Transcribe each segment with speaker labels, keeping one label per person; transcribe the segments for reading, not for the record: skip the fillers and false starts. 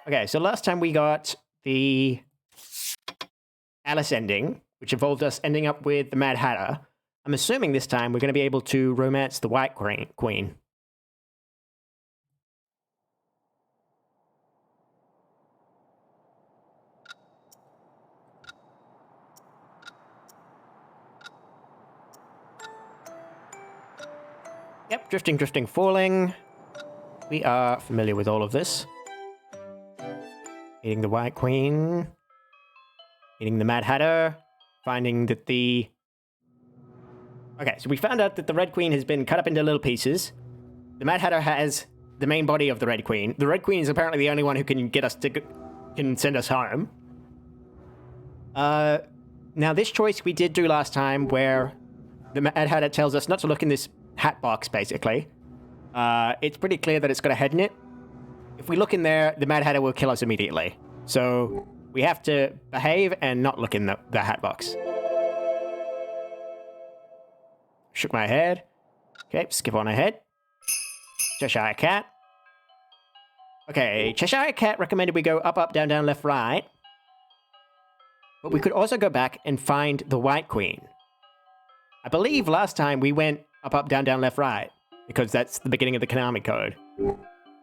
Speaker 1: Okay, so last time we got the Alice ending, which involved us ending up with the Mad Hatter. I'm assuming this time we're going to be able to romance the White Queen. Yep, drifting, drifting, falling. We are familiar with all of this. Meeting the White Queen. Meeting the Mad Hatter. Finding that the... Okay, so we found out that the Red Queen has been cut up into little pieces. The Mad Hatter has the main body of the Red Queen. The Red Queen is apparently the only one who can get us to... can send us home. Now this choice we did do last time where the Mad Hatter tells us not to look in this hat box, basically. It's pretty clear that it's got a head in it. If we look in there, the Mad Hatter will kill us immediately. So we have to behave and not look in the hat box. Shook my head. Okay, skip on ahead. Cheshire Cat. Okay, Cheshire Cat recommended we go up, up, down, down, left, right. But we could also go back and find the White Queen. I believe last time we went up, up, down, down, left, right, because that's the beginning of the Konami code.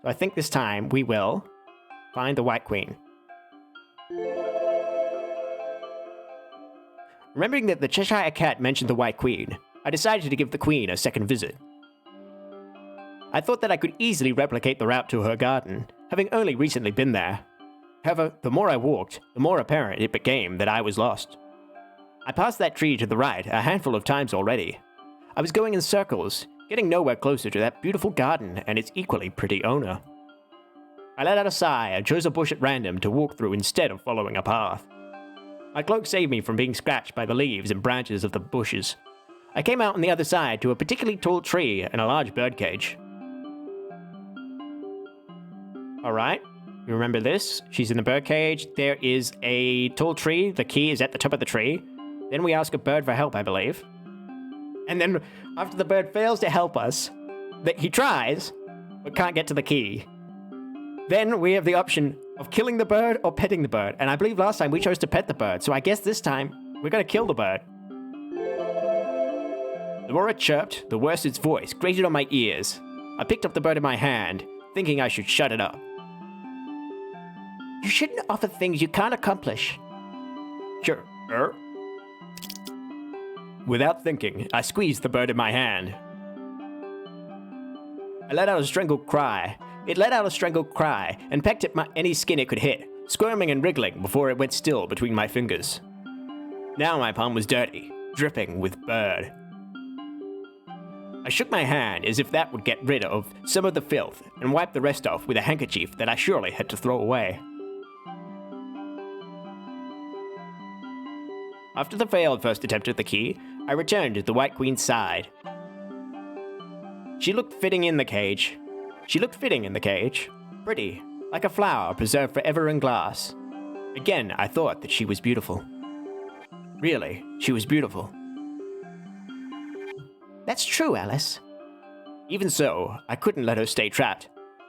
Speaker 1: So I think this time we will find the White Queen. Remembering that the Cheshire Cat mentioned the White Queen, I decided to give the Queen a second visit. I thought that I could easily replicate the route to her garden, having only recently been there. However, the more I walked, the more apparent it became that I was lost. I passed that tree to the right a handful of times already. I was going in circles, getting nowhere closer to that beautiful garden and its equally pretty owner. I let out a sigh and chose a bush at random to walk through instead of following a path. My cloak saved me from being scratched by the leaves and branches of the bushes. I came out on the other side to a particularly tall tree and a large birdcage. Alright, you remember this? She's in the birdcage. There is a tall tree. The key is at the top of the tree. Then we ask a bird for help, I believe. And then, after the bird fails to help us, that he tries, but can't get to the key. Then we have the option of killing the bird or petting the bird. And I believe last time we chose to pet the bird, so I guess this time we're gonna kill the bird. The more it chirped, the worse its voice grated on my ears. I picked up the bird in my hand, thinking I should shut it up. You shouldn't offer things you can't accomplish. Sure. Without thinking, I squeezed the bird in my hand. I let out a strangled cry. It let out a strangled cry and pecked at any skin it could hit, squirming and wriggling before it went still between my fingers. Now my palm was dirty, dripping with bird. I shook my hand as if that would get rid of some of the filth and wiped the rest off with a handkerchief that I surely had to throw away. After the failed first attempt at the key, I returned to the White Queen's side. She looked fitting in the cage. Pretty, like a flower preserved forever in glass. Again, I thought that she was beautiful. Really, she was beautiful. That's true, Alice. Even so, I couldn't let her stay trapped.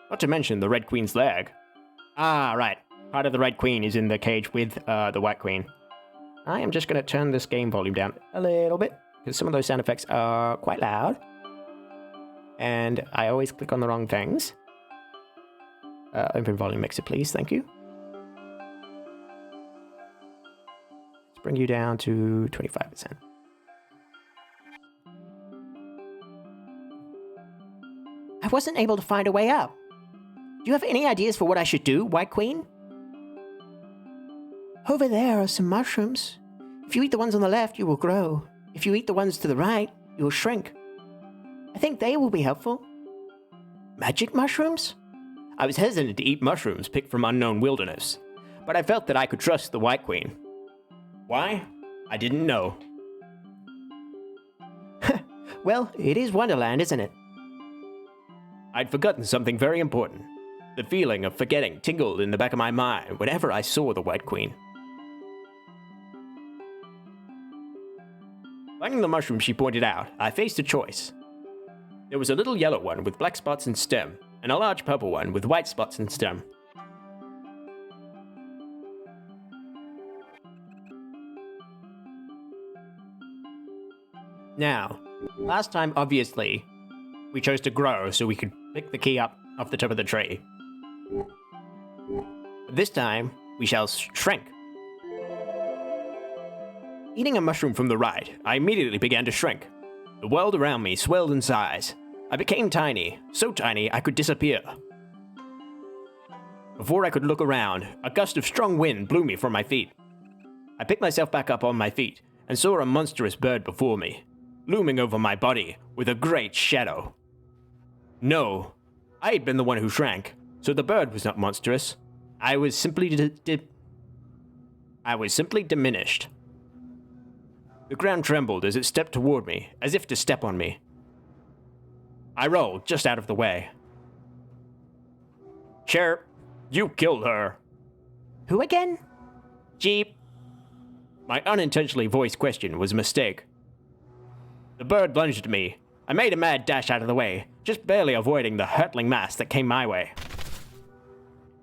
Speaker 1: Not to mention the Red Queen's leg. Ah, right. Part of the Red Queen is in the cage with the White Queen. I am just going to turn this game volume down a little bit, because some of those sound effects are quite loud. And I always click on the wrong things. Open volume mixer, please. Thank you. Let's bring you down to 25%. I wasn't able to find a way out. Do you have any ideas for what I should do, White Queen? Over there are some mushrooms. If you eat the ones on the left, you will grow. If you eat the ones to the right, you will shrink. I think they will be helpful. Magic mushrooms? I was hesitant to eat mushrooms picked from unknown wilderness, but I felt that I could trust the White Queen. Why? I didn't know. Well, it is Wonderland, isn't it? I'd forgotten something very important. The feeling of forgetting tingled in the back of my mind whenever I saw the White Queen. Finding the mushroom she pointed out, I faced a choice. There was a little yellow one with black spots and stem, and a large purple one with white spots and stem. Now, last time, obviously, we chose to grow so we could pick the key up off the top of the tree. But this time, we shall shrink. Eating a mushroom from the right, I immediately began to shrink. The world around me swelled in size. I became tiny, so tiny I could disappear. Before I could look around, a gust of strong wind blew me from my feet. I picked myself back up on my feet and saw a monstrous bird before me, looming over my body with a great shadow. No, I had been the one who shrank, so the bird was not monstrous. I was simply diminished. The ground trembled as it stepped toward me, as if to step on me. I rolled just out of the way. Chirp, you killed her. Who again? Jeep. My unintentionally voiced question was a mistake. The bird lunged at me. I made a mad dash out of the way, just barely avoiding the hurtling mass that came my way.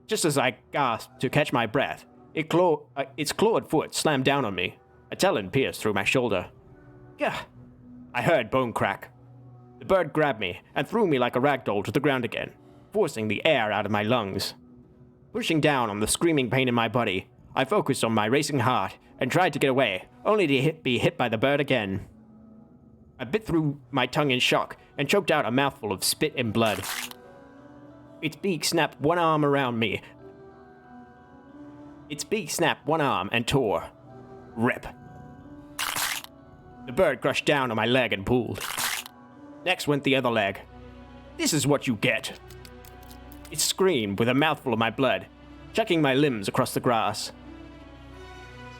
Speaker 1: Just as I gasped to catch my breath, its clawed foot slammed down on me. A talon pierced through my shoulder. Gah! I heard bone crack. The bird grabbed me and threw me like a rag doll to the ground again, forcing the air out of my lungs. Pushing down on the screaming pain in my body, I focused on my racing heart and tried to get away, only to be hit by the bird again. I bit through my tongue in shock and choked out a mouthful of spit and blood. Its beak snapped one arm and tore. Rip. The bird crushed down on my leg and pulled. Next went the other leg. This is what you get. It screamed with a mouthful of my blood, chucking my limbs across the grass.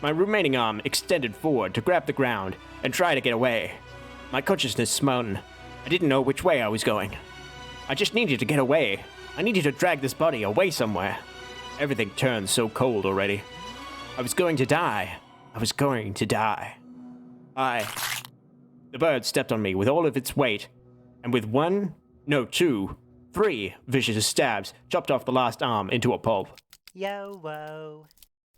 Speaker 1: My remaining arm extended forward to grab the ground and try to get away. My consciousness spun. I didn't know which way I was going. I just needed to get away. I needed to drag this body away somewhere. Everything turned so cold already. I was going to die. I was going to die. The bird stepped on me with all of its weight, and with three vicious stabs, chopped off the last arm into a pulp.
Speaker 2: Yo-wo.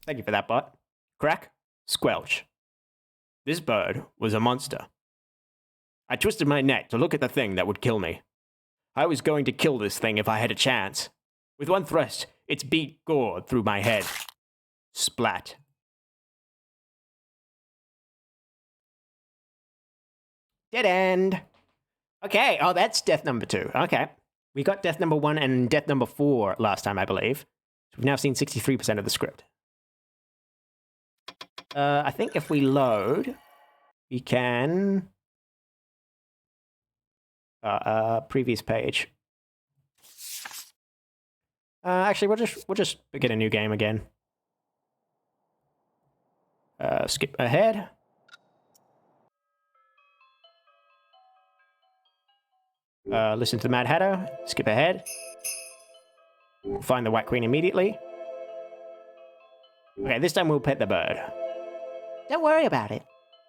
Speaker 1: Thank you for that, bot. Crack, squelch. This bird was a monster. I twisted my neck to look at the thing that would kill me. I was going to kill this thing if I had a chance. With one thrust, its beak gored through my head. Splat. Dead end. Okay, oh, that's death number 2. Okay. We got death number 1 and death number 4 last time, I believe. So we've now seen 63% of the script. I think if we load, we can... previous page. Actually, we'll just begin a new game again. Skip ahead. Listen to the Mad Hatter. Skip ahead. Find the White Queen immediately. Okay, this time we'll pet the bird. Don't worry about it.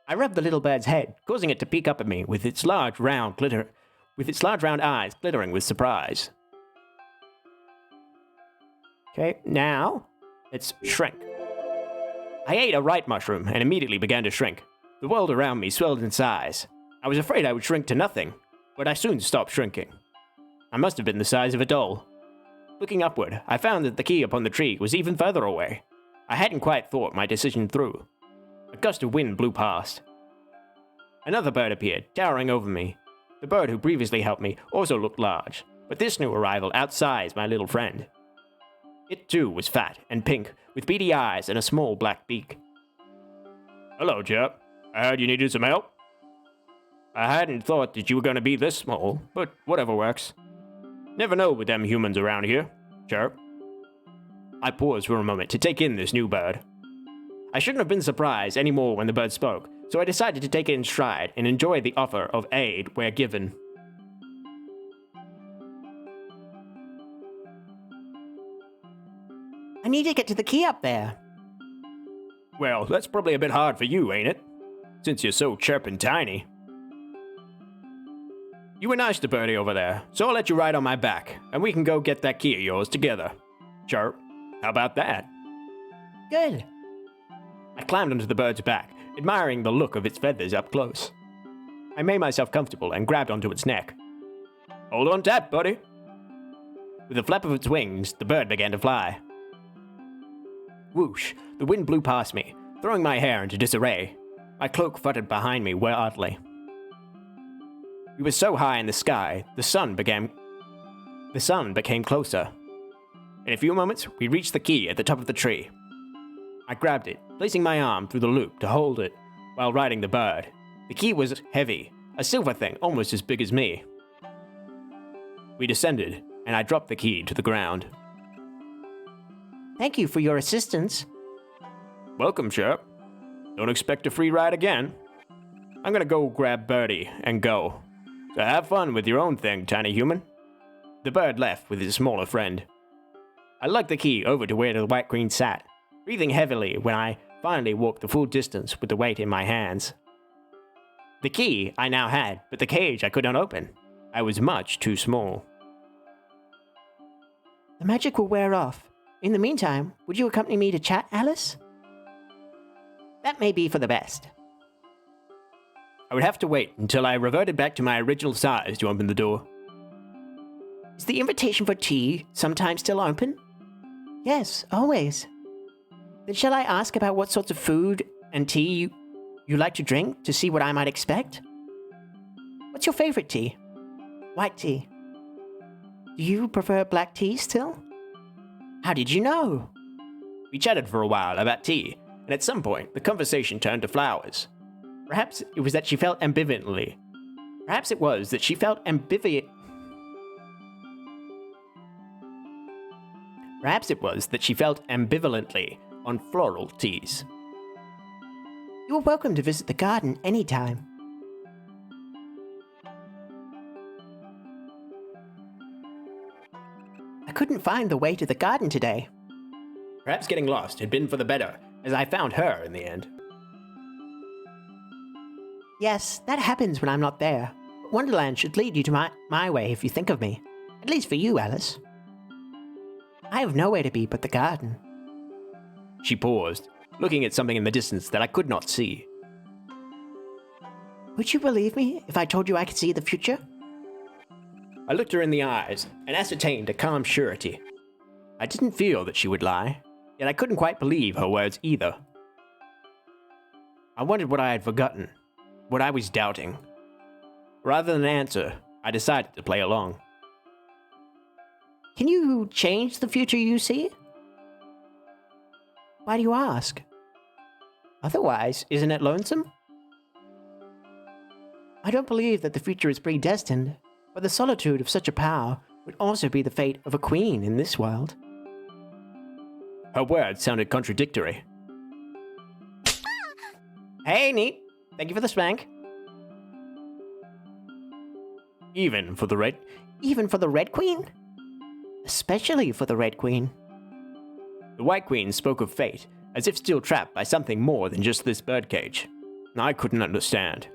Speaker 1: I rubbed the little bird's head, causing it to peek up at me with its large round eyes glittering with surprise. Okay, now let's shrink. I ate a right mushroom and immediately began to shrink. The world around me swelled in size. I was afraid I would shrink to nothing, but I soon stopped shrinking. I must have been the size of a doll. Looking upward, I found that the key upon the tree was even further away. I hadn't quite thought my decision through. A gust of wind blew past. Another bird appeared, towering over me. The bird who previously helped me also looked large, but this new arrival outsized my little friend. It too was fat and pink, with beady eyes and a small black beak. Hello, Chirp. I heard you needed some help. I hadn't thought that you were going to be this small, but whatever works. Never know with them humans around here. Chirp. I paused for a moment to take in this new bird. I shouldn't have been surprised any more when the bird spoke, so I decided to take it in stride and enjoy the offer of aid where given.
Speaker 2: I need to get to the key up there.
Speaker 1: Well, that's probably a bit hard for you, ain't it? Since you're so chirping tiny. You were nice to Birdie over there, so I'll let you ride on my back, and we can go get that key of yours together. Chirp, how about that?
Speaker 2: Good.
Speaker 1: I climbed onto the bird's back, admiring the look of its feathers up close. I made myself comfortable and grabbed onto its neck. Hold on tight, buddy. With a flap of its wings, the bird began to fly. Whoosh, the wind blew past me, throwing my hair into disarray. My cloak fluttered behind me wildly. We were so high in the sky, the sun became closer. In a few moments, we reached the key at the top of the tree. I grabbed it, placing my arm through the loop to hold it while riding the bird. The key was heavy, a silver thing almost as big as me. We descended, and I dropped the key to the ground.
Speaker 2: Thank you for your assistance.
Speaker 1: Welcome, Chirp. Don't expect a free ride again. I'm gonna go grab Birdie and go. So have fun with your own thing, tiny human. The bird left with his smaller friend. I lugged the key over to where the White Queen sat, breathing heavily when I finally walked the full distance with the weight in my hands. The key I now had, but the cage I could not open. I was much too small.
Speaker 2: The magic will wear off. In the meantime, would you accompany me to chat, Alice? That may be for the best.
Speaker 1: I would have to wait until I reverted back to my original size to open the door.
Speaker 2: Is the invitation for tea sometimes still open? Yes, always. Then shall I ask about what sorts of food and tea you like to drink to see what I might expect? What's your favorite tea? White tea. Do you prefer black tea still? How did you know?
Speaker 1: We chatted for a while about tea, and at some point, the conversation turned to flowers. Perhaps it was that she felt ambivalently. Perhaps it was that she felt ambivalently on floral teas.
Speaker 2: You are welcome to visit the garden anytime. I couldn't find the way to the garden today.
Speaker 1: Perhaps getting lost had been for the better, as I found her in the end.
Speaker 2: Yes, that happens when I'm not there. But Wonderland should lead you to my way if you think of me. At least for you, Alice. I have nowhere to be but the garden.
Speaker 1: She paused, looking at something in the distance that I could not see.
Speaker 2: Would you believe me if I told you I could see the future?
Speaker 1: I looked her in the eyes and ascertained a calm surety. I didn't feel that she would lie, yet I couldn't quite believe her words either. I wondered what I had forgotten, what I was doubting. Rather than answer, I decided to play along.
Speaker 2: Can you change the future you see? Why do you ask? Otherwise, isn't it lonesome? I don't believe that the future is predestined, but the solitude of such a power would also be the fate of a queen in this world.
Speaker 1: Her words sounded contradictory.
Speaker 2: Hey, neat. Thank you for the spank.
Speaker 1: Even for the Red
Speaker 2: Queen? Especially for the Red Queen.
Speaker 1: The White Queen spoke of fate, as if still trapped by something more than just this birdcage. I couldn't understand.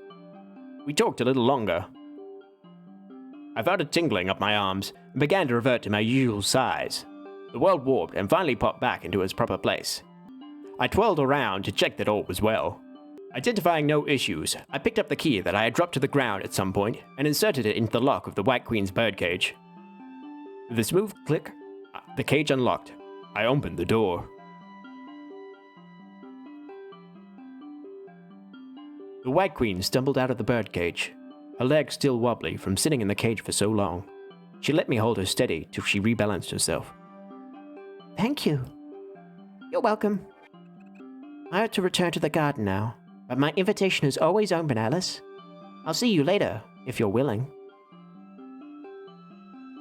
Speaker 1: We talked a little longer. I felt a tingling up my arms and began to revert to my usual size. The world warped and finally popped back into its proper place. I twirled around to check that all was well. Identifying no issues, I picked up the key that I had dropped to the ground at some point and inserted it into the lock of the White Queen's birdcage. With a smooth click, the cage unlocked. I opened the door. The White Queen stumbled out of the birdcage, her legs still wobbly from sitting in the cage for so long. She let me hold her steady till she rebalanced herself.
Speaker 2: Thank you. You're welcome. I ought to return to the garden now, but my invitation is always open, Alice. I'll see you later, if you're willing.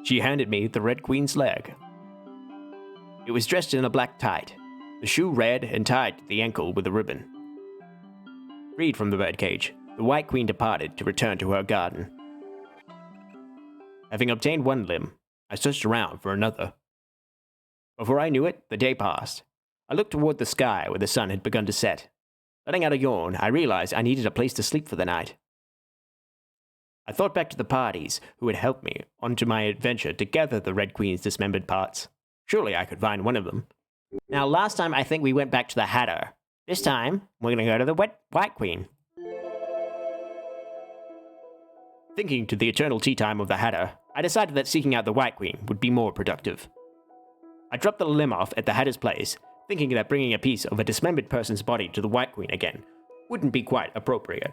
Speaker 1: She handed me the Red Queen's leg. It was dressed in a black tight, the shoe red and tied to the ankle with a ribbon. Freed from the birdcage, the White Queen departed to return to her garden. Having obtained one limb, I searched around for another. Before I knew it, the day passed. I looked toward the sky where the sun had begun to set. Letting out a yawn, I realized I needed a place to sleep for the night. I thought back to the parties who had helped me onto my adventure to gather the Red Queen's dismembered parts. Surely I could find one of them. Now, last time I think we went back to the Hatter. This time, we're going to go to the White Queen. Thinking to the eternal tea time of the Hatter, I decided that seeking out the White Queen would be more productive. I dropped the limb off at the Hatter's place, thinking that bringing a piece of a dismembered person's body to the White Queen again wouldn't be quite appropriate.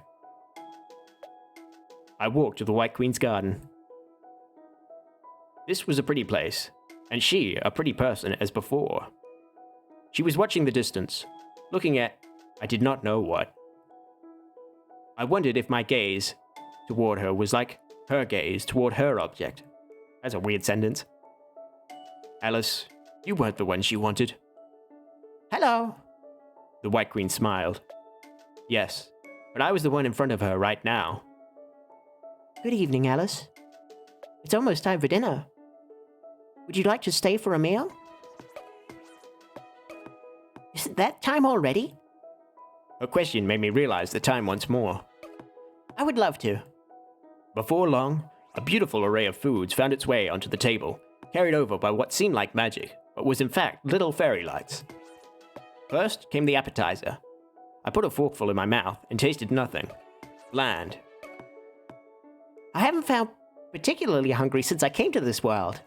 Speaker 1: I walked to the White Queen's garden. This was a pretty place, and she a pretty person as before. She was watching the distance, looking at I did not know what. I wondered if my gaze toward her was like her gaze toward her object. That's a weird sentence. Alice, you weren't the one she wanted.
Speaker 2: Hello.
Speaker 1: The White Queen smiled. Yes, but I was the one in front of her right now.
Speaker 2: Good evening, Alice. It's almost time for dinner. Would you like to stay for a meal? Is it that time already?
Speaker 1: Her question made me realize the time once more.
Speaker 2: I would love to.
Speaker 1: Before long, a beautiful array of foods found its way onto the table, carried over by what seemed like magic, but was in fact little fairy lights. First came the appetizer. I put a forkful in my mouth and tasted nothing. Bland.
Speaker 2: I haven't felt particularly hungry since I came to this world.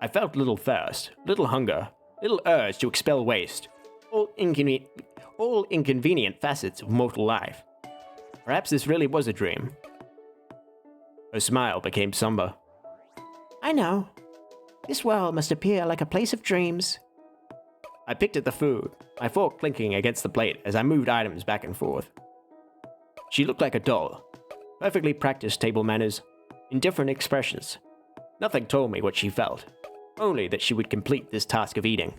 Speaker 1: I felt little thirst, little hunger, little urge to expel waste, all inconvenient facets of mortal life. Perhaps this really was a dream. Her smile became somber.
Speaker 2: I know. This world must appear like a place of dreams.
Speaker 1: I picked at the food, my fork clinking against the plate as I moved items back and forth. She looked like a doll. Perfectly practiced table manners, indifferent expressions. Nothing told me what she felt, only that she would complete this task of eating.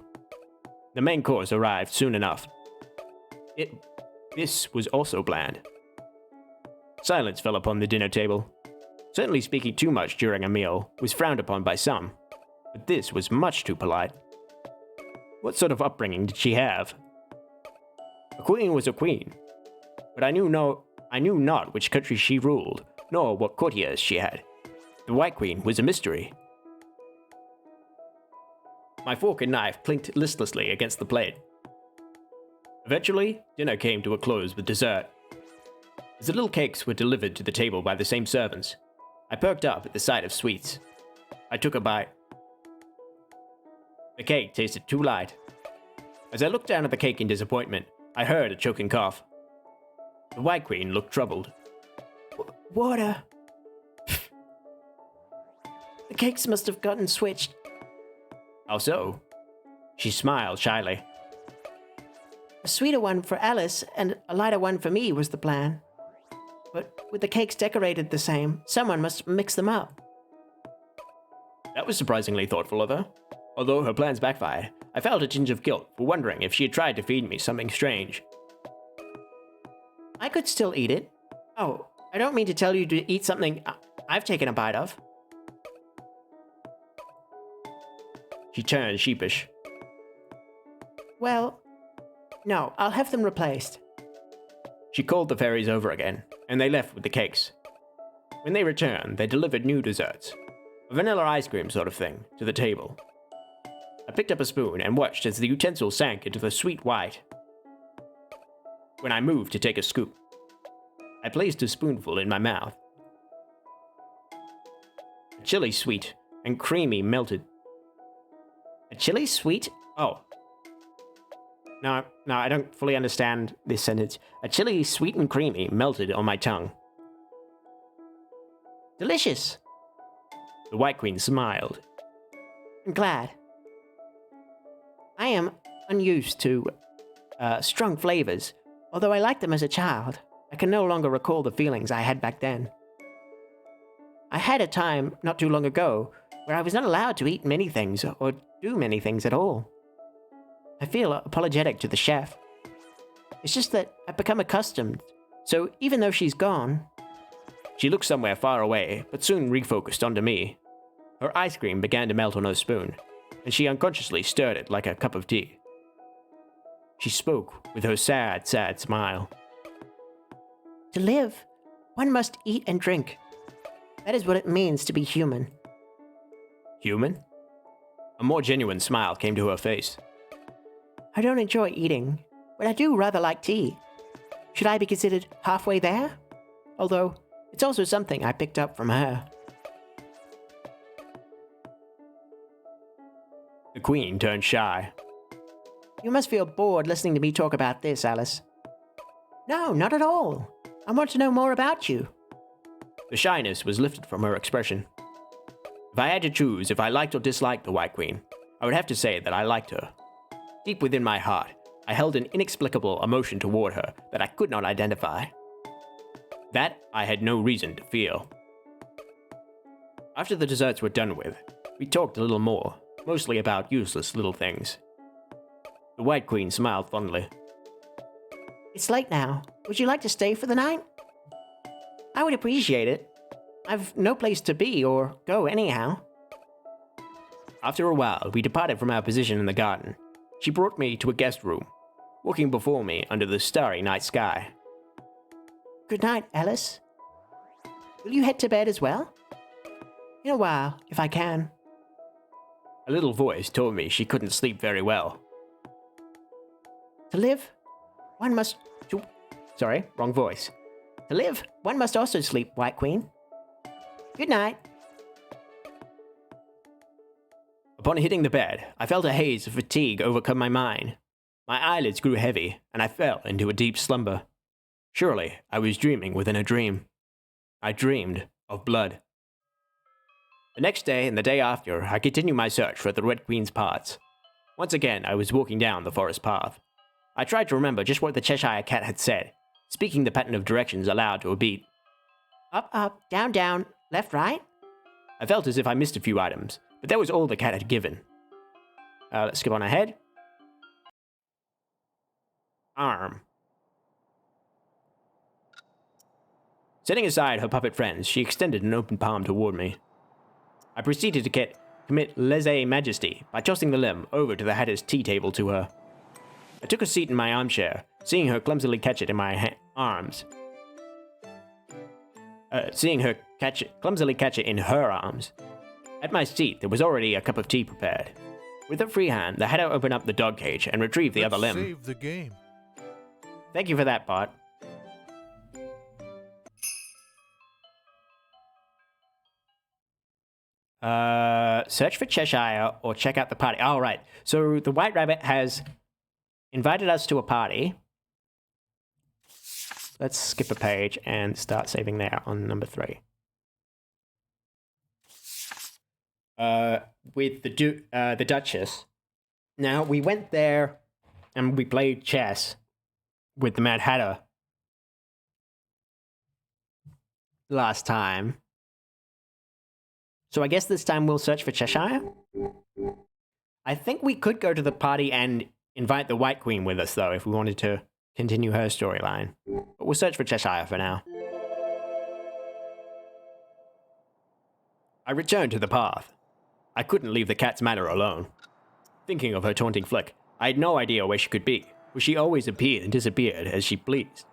Speaker 1: The main course arrived soon enough. This was also bland. Silence fell upon the dinner table. Certainly speaking too much during a meal was frowned upon by some, but this was much too polite. What sort of upbringing did she have? A queen was a queen, but I knew not which country she ruled, nor what courtiers she had. The White Queen was a mystery. My fork and knife clinked listlessly against the plate. Eventually, dinner came to a close with dessert. As the little cakes were delivered to the table by the same servants, I perked up at the sight of sweets. I took a bite. The cake tasted too light. As I looked down at the cake in disappointment, I heard a choking cough. The White Queen looked troubled.
Speaker 2: Water. The cakes must have gotten switched.
Speaker 1: How so? She smiled shyly.
Speaker 2: A sweeter one for Alice and a lighter one for me was the plan. But with the cakes decorated the same, someone must mix them up.
Speaker 1: That was surprisingly thoughtful of her. Although her plans backfired, I felt a tinge of guilt for wondering if she had tried to feed me something strange.
Speaker 2: I could still eat it. Oh, I don't mean to tell you to eat something I've taken a bite of.
Speaker 1: She turned sheepish.
Speaker 2: Well, no, I'll have them replaced.
Speaker 1: She called the fairies over again, and they left with the cakes. When they returned, they delivered new desserts, a vanilla ice cream sort of thing, to the table. I picked up a spoon and watched as the utensil sank into the sweet white. When I moved to take a scoop, I placed a spoonful in my mouth. A chili sweet and creamy melted.
Speaker 2: A chili sweet?
Speaker 1: Oh. No, I don't fully understand this sentence. A chili sweet and creamy melted on my tongue.
Speaker 2: Delicious.
Speaker 1: The White Queen smiled.
Speaker 2: I'm glad. I am unused to strong flavors. Although I liked them as a child, I can no longer recall the feelings I had back then. I had a time not too long ago where I was not allowed to eat many things or do many things at all. I feel apologetic to the chef. It's just that I've become accustomed, so even though she's gone...
Speaker 1: She looked somewhere far away, but soon refocused onto me. Her ice cream began to melt on her spoon, and she unconsciously stirred it like a cup of tea. She spoke with her sad, sad smile.
Speaker 2: To live, one must eat and drink. That is what it means to be human.
Speaker 1: Human? A more genuine smile came to her face.
Speaker 2: I don't enjoy eating, but I do rather like tea. Should I be considered halfway there? Although, It's also something I picked up from her.
Speaker 1: The Queen turned shy.
Speaker 2: You must feel bored listening to me talk about this, Alice. No, not at all. I want to know more about you.
Speaker 1: The shyness was lifted from her expression. If I had to choose if I liked or disliked the White Queen, I would have to say that I liked her. Deep within my heart, I held an inexplicable emotion toward her that I could not identify. That I had no reason to feel. After the desserts were done with, we talked a little more, mostly about useless little things. The White Queen smiled fondly.
Speaker 2: It's late now. Would you like to stay for the night? I would appreciate it. I've no place to be or go anyhow.
Speaker 1: After a while, we departed from our position in the garden. She brought me to a guest room, walking before me under the starry night sky.
Speaker 2: Good night, Alice. Will you head to bed as well? In a while, if I can.
Speaker 1: A little voice told me she couldn't sleep very well.
Speaker 2: To live, one must...
Speaker 1: Sorry, wrong voice.
Speaker 2: To live, one must also sleep, White Queen. Good night.
Speaker 1: Upon hitting the bed, I felt a haze of fatigue overcome my mind. My eyelids grew heavy, and I fell into a deep slumber. Surely, I was dreaming within a dream. I dreamed of blood. The next day and the day after, I continued my search for the Red Queen's parts. Once again, I was walking down the forest path. I tried to remember just what the Cheshire Cat had said, speaking the pattern of directions aloud to a beat.
Speaker 2: Up, up, down, down, left, right.
Speaker 1: I felt as if I missed a few items, but that was all the cat had given. Let's skip on ahead. Arm. Setting aside her puppet friends, she extended an open palm toward me. I proceeded to commit lèse-majesty by tossing the limb over to the Hatter's tea table to her. I took a seat in my armchair, seeing her clumsily catch it in my arms. Clumsily catch it in her arms. At my seat, there was already a cup of tea prepared. With her free hand, the Hatter opened up the dog cage and retrieved the other limb.
Speaker 3: Save the game.
Speaker 1: Thank you for that, Bart. Search for Cheshire or check out the party. Oh, right. So the White Rabbit has invited us to a party. Let's skip a page and start saving there on number 3. With the Duchess. Now, we went there and we played chess with the Mad Hatter last time. So I guess this time we'll search for Cheshire? I think we could go to the party and invite the White Queen with us, though, if we wanted to continue her storyline. But we'll search for Cheshire for now. I returned to the path. I couldn't leave the cat's matter alone. Thinking of her taunting flick, I had no idea where she could be, for she always appeared and disappeared as she pleased.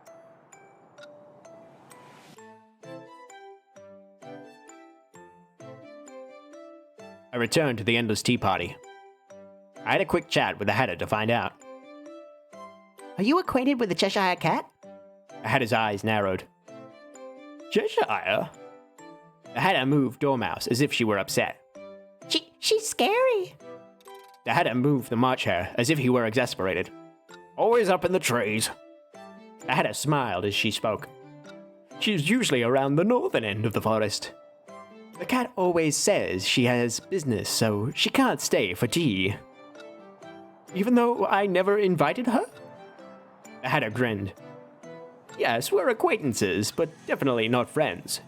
Speaker 1: I returned to the Endless Tea Party. I had a quick chat with the Hatter to find out.
Speaker 2: Are you acquainted with the Cheshire Cat?
Speaker 1: The Hatter's eyes narrowed. Cheshire? The Hatter moved Dormouse as if she were upset.
Speaker 2: She's scary.
Speaker 1: The Hatter moved the March Hare as if he were exasperated. Always up in the trees. The Hatter smiled as she spoke. She's usually around the northern end of the forest. The cat always says she has business, so she can't stay for tea. Even though I never invited her? The Hatter grinned. Yes, we're acquaintances, but definitely not friends.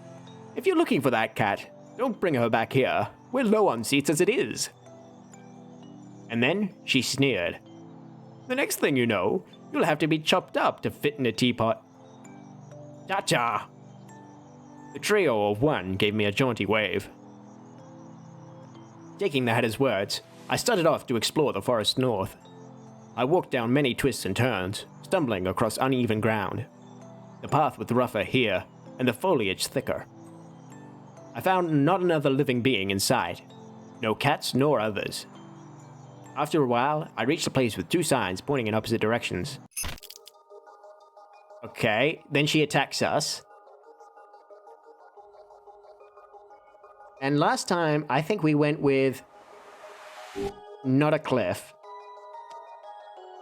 Speaker 1: If you're looking for that cat, don't bring her back here. We're low on seats as it is. And then she sneered. The next thing you know, you'll have to be chopped up to fit in a teapot. Ta-ta! The trio of one gave me a jaunty wave. Taking the Hatter's words, I started off to explore the forest north. I walked down many twists and turns, stumbling across uneven ground. The path was rougher here, and the foliage thicker. I found not another living being in sight. No cats nor others. After a while, I reached a place with 2 signs pointing in opposite directions. Okay, then she attacks us. And last time, I think we went with not a cliff.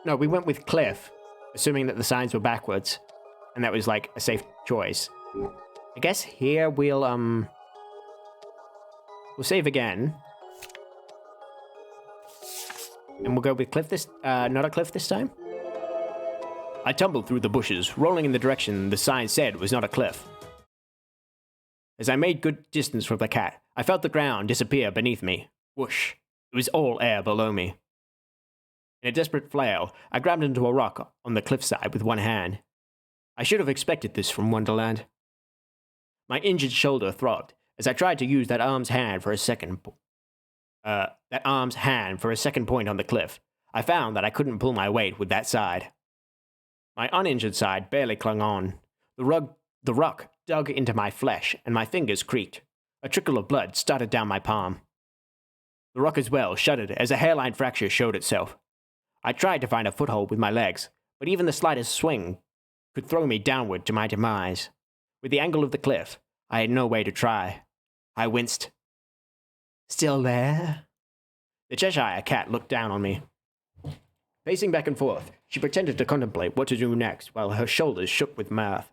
Speaker 1: No, we went with cliff, assuming that the signs were backwards. And that was like a safe choice. I guess here we'll save again. And we'll go with cliff not a cliff this time. I tumbled through the bushes, rolling in the direction the sign said was not a cliff. As I made good distance from the cat, I felt the ground disappear beneath me. Whoosh. It was all air below me. In a desperate flail, I grabbed into a rock on the cliffside with one hand. I should have expected this from Wonderland. My injured shoulder throbbed as I tried to use that arm's hand for a second point on the cliff. I found that I couldn't pull my weight with that side. My uninjured side barely clung on. The rock dug into my flesh, and my fingers creaked. A trickle of blood started down my palm. The rock as well shuddered as a hairline fracture showed itself. I tried to find a foothold with my legs, but even the slightest swing could throw me downward to my demise. With the angle of the cliff, I had no way to try. I winced. Still there? The Cheshire Cat looked down on me. Pacing back and forth, she pretended to contemplate what to do next while her shoulders shook with mirth.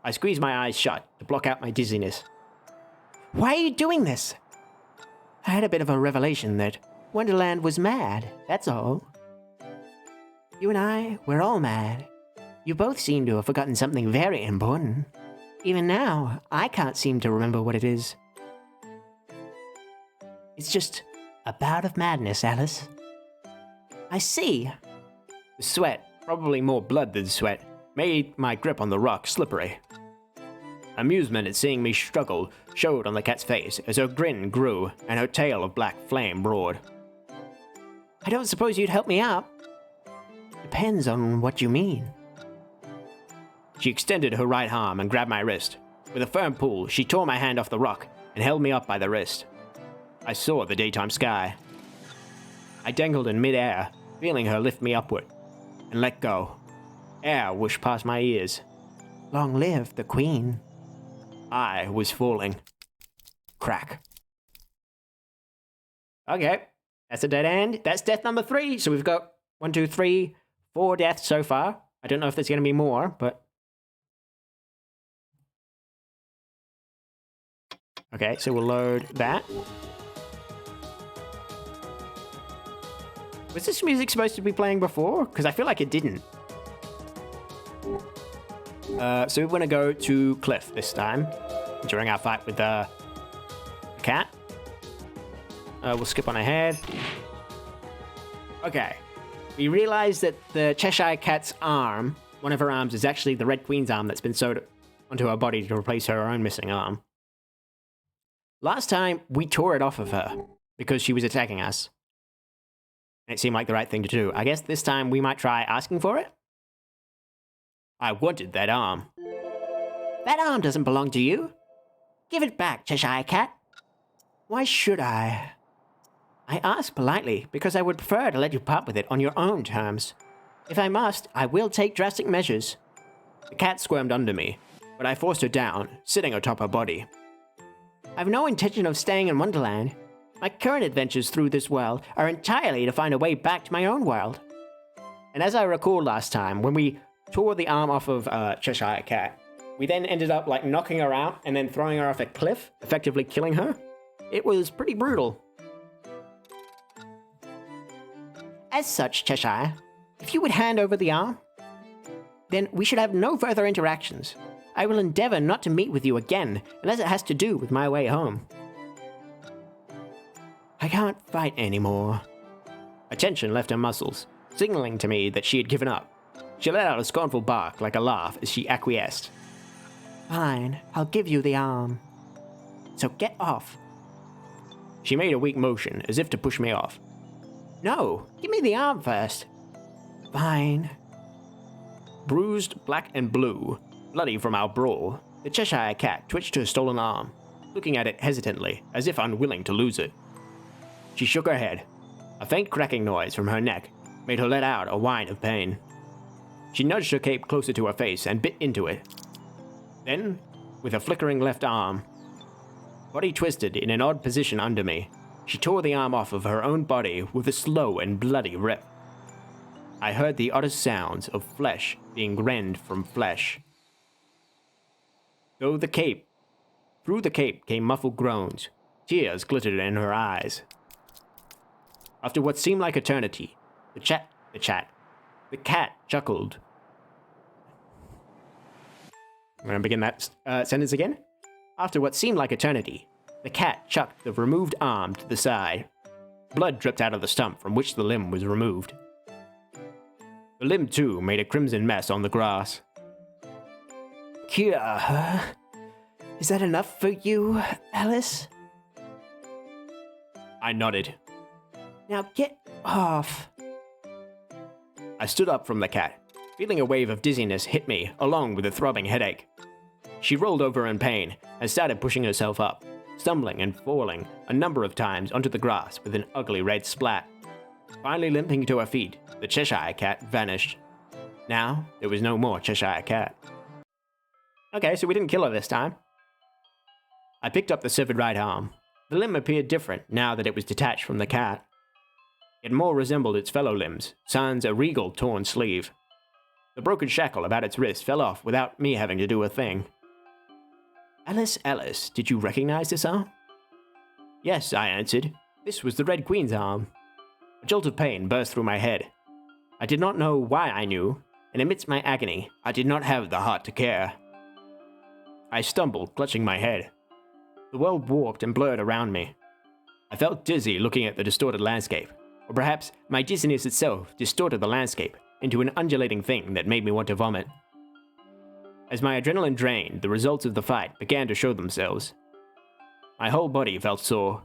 Speaker 1: I squeezed my eyes shut to block out my dizziness. Why are you doing this? I had a bit of a revelation that Wonderland was mad, that's all. You and I, we're all mad. You both seem to have forgotten something very important. Even now, I can't seem to remember what it is. It's just a bout of madness, Alice. I see. The sweat, probably more blood than sweat, made my grip on the rock slippery. Amusement at seeing me struggle showed on the cat's face as her grin grew and her tail of black flame roared. I don't suppose you'd help me up? Depends on what you mean. She extended her right arm and grabbed my wrist. With a firm pull, she tore my hand off the rock and held me up by the wrist. I saw the daytime sky. I dangled in midair, feeling her lift me upward, and let go. Air whooshed past my ears. Long live the Queen. I was falling. Crack. Okay, that's a dead end. That's death number 3. So we've got 1, 2, 3, 4 deaths so far. I don't know if there's going to be more, but... Okay, so we'll load that. Was this music supposed to be playing before? Because I feel like it didn't. So we want to go to Cliff this time during our fight with the cat. We'll skip on ahead. Okay. We realize that the Cheshire Cat's arm, one of her arms, is actually the Red Queen's arm that's been sewed onto her body to replace her own missing arm. Last time, we tore it off of her because she was attacking us. It seemed like the right thing to do. I guess this time we might try asking for it? I wanted that arm. That arm doesn't belong to you. Give it back, Cheshire Cat. Why should I? I ask politely because I would prefer to let you part with it on your own terms. If I must, I will take drastic measures. The cat squirmed under me, but I forced her down, sitting atop her body. I've no intention of staying in Wonderland. My current adventures through this world are entirely to find a way back to my own world. And as I recall last time, when we tore the arm off of Cheshire Cat, we then ended up like knocking her out and then throwing her off a cliff, effectively killing her. It was pretty brutal. As such, Cheshire, if you would hand over the arm, then we should have no further interactions. I will endeavor not to meet with you again unless it has to do with my way home. I can't fight anymore. A tension left her muscles, signaling to me that she had given up. She let out a scornful bark like a laugh as she acquiesced. Fine, I'll give you the arm. So get off. She made a weak motion as if to push me off. No, give me the arm first. Fine. Bruised, black and blue, bloody from our brawl, the Cheshire Cat twitched her stolen arm, looking at it hesitantly, as if unwilling to lose it. She shook her head. A faint cracking noise from her neck made her let out a whine of pain. She nudged her cape closer to her face and bit into it. Then, with a flickering left arm, Body twisted in an odd position under me, she tore the arm off of her own body with a slow and bloody rip. I heard the oddest sounds of flesh being rent from flesh. Through the cape came muffled groans. Tears glittered in her eyes. After what seemed like eternity, the cat chuckled. I'm going to begin that sentence again. After what seemed like eternity, the cat chucked the removed arm to the side. Blood dripped out of the stump from which the limb was removed. The limb, too, made a crimson mess on the grass.
Speaker 2: Cure her? Is that enough for you, Alice?
Speaker 1: I nodded.
Speaker 2: Now get off.
Speaker 1: I stood up from the cat, feeling a wave of dizziness hit me, along with a throbbing headache. She rolled over in pain and started pushing herself up, stumbling and falling a number of times onto the grass with an ugly red splat. Finally limping to her feet, the Cheshire Cat vanished. Now, there was no more Cheshire Cat. Okay, so we didn't kill her this time. I picked up the severed right arm. The limb appeared different now that it was detached from the cat. It more resembled its fellow limbs, sans a regal torn sleeve. The broken shackle about its wrist fell off without me having to do a thing. Alice, did you recognize this arm? Yes, I answered. This was the Red Queen's arm. A jolt of pain burst through my head. I did not know why I knew, and amidst my agony, I did not have the heart to care. I stumbled, clutching my head. The world warped and blurred around me. I felt dizzy looking at the distorted landscape, or perhaps my dizziness itself distorted the landscape into an undulating thing that made me want to vomit. As my adrenaline drained, the results of the fight began to show themselves. My whole body felt sore.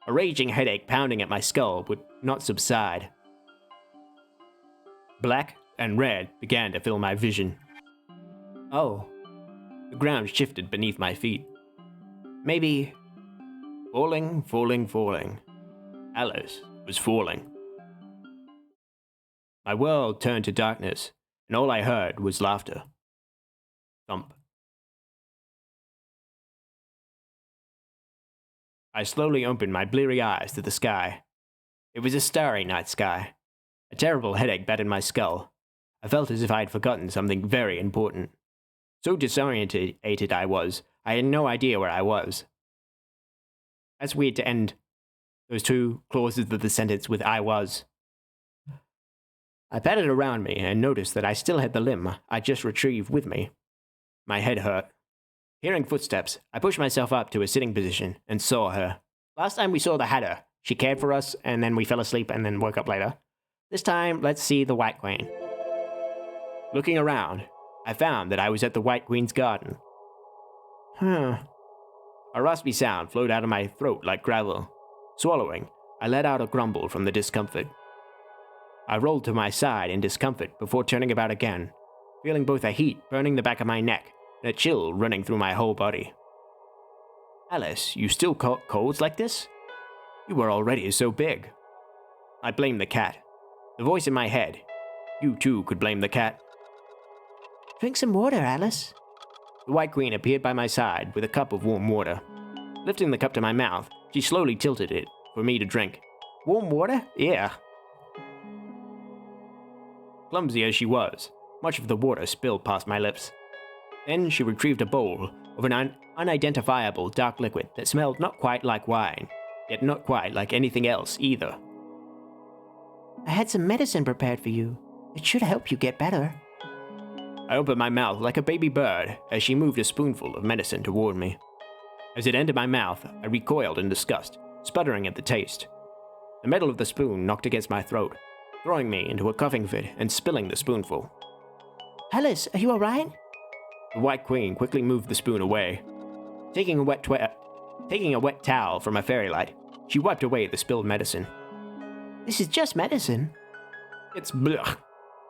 Speaker 1: A raging headache pounding at my skull would not subside. Black and red began to fill my vision. Oh, the ground shifted beneath my feet. Maybe falling. Alice was falling. My world turned to darkness, and all I heard was laughter. Thump. I slowly opened my bleary eyes to the sky. It was a starry night sky. A terrible headache battered my skull. I felt as if I had forgotten something very important. So disorientated I was, I had no idea where I was. That's weird to end those two clauses of the sentence with I was. I patted around me and noticed that I still had the limb I just retrieved with me. My head hurt. Hearing footsteps, I pushed myself up to a sitting position and saw her. Last time we saw the Hatter. She cared for us, and then we fell asleep and then woke up later. This time, let's see the White Queen. Looking around, I found that I was at the White Queen's garden. A raspy sound flowed out of my throat like gravel. Swallowing, I let out a grumble from the discomfort. I rolled to my side in discomfort before turning about again, feeling both a heat burning the back of my neck and a chill running through my whole body. Alice, you still caught colds like this? You were already so big. I blamed the cat. The voice in my head. You too could blame the cat.
Speaker 2: Drink some water, Alice.
Speaker 1: The White Queen appeared by my side with a cup of warm water. Lifting the cup to my mouth, she slowly tilted it for me to drink. Warm water? Yeah. Clumsy as she was, much of the water spilled past my lips. Then she retrieved a bowl of an unidentifiable dark liquid that smelled not quite like wine, yet not quite like anything else either.
Speaker 2: I had some medicine prepared for you. It should help you get better.
Speaker 1: I opened my mouth like a baby bird as she moved a spoonful of medicine toward me. As it entered my mouth, I recoiled in disgust, sputtering at the taste. The metal of the spoon knocked against my throat, throwing me into a coughing fit and spilling the spoonful.
Speaker 2: Alice, are you all right?
Speaker 1: The White Queen quickly moved the spoon away. Taking a wet towel from a fairy light, she wiped away the spilled medicine.
Speaker 2: This is just medicine.
Speaker 1: It's blech.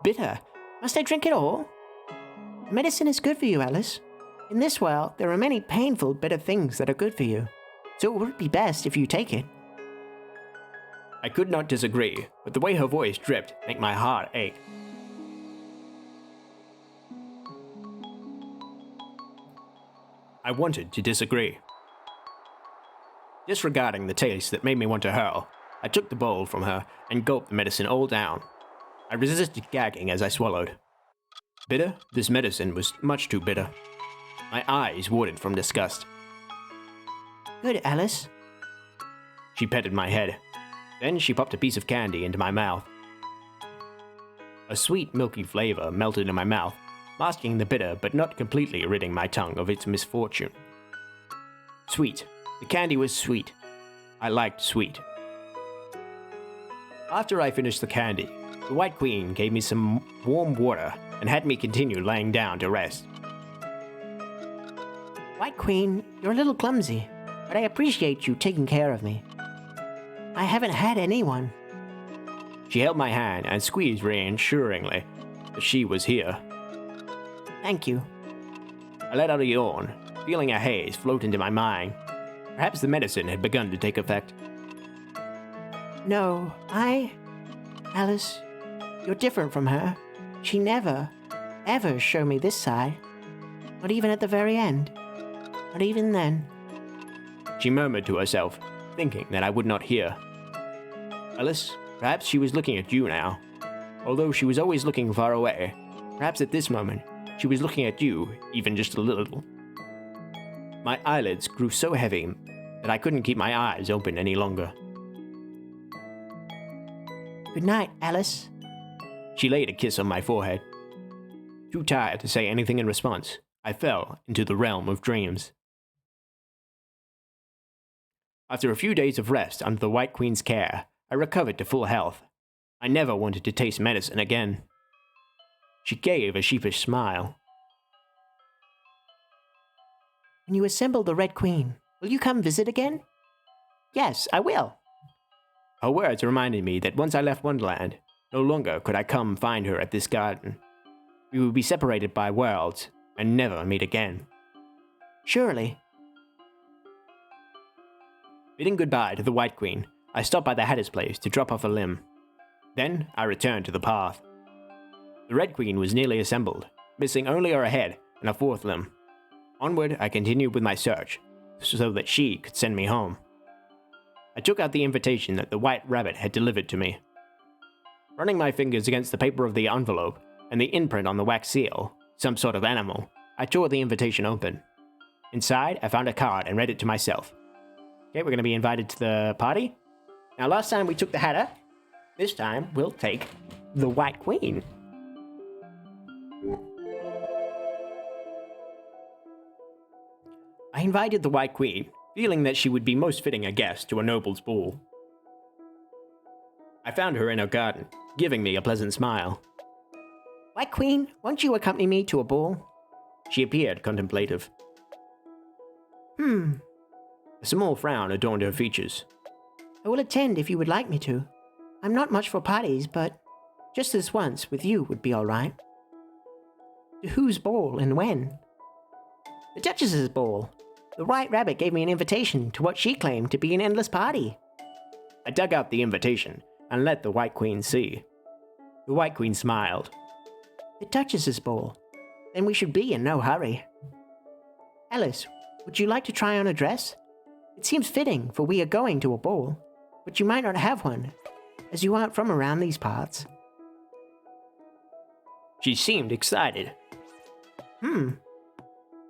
Speaker 2: Bitter. Must I drink it all? Medicine is good for you, Alice. In this world, there are many painful, bitter things that are good for you. So it would be best if you take it.
Speaker 1: I could not disagree, but the way her voice dripped made my heart ache. I wanted to disagree. Disregarding the taste that made me want to hurl, I took the bowl from her and gulped the medicine all down. I resisted gagging as I swallowed. Bitter? This medicine was much too bitter. My eyes watered from disgust.
Speaker 2: Good, Alice.
Speaker 1: She petted my head. Then she popped a piece of candy into my mouth. A sweet, milky flavor melted in my mouth, masking the bitter but not completely ridding my tongue of its misfortune. Sweet. The candy was sweet. I liked sweet. After I finished the candy, the White Queen gave me some warm water and had me continue laying down to rest.
Speaker 2: White Queen, you're a little clumsy, but I appreciate you taking care of me. I haven't had anyone.
Speaker 1: She held my hand and squeezed reassuringly that she was here.
Speaker 2: Thank you.
Speaker 1: I let out a yawn, feeling a haze float into my mind. Perhaps the medicine had begun to take effect.
Speaker 2: No, Alice, you're different from her. She never, ever showed me this side. Not even at the very end. Not even then.
Speaker 1: She murmured to herself, thinking that I would not hear. Alice, perhaps she was looking at you now. Although she was always looking far away, perhaps at this moment, she was looking at you even just a little. My eyelids grew so heavy that I couldn't keep my eyes open any longer.
Speaker 2: Good night, Alice.
Speaker 1: She laid a kiss on my forehead. Too tired to say anything in response, I fell into the realm of dreams. After a few days of rest under the White Queen's care, I recovered to full health. I never wanted to taste medicine again. She gave a sheepish smile.
Speaker 2: When you assemble the Red Queen, will you come visit again? Yes, I will.
Speaker 1: Her words reminded me that once I left Wonderland, no longer could I come find her at this garden. We would be separated by worlds and never meet again.
Speaker 2: Surely.
Speaker 1: Bidding goodbye to the White Queen, I stopped by the Hatter's place to drop off a limb. Then I returned to the path. The Red Queen was nearly assembled, missing only her head and a fourth limb. Onward, I continued with my search, so that she could send me home. I took out the invitation that the White Rabbit had delivered to me. Running my fingers against the paper of the envelope and the imprint on the wax seal, some sort of animal, I tore the invitation open. Inside, I found a card and read it to myself. Okay, we're going to be invited to the party. Now, last time we took the Hatter. This time, we'll take the White Queen. I invited the White Queen, feeling that she would be most fitting a guest to a noble's ball. I found her in her garden, giving me a pleasant smile.
Speaker 2: White Queen, won't you accompany me to a ball?
Speaker 1: She appeared contemplative. A small frown adorned her features.
Speaker 2: I will attend if you would like me to. I'm not much for parties, but just this once with you would be all right. To whose ball and when? The Duchess's ball. The White Rabbit gave me an invitation to what she claimed to be an endless party.
Speaker 1: I dug out the invitation and let the White Queen see. The White Queen smiled.
Speaker 2: The Duchess's ball. Then we should be in no hurry. Alice, would you like to try on a dress? It seems fitting, for we are going to a ball, but you might not have one, as you aren't from around these parts.
Speaker 1: She seemed excited.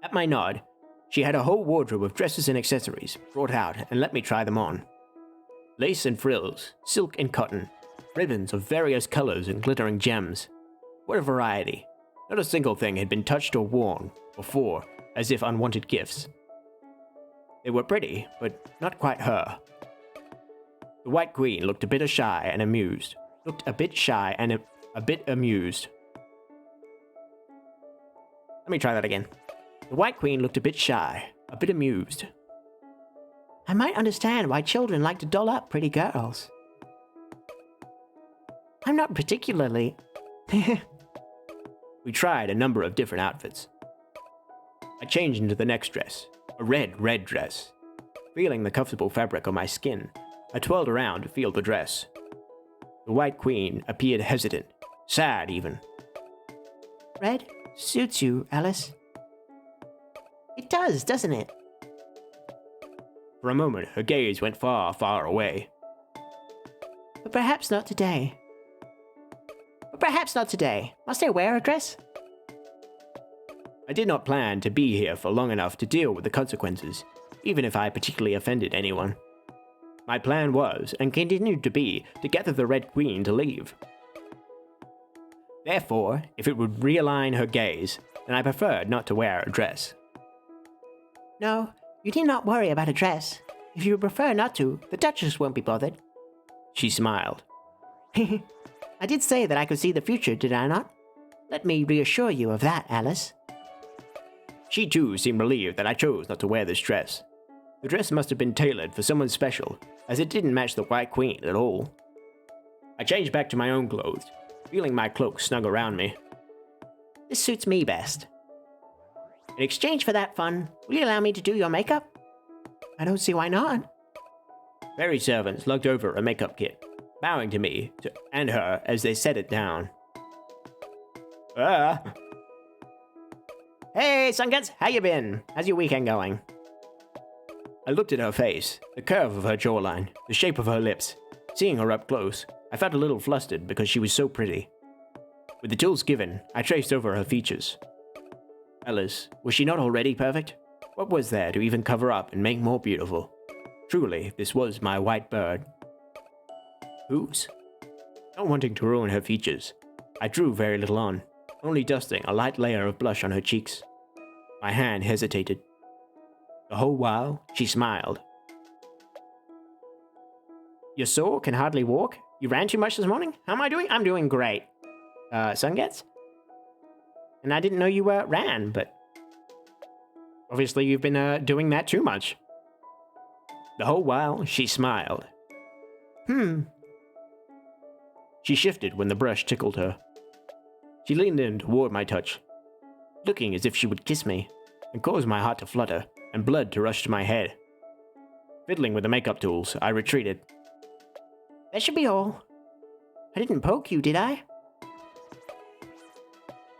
Speaker 1: At my nod, she had a whole wardrobe of dresses and accessories brought out and let me try them on. Lace and frills, silk and cotton, ribbons of various colors and glittering gems. What a variety. Not a single thing had been touched or worn before, as if unwanted gifts. They were pretty, but not quite her. The White Queen looked a bit shy and amused. Let me try that again. The White Queen looked a bit shy, a bit amused.
Speaker 2: I might understand why children like to doll up pretty girls. I'm not particularly...
Speaker 1: We tried a number of different outfits. I changed into the next dress, a red dress. Feeling the comfortable fabric on my skin, I twirled around to feel the dress. The White Queen appeared hesitant, sad even.
Speaker 2: Red suits you, Alice. It does, doesn't it?
Speaker 1: For a moment, her gaze went far, far away.
Speaker 2: But perhaps not today. Must I wear a dress?
Speaker 1: I did not plan to be here for long enough to deal with the consequences, even if I particularly offended anyone. My plan was, and continued to be, to gather the Red Queen to leave. Therefore, if it would realign her gaze, then I preferred not to wear a dress.
Speaker 2: No, you need not worry about a dress. If you prefer not to, the Duchess won't be bothered.
Speaker 1: She smiled.
Speaker 2: I did say that I could see the future, did I not? Let me reassure you of that, Alice.
Speaker 1: She too seemed relieved that I chose not to wear this dress. The dress must have been tailored for someone special, as it didn't match the White Queen at all. I changed back to my own clothes, feeling my cloak snug around me.
Speaker 2: This suits me best. In exchange for that fun, will you allow me to do your makeup? I don't see why not.
Speaker 1: Fairy servants lugged over a makeup kit, bowing to me and her as they set it down. Hey, Sunguts, how you been? How's your weekend going? I looked at her face, the curve of her jawline, the shape of her lips. Seeing her up close, I felt a little flustered because she was so pretty. With the tools given, I traced over her features. Alice, was she not already perfect? What was there to even cover up and make more beautiful? Truly, this was my white bird. Whose? Not wanting to ruin her features, I drew very little on, only dusting a light layer of blush on her cheeks. My hand hesitated. The whole while, she smiled. You're sore? Can hardly walk? You ran too much this morning? How am I doing? I'm doing great. Sunguts? And I didn't know you ran, but obviously you've been doing that too much. The whole while, she smiled. She shifted when the brush tickled her. She leaned in toward my touch, looking as if she would kiss me, and caused my heart to flutter and blood to rush to my head. Fiddling with the makeup tools, I retreated.
Speaker 2: That should be all. I didn't poke you, did I?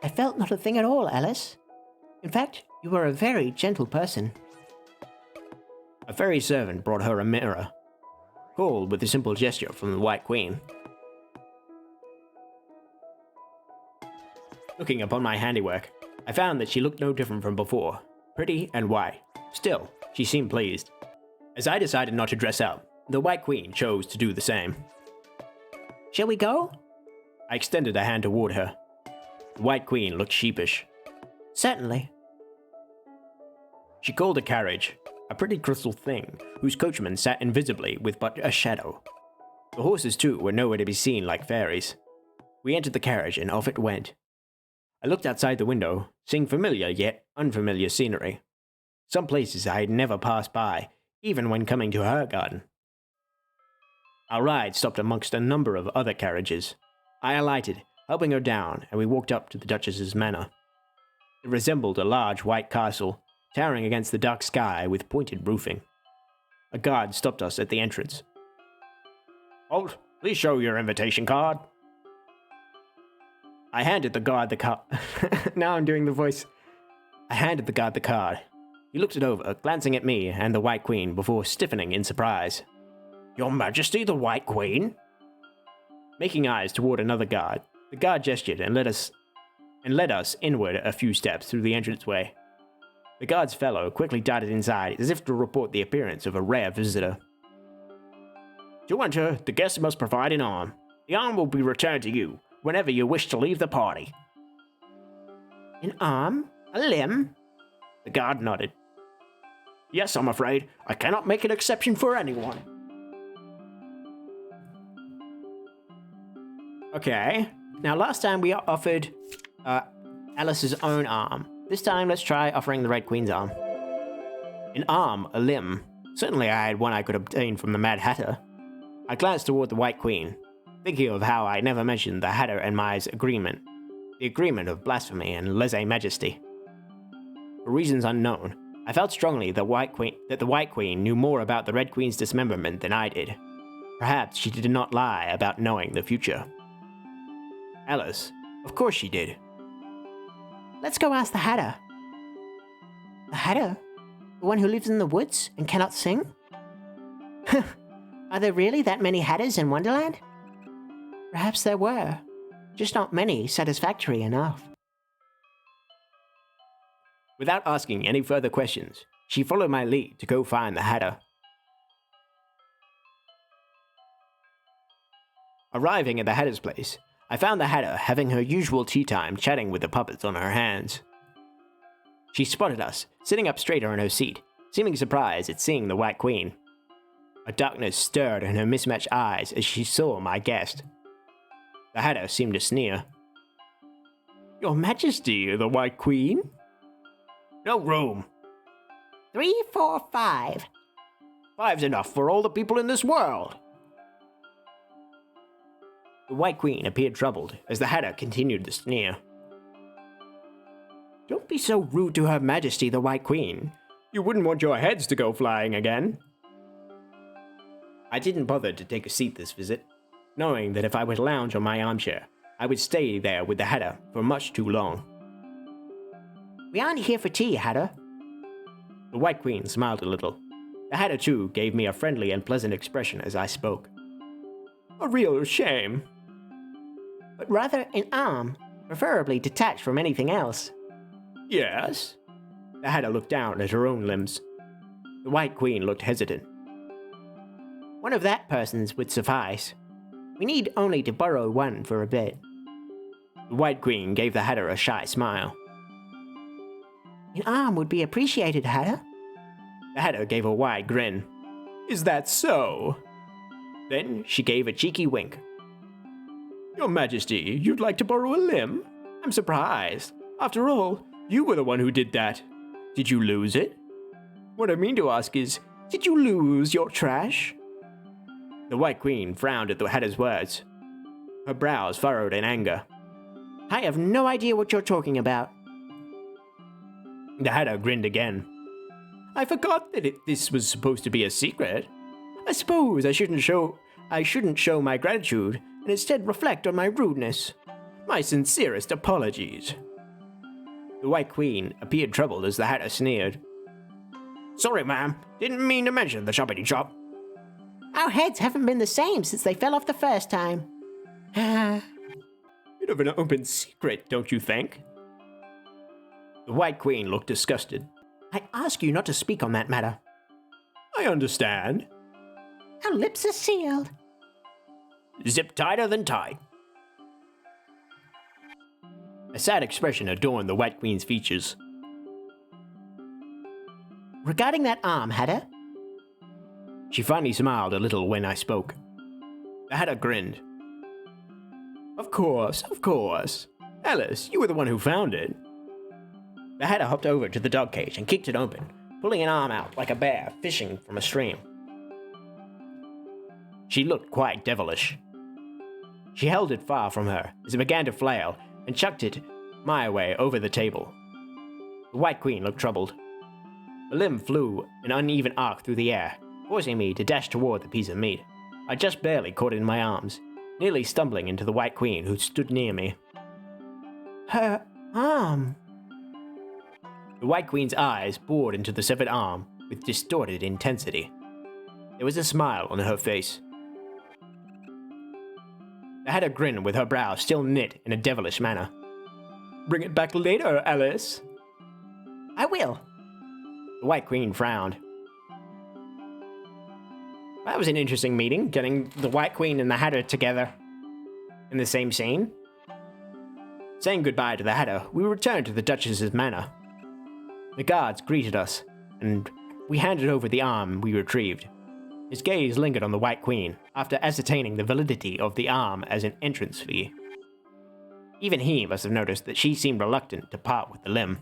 Speaker 2: I felt not a thing at all, Alice. In fact, you were a very gentle person.
Speaker 1: A fairy servant brought her a mirror, called with a simple gesture from the White Queen. Looking upon my handiwork, I found that she looked no different from before, pretty and white. Still, she seemed pleased. As I decided not to dress up, the White Queen chose to do the same.
Speaker 2: Shall we go?
Speaker 1: I extended a hand toward her. The White Queen looked sheepish.
Speaker 2: Certainly.
Speaker 1: She called a carriage, a pretty crystal thing, whose coachman sat invisibly with but a shadow. The horses, too, were nowhere to be seen like fairies. We entered the carriage, and off it went. I looked outside the window, seeing familiar yet unfamiliar scenery. Some places I had never passed by, even when coming to her garden. Our ride stopped amongst a number of other carriages. I alighted, helping her down, and we walked up to the Duchess's manor. It resembled a large white castle, towering against the dark sky with pointed roofing. A guard stopped us at the entrance. Halt! Please show your invitation card. I handed the guard the card. Now I'm doing the voice. I handed the guard the card. He looked it over, glancing at me and the White Queen before stiffening in surprise. Your Majesty the White Queen? Making eyes toward another guard, the guard gestured and led us inward a few steps through the entranceway. The guard's fellow quickly darted inside as if to report the appearance of a rare visitor. To enter, the guest must provide an arm. The arm will be returned to you whenever you wish to leave the party.
Speaker 2: An arm? A limb?
Speaker 1: The guard nodded. Yes, I'm afraid. I cannot make an exception for anyone. Okay. Now, last time we offered Alice's own arm. This time, let's try offering the Red Queen's arm. An arm, a limb. Certainly I had one I could obtain from the Mad Hatter. I glanced toward the White Queen, thinking of how I never mentioned the Hatter and my agreement. The agreement of blasphemy and lese-majesty. For reasons unknown, I felt strongly that the White Queen knew more about the Red Queen's dismemberment than I did. Perhaps she did not lie about knowing the future. Alice, of course she did.
Speaker 2: Let's go ask the Hatter. The Hatter? The one who lives in the woods and cannot sing? Are there really that many hatters in Wonderland? Perhaps there were, just not many satisfactory enough.
Speaker 1: Without asking any further questions, she followed my lead to go find the Hatter. Arriving at the Hatter's place, I found the Hatter having her usual tea time chatting with the puppets on her hands. She spotted us, sitting up straighter in her seat, seeming surprised at seeing the White Queen. A darkness stirred in her mismatched eyes as she saw my guest. The Hatter seemed to sneer. "Your Majesty, the White Queen?" "No room."
Speaker 2: 3, 4, 5.
Speaker 1: 5's enough for all the people in this world." The White Queen appeared troubled as the Hatter continued to sneer. "Don't be so rude to Her Majesty, the White Queen. You wouldn't want your heads to go flying again." I didn't bother to take a seat this visit, knowing that if I would lounge on my armchair, I would stay there with the Hatter for much too long.
Speaker 2: We aren't here for tea, Hatter.
Speaker 1: The White Queen smiled a little. The Hatter, too, gave me a friendly and pleasant expression as I spoke. "A real shame."
Speaker 2: But rather an arm, preferably detached from anything else.
Speaker 1: "Yes?" The Hatter looked down at her own limbs. The White Queen looked hesitant.
Speaker 2: One of that person's would suffice. We need only to borrow one for a bit.
Speaker 1: The White Queen gave the Hatter a shy smile.
Speaker 2: An arm would be appreciated, Hatter.
Speaker 1: The Hatter gave a wide grin. "Is that so?" Then she gave a cheeky wink. "Your Majesty, you'd like to borrow a limb? I'm surprised. After all, you were the one who did that. Did you lose it? What I mean to ask is, did you lose your trash?" The White Queen frowned at the Hatter's words. Her brows furrowed in anger.
Speaker 2: I have no idea what you're talking about.
Speaker 1: The Hatter grinned again. "I forgot that this was supposed to be a secret. I suppose I shouldn't show my gratitude and instead reflect on my rudeness. My sincerest apologies." The White Queen appeared troubled as the Hatter sneered. "Sorry, ma'am. Didn't mean to mention the choppity chop."
Speaker 2: Our heads haven't been the same since they fell off the first time.
Speaker 1: Bit of an open secret, don't you think? The White Queen looked disgusted.
Speaker 2: I ask you not to speak on that matter.
Speaker 1: I understand.
Speaker 2: Our lips are sealed.
Speaker 1: Zip tighter than tight. A sad expression adorned the White Queen's features.
Speaker 2: Regarding that arm, Hatter?
Speaker 1: She finally smiled a little when I spoke. The Hatter grinned. Of course, of course. Alice, you were the one who found it. The Hatter hopped over to the dog cage and kicked it open, pulling an arm out like a bear fishing from a stream. She looked quite devilish. She held it far from her as it began to flail and chucked it my way over the table. The White Queen looked troubled. The limb flew an uneven arc through the air, forcing me to dash toward the piece of meat. I just barely caught it in my arms, nearly stumbling into the White Queen who stood near me.
Speaker 2: Her arm.
Speaker 1: The White Queen's eyes bored into the severed arm with distorted intensity. There was a smile on her face. I had a grin with her brow still knit in a devilish manner. Bring it back later, Alice.
Speaker 2: I will.
Speaker 1: The White Queen frowned. That was an interesting meeting, getting the White Queen and the Hatter together in the same scene. Saying goodbye to the Hatter, we returned to the Duchess's manor. The guards greeted us, and we handed over the arm we retrieved. His gaze lingered on the White Queen after ascertaining the validity of the arm as an entrance fee. Even he must have noticed that she seemed reluctant to part with the limb.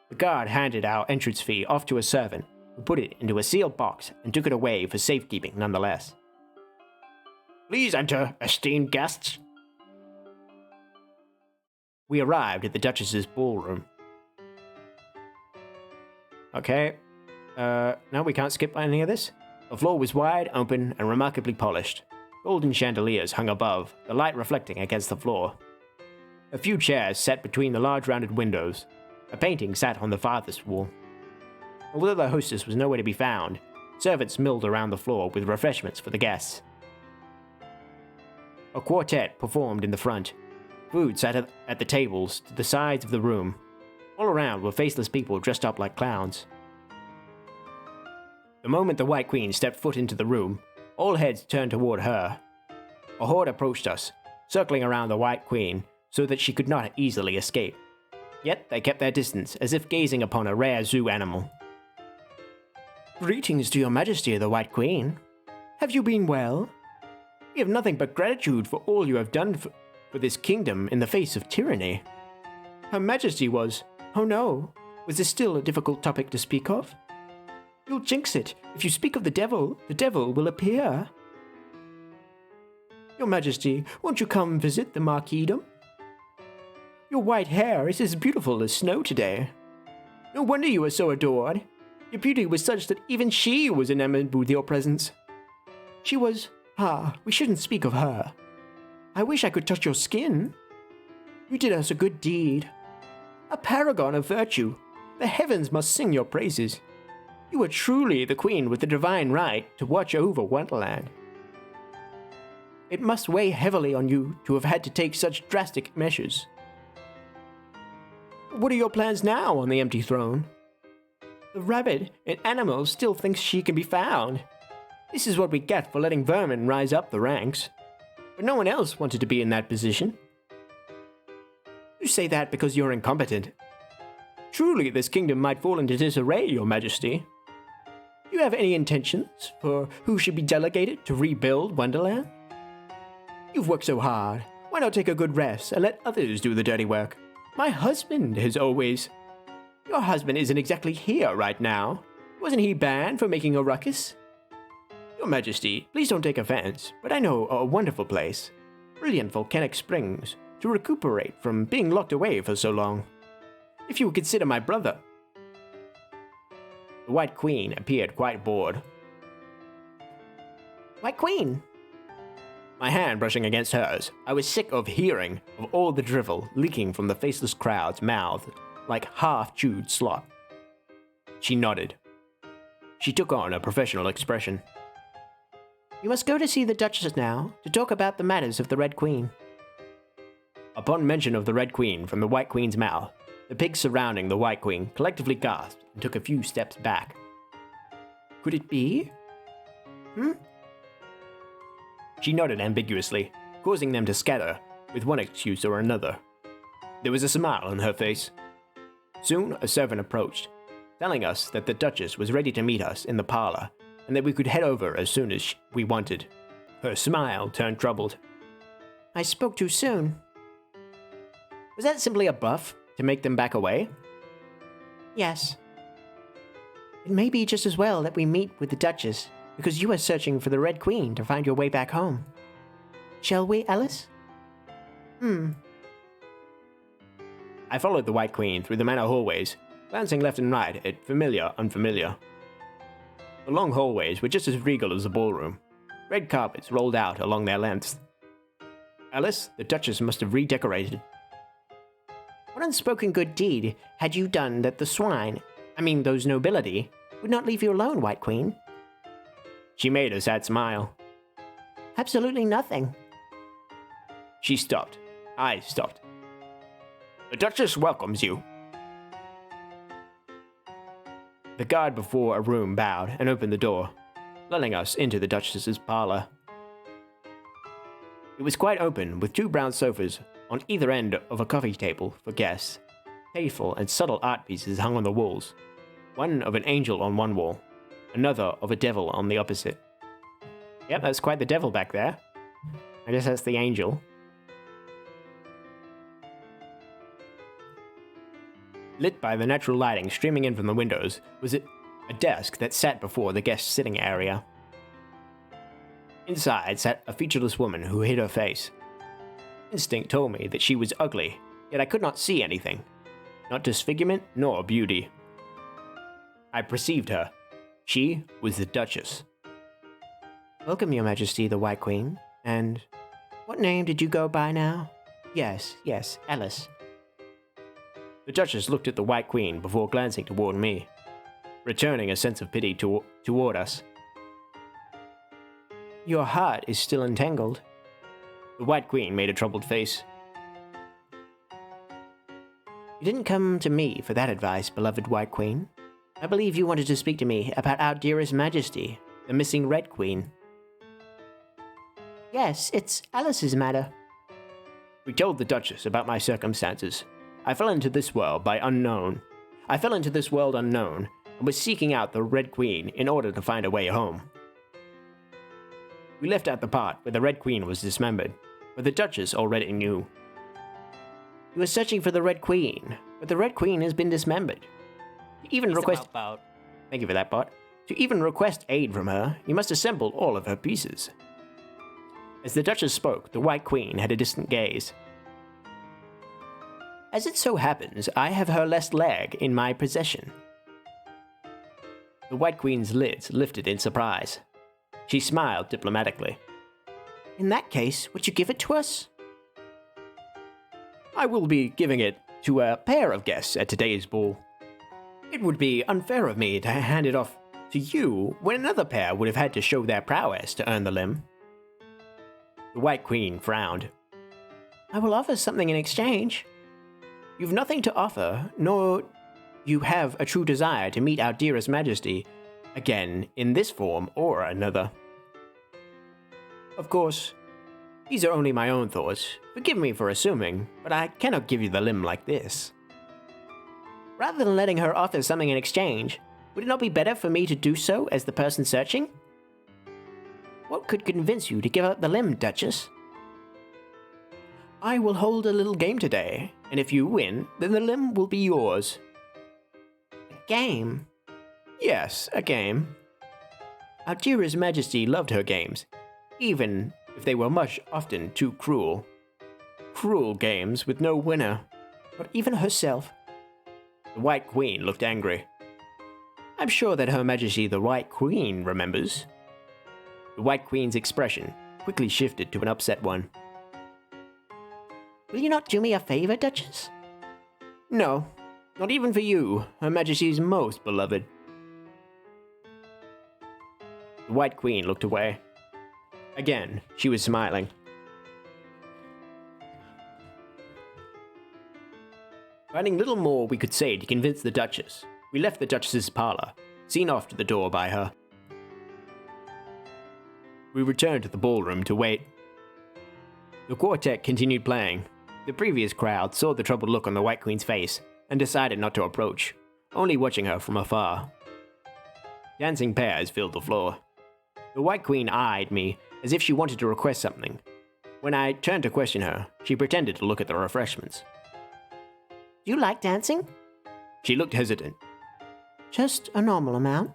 Speaker 1: The guard handed our entrance fee off to a servant, who put it into a sealed box and took it away for safekeeping nonetheless. Please enter, esteemed guests. We arrived at the Duchess's ballroom. Okay. No, we can't skip any of this. The floor was wide, open, and remarkably polished. Golden chandeliers hung above, the light reflecting against the floor. A few chairs sat between the large rounded windows. A painting sat on the farthest wall. Although the hostess was nowhere to be found, Servants milled around the floor with refreshments for the guests. A quartet performed in the front. Food sat at the tables to the sides of the room. All around were faceless people dressed up like clowns. The moment the White Queen stepped foot into the room, all heads turned toward her. A horde approached us, circling around the White Queen so that she could not easily escape. Yet they kept their distance, as if gazing upon a rare zoo animal.
Speaker 2: Greetings to your majesty, the White Queen. Have you been well? We have nothing but gratitude for all you have done for this kingdom in the face of tyranny. Her majesty was... Oh no, was this still a difficult topic to speak of? You'll jinx it. If you speak of the devil will appear. Your majesty, won't you come visit the marquisdom? Your white hair is as beautiful as snow today. No wonder you were so adored. Your beauty was such that even she was enamored with your presence. She was... we shouldn't speak of her. I wish I could touch your skin. You did us a good deed. A paragon of virtue. The heavens must sing your praises. You are truly the queen with the divine right to watch over Wonderland. It must weigh heavily on you to have had to take such drastic measures. What are your plans now on the empty throne? The rabbit, an animal, still thinks she can be found. This is what we get for letting vermin rise up the ranks. But no one else wanted to be in that position. You say that because you're incompetent. Truly, this kingdom might fall into disarray, your majesty. Do you have any intentions for who should be delegated to rebuild Wonderland? You've worked so hard. Why not take a good rest and let others do the dirty work? My husband has always... Your husband isn't exactly here right now. Wasn't he banned for making a ruckus? Your majesty, please don't take offense, but I know a wonderful place. Brilliant volcanic springs. To recuperate from being locked away for so long. If you would consider my brother. The White Queen appeared quite bored. White Queen! My hand brushing against hers, I was sick of hearing of all the drivel leaking from the faceless crowd's mouth like half-chewed slop. She nodded. She took on a professional expression. You must go to see the Duchess now to talk about the matters of the Red Queen. Upon mention of the Red Queen from the White Queen's mouth, the pigs surrounding the White Queen collectively gasped and took a few steps back. Could it be? She nodded ambiguously, causing them to scatter with one excuse or another. There was a smile on her face. Soon a servant approached, telling us that the Duchess was ready to meet us in the parlor and that we could head over as soon as we wanted. Her smile turned troubled. I spoke too soon. Was that simply a buff to make them back away? Yes. It may be just as well that we meet with the Duchess, because you are searching for the Red Queen to find your way back home. Shall we, Alice? I followed the White Queen through the manor hallways, glancing left and right at familiar, unfamiliar. The long hallways were just as regal as the ballroom. Red carpets rolled out along their lengths. Alice, the Duchess must have redecorated. What unspoken good deed had you done that the swine, those nobility, would not leave you alone, White Queen? She made a sad smile. Absolutely nothing. She stopped. I stopped. The Duchess welcomes you. The guard before a room bowed and opened the door, letting us into the Duchess's parlor. It was quite open, with 2 brown sofas on either end of a coffee table for guests. Tasteful and subtle art pieces hung on the walls, one of an angel on one wall, another of a devil on the opposite. Yep, that's quite the devil back there. I guess that's the angel. Lit by the natural lighting streaming in from the windows was a desk that sat before the guest sitting area. Inside sat a featureless woman who hid her face. Instinct told me that she was ugly, yet I could not see anything. Not disfigurement nor beauty. I perceived her. She was the Duchess. Welcome, Your Majesty, the White Queen. And what name did you go by now? Yes, Alice. The Duchess looked at the White Queen before glancing toward me.
Speaker 1: returning a sense of pity toward us.
Speaker 2: Your heart is still entangled.
Speaker 1: The White Queen made a troubled face.
Speaker 2: You didn't come to me for that advice, beloved White Queen. I believe you wanted to speak to me about our dearest Majesty, the missing Red Queen. Yes, it's Alice's matter.
Speaker 1: We told the Duchess about my circumstances. I fell into this world unknown, and was seeking out the Red Queen in order to find a way home. We left out the part where the Red Queen was dismembered, but the Duchess already knew.
Speaker 2: You were searching for the Red Queen, but the Red Queen has been dismembered.
Speaker 1: To even request Thank you for that, Bot. To even request aid from her, you must assemble all of her pieces. As the Duchess spoke, the White Queen had a distant gaze.
Speaker 2: As it so happens, I have her left leg in my possession.
Speaker 1: The White Queen's lids lifted in surprise. She smiled diplomatically.
Speaker 2: In that case, would you give it to us?
Speaker 1: I will be giving it to a pair of guests at today's ball. It would be unfair of me to hand it off to you when another pair would have had to show their prowess to earn the limb. The White Queen frowned.
Speaker 2: I will offer something in exchange.
Speaker 1: You've nothing to offer, nor you have a true desire to meet our dearest Majesty again in this form or another. Of course, these are only my own thoughts. Forgive me for assuming, but I cannot give you the limb like this.
Speaker 2: Rather than letting her offer something in exchange, would it not be better for me to do so as the person searching? What could convince you to give up the limb, Duchess?
Speaker 1: I will hold a little game today, and if you win, then the limb will be yours.
Speaker 2: A game?
Speaker 1: Yes, a game. Our dearest Majesty loved her games, even if they were much often too cruel. Cruel games with no winner,
Speaker 2: not even herself.
Speaker 1: The White Queen looked angry. I'm sure that Her Majesty the White Queen remembers. The White Queen's expression quickly shifted to an upset one.
Speaker 2: Will you not do me a favor, Duchess?
Speaker 1: No, not even for you, Her Majesty's most beloved. The White Queen looked away. Again, she was smiling. Finding little more we could say to convince the Duchess, we left the Duchess's parlor, seen off to the door by her. We returned to the ballroom to wait. The quartet continued playing. The previous crowd saw the troubled look on the White Queen's face and decided not to approach, only watching her from afar. Dancing pairs filled the floor. The White Queen eyed me as if she wanted to request something. When I turned to question her, she pretended to look at the refreshments.
Speaker 2: Do you like dancing?
Speaker 1: She looked hesitant.
Speaker 2: Just a normal amount.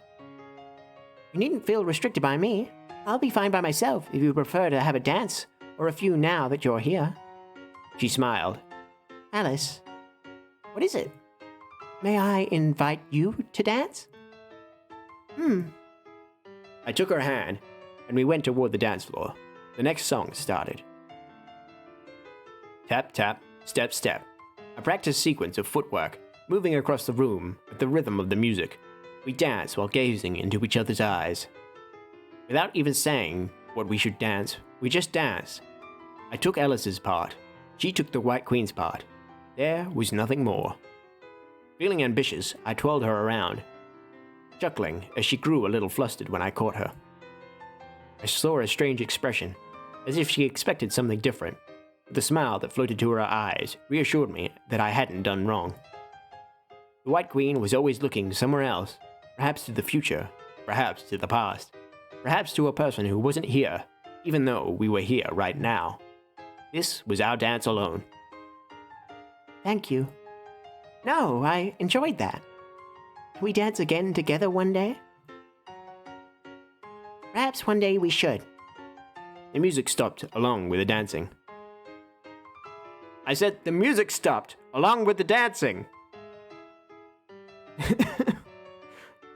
Speaker 2: You needn't feel restricted by me. I'll be fine by myself if you prefer to have a dance, or a few now that you're here.
Speaker 1: She smiled.
Speaker 2: Alice, what is it? May I invite you to dance?
Speaker 1: I took her hand, and we went toward the dance floor. The next song started. Tap, tap, step, step. A practice sequence of footwork, moving across the room at the rhythm of the music. We danced while gazing into each other's eyes. Without even saying what we should dance, we just danced. I took Alice's part. She took the White Queen's part. There was nothing more. Feeling ambitious, I twirled her around, chuckling as she grew a little flustered when I caught her. I saw a strange expression, as if she expected something different. The smile that floated to her eyes reassured me that I hadn't done wrong. The White Queen was always looking somewhere else, perhaps to the future, perhaps to the past, perhaps to a person who wasn't here, even though we were here right now. This was our dance alone.
Speaker 2: Thank you. No, I enjoyed that. Can we dance again together one day? Perhaps one day we should.
Speaker 1: The music stopped along with the dancing. I said the music stopped along with the dancing.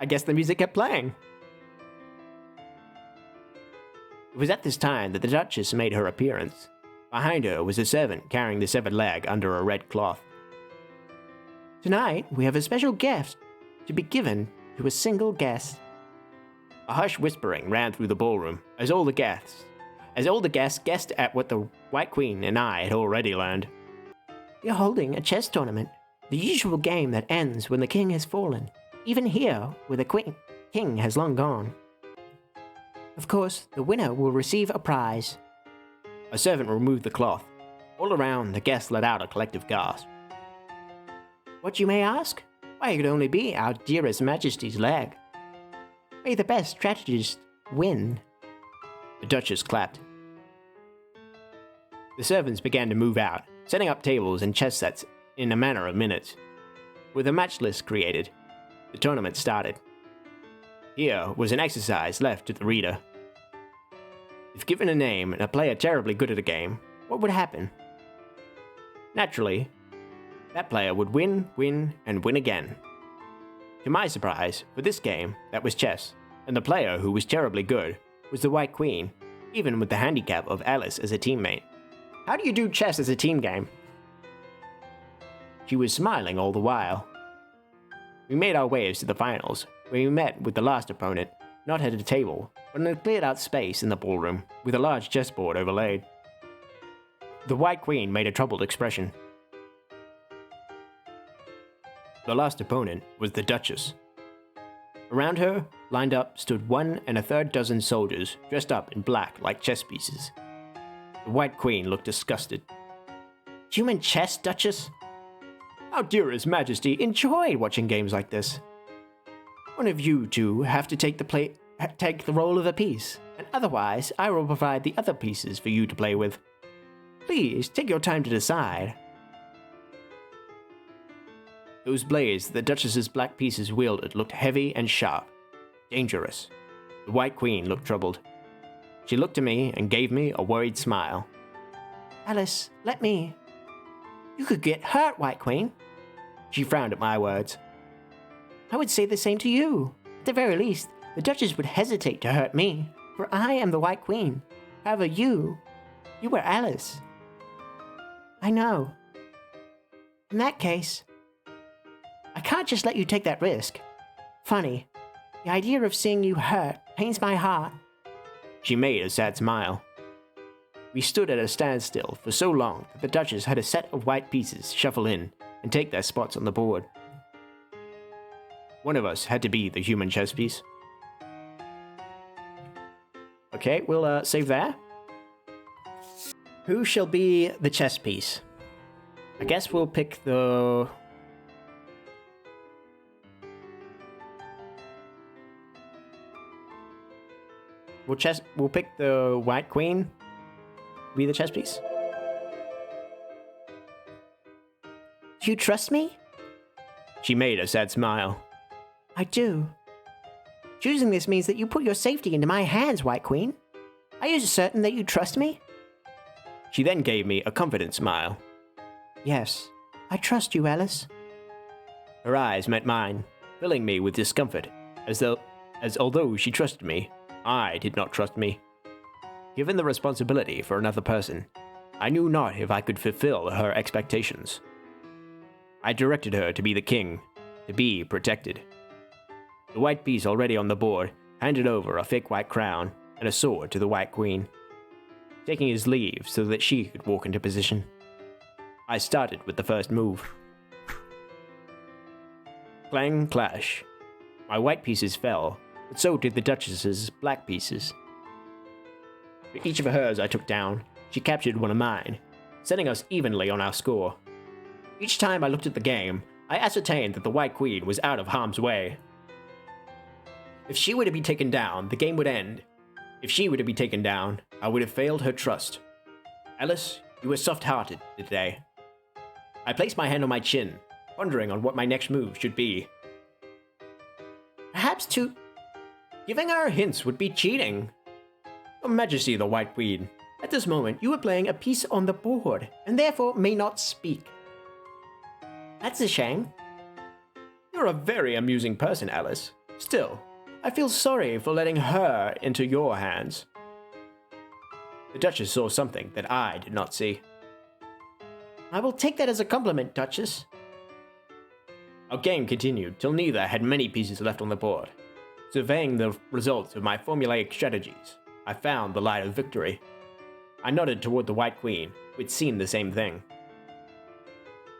Speaker 1: I guess the music kept playing. It was at this time that the Duchess made her appearance. Behind her was a servant carrying the severed leg under a red cloth.
Speaker 2: Tonight, we have a special gift to be given to a single guess.
Speaker 1: A hush whispering ran through the ballroom as all the guests guessed at what the White Queen and I had already learned.
Speaker 2: You're holding a chess tournament, the usual game that ends when the king has fallen, even here where the king has long gone. Of course, the winner will receive a prize.
Speaker 1: A servant removed the cloth. All around, the guests let out a collective gasp.
Speaker 2: What, you may ask? Why, it could only be our dearest Majesty's leg. May the best strategist win.
Speaker 1: The Duchess clapped. The servants began to move out, setting up tables and chess sets in a matter of minutes. With a match list created, the tournament started. Here was an exercise left to the reader. If given a name and a player terribly good at a game, what would happen? Naturally, that player would win, and win again. To my surprise, for this game, that was chess, and the player who was terribly good was the White Queen, even with the handicap of Alice as a teammate. How do you do chess as a team game? She was smiling all the while. We made our ways to the finals, where we met with the last opponent, not at a table, but in a cleared out space in the ballroom, with a large chessboard overlaid. The White Queen made a troubled expression. The last opponent was the Duchess. Around her, lined up, stood 1 1/3 dozen soldiers dressed up in black like chess pieces. The White Queen looked disgusted.
Speaker 2: Do you mean chess, Duchess?
Speaker 1: Our dearest Majesty enjoy watching games like this.
Speaker 2: One of you two have to take the role of a piece, and otherwise I will provide the other pieces for you to play with. Please, take your time to decide.
Speaker 1: Those blades the Duchess's black pieces wielded looked heavy and sharp, dangerous. The White Queen looked troubled. She looked at me and gave me a worried smile.
Speaker 2: Alice, let me. You could get hurt, White Queen.
Speaker 1: She frowned at my words.
Speaker 2: I would say the same to you. At the very least, the Duchess would hesitate to hurt me, for I am the White Queen. However, you were Alice. I know. In that case, I can't just let you take that risk. Funny, the idea of seeing you hurt pains my heart.
Speaker 1: She made a sad smile. We stood at a standstill for so long that the Duchess had a set of white pieces shuffle in and take their spots on the board. One of us had to be the human chess piece. Okay, we'll save there. Who shall be the chess piece? I guess we'll pick the... We'll pick the White Queen. Be the chess piece.
Speaker 2: Do you trust me?
Speaker 1: She made a sad smile.
Speaker 2: I do. Choosing this means that you put your safety into my hands, White Queen. Are you certain that you trust me?
Speaker 1: She then gave me a confident smile.
Speaker 2: Yes, I trust you, Alice.
Speaker 1: Her eyes met mine, filling me with discomfort, as although she trusted me, I did not trust me. Given the responsibility for another person, I knew not if I could fulfill her expectations. I directed her to be the king, to be protected. The white piece already on the board handed over a fake white crown and a sword to the White Queen, taking his leave so that she could walk into position. I started with the first move. Clang, clash. My white pieces fell, but so did the Duchess's black pieces. For each of hers I took down, she captured one of mine, setting us evenly on our score. Each time I looked at the game, I ascertained that the White Queen was out of harm's way. If she were to be taken down, the game would end. If she were to be taken down, I would have failed her trust. Alice, you were soft-hearted today. I placed my hand on my chin, pondering on what my next move should be. Perhaps giving her hints would be cheating. Your Majesty the White Queen, at this moment you are playing a piece on the board, and therefore may not speak.
Speaker 2: That's a shame.
Speaker 1: You're a very amusing person, Alice. Still, I feel sorry for letting her into your hands. The Duchess saw something that I did not see.
Speaker 2: I will take that as a compliment, Duchess.
Speaker 1: Our game continued till neither had many pieces left on the board. Surveying the results of my formulaic strategies, I found the light of victory. I nodded toward the White Queen, who had seen the same thing.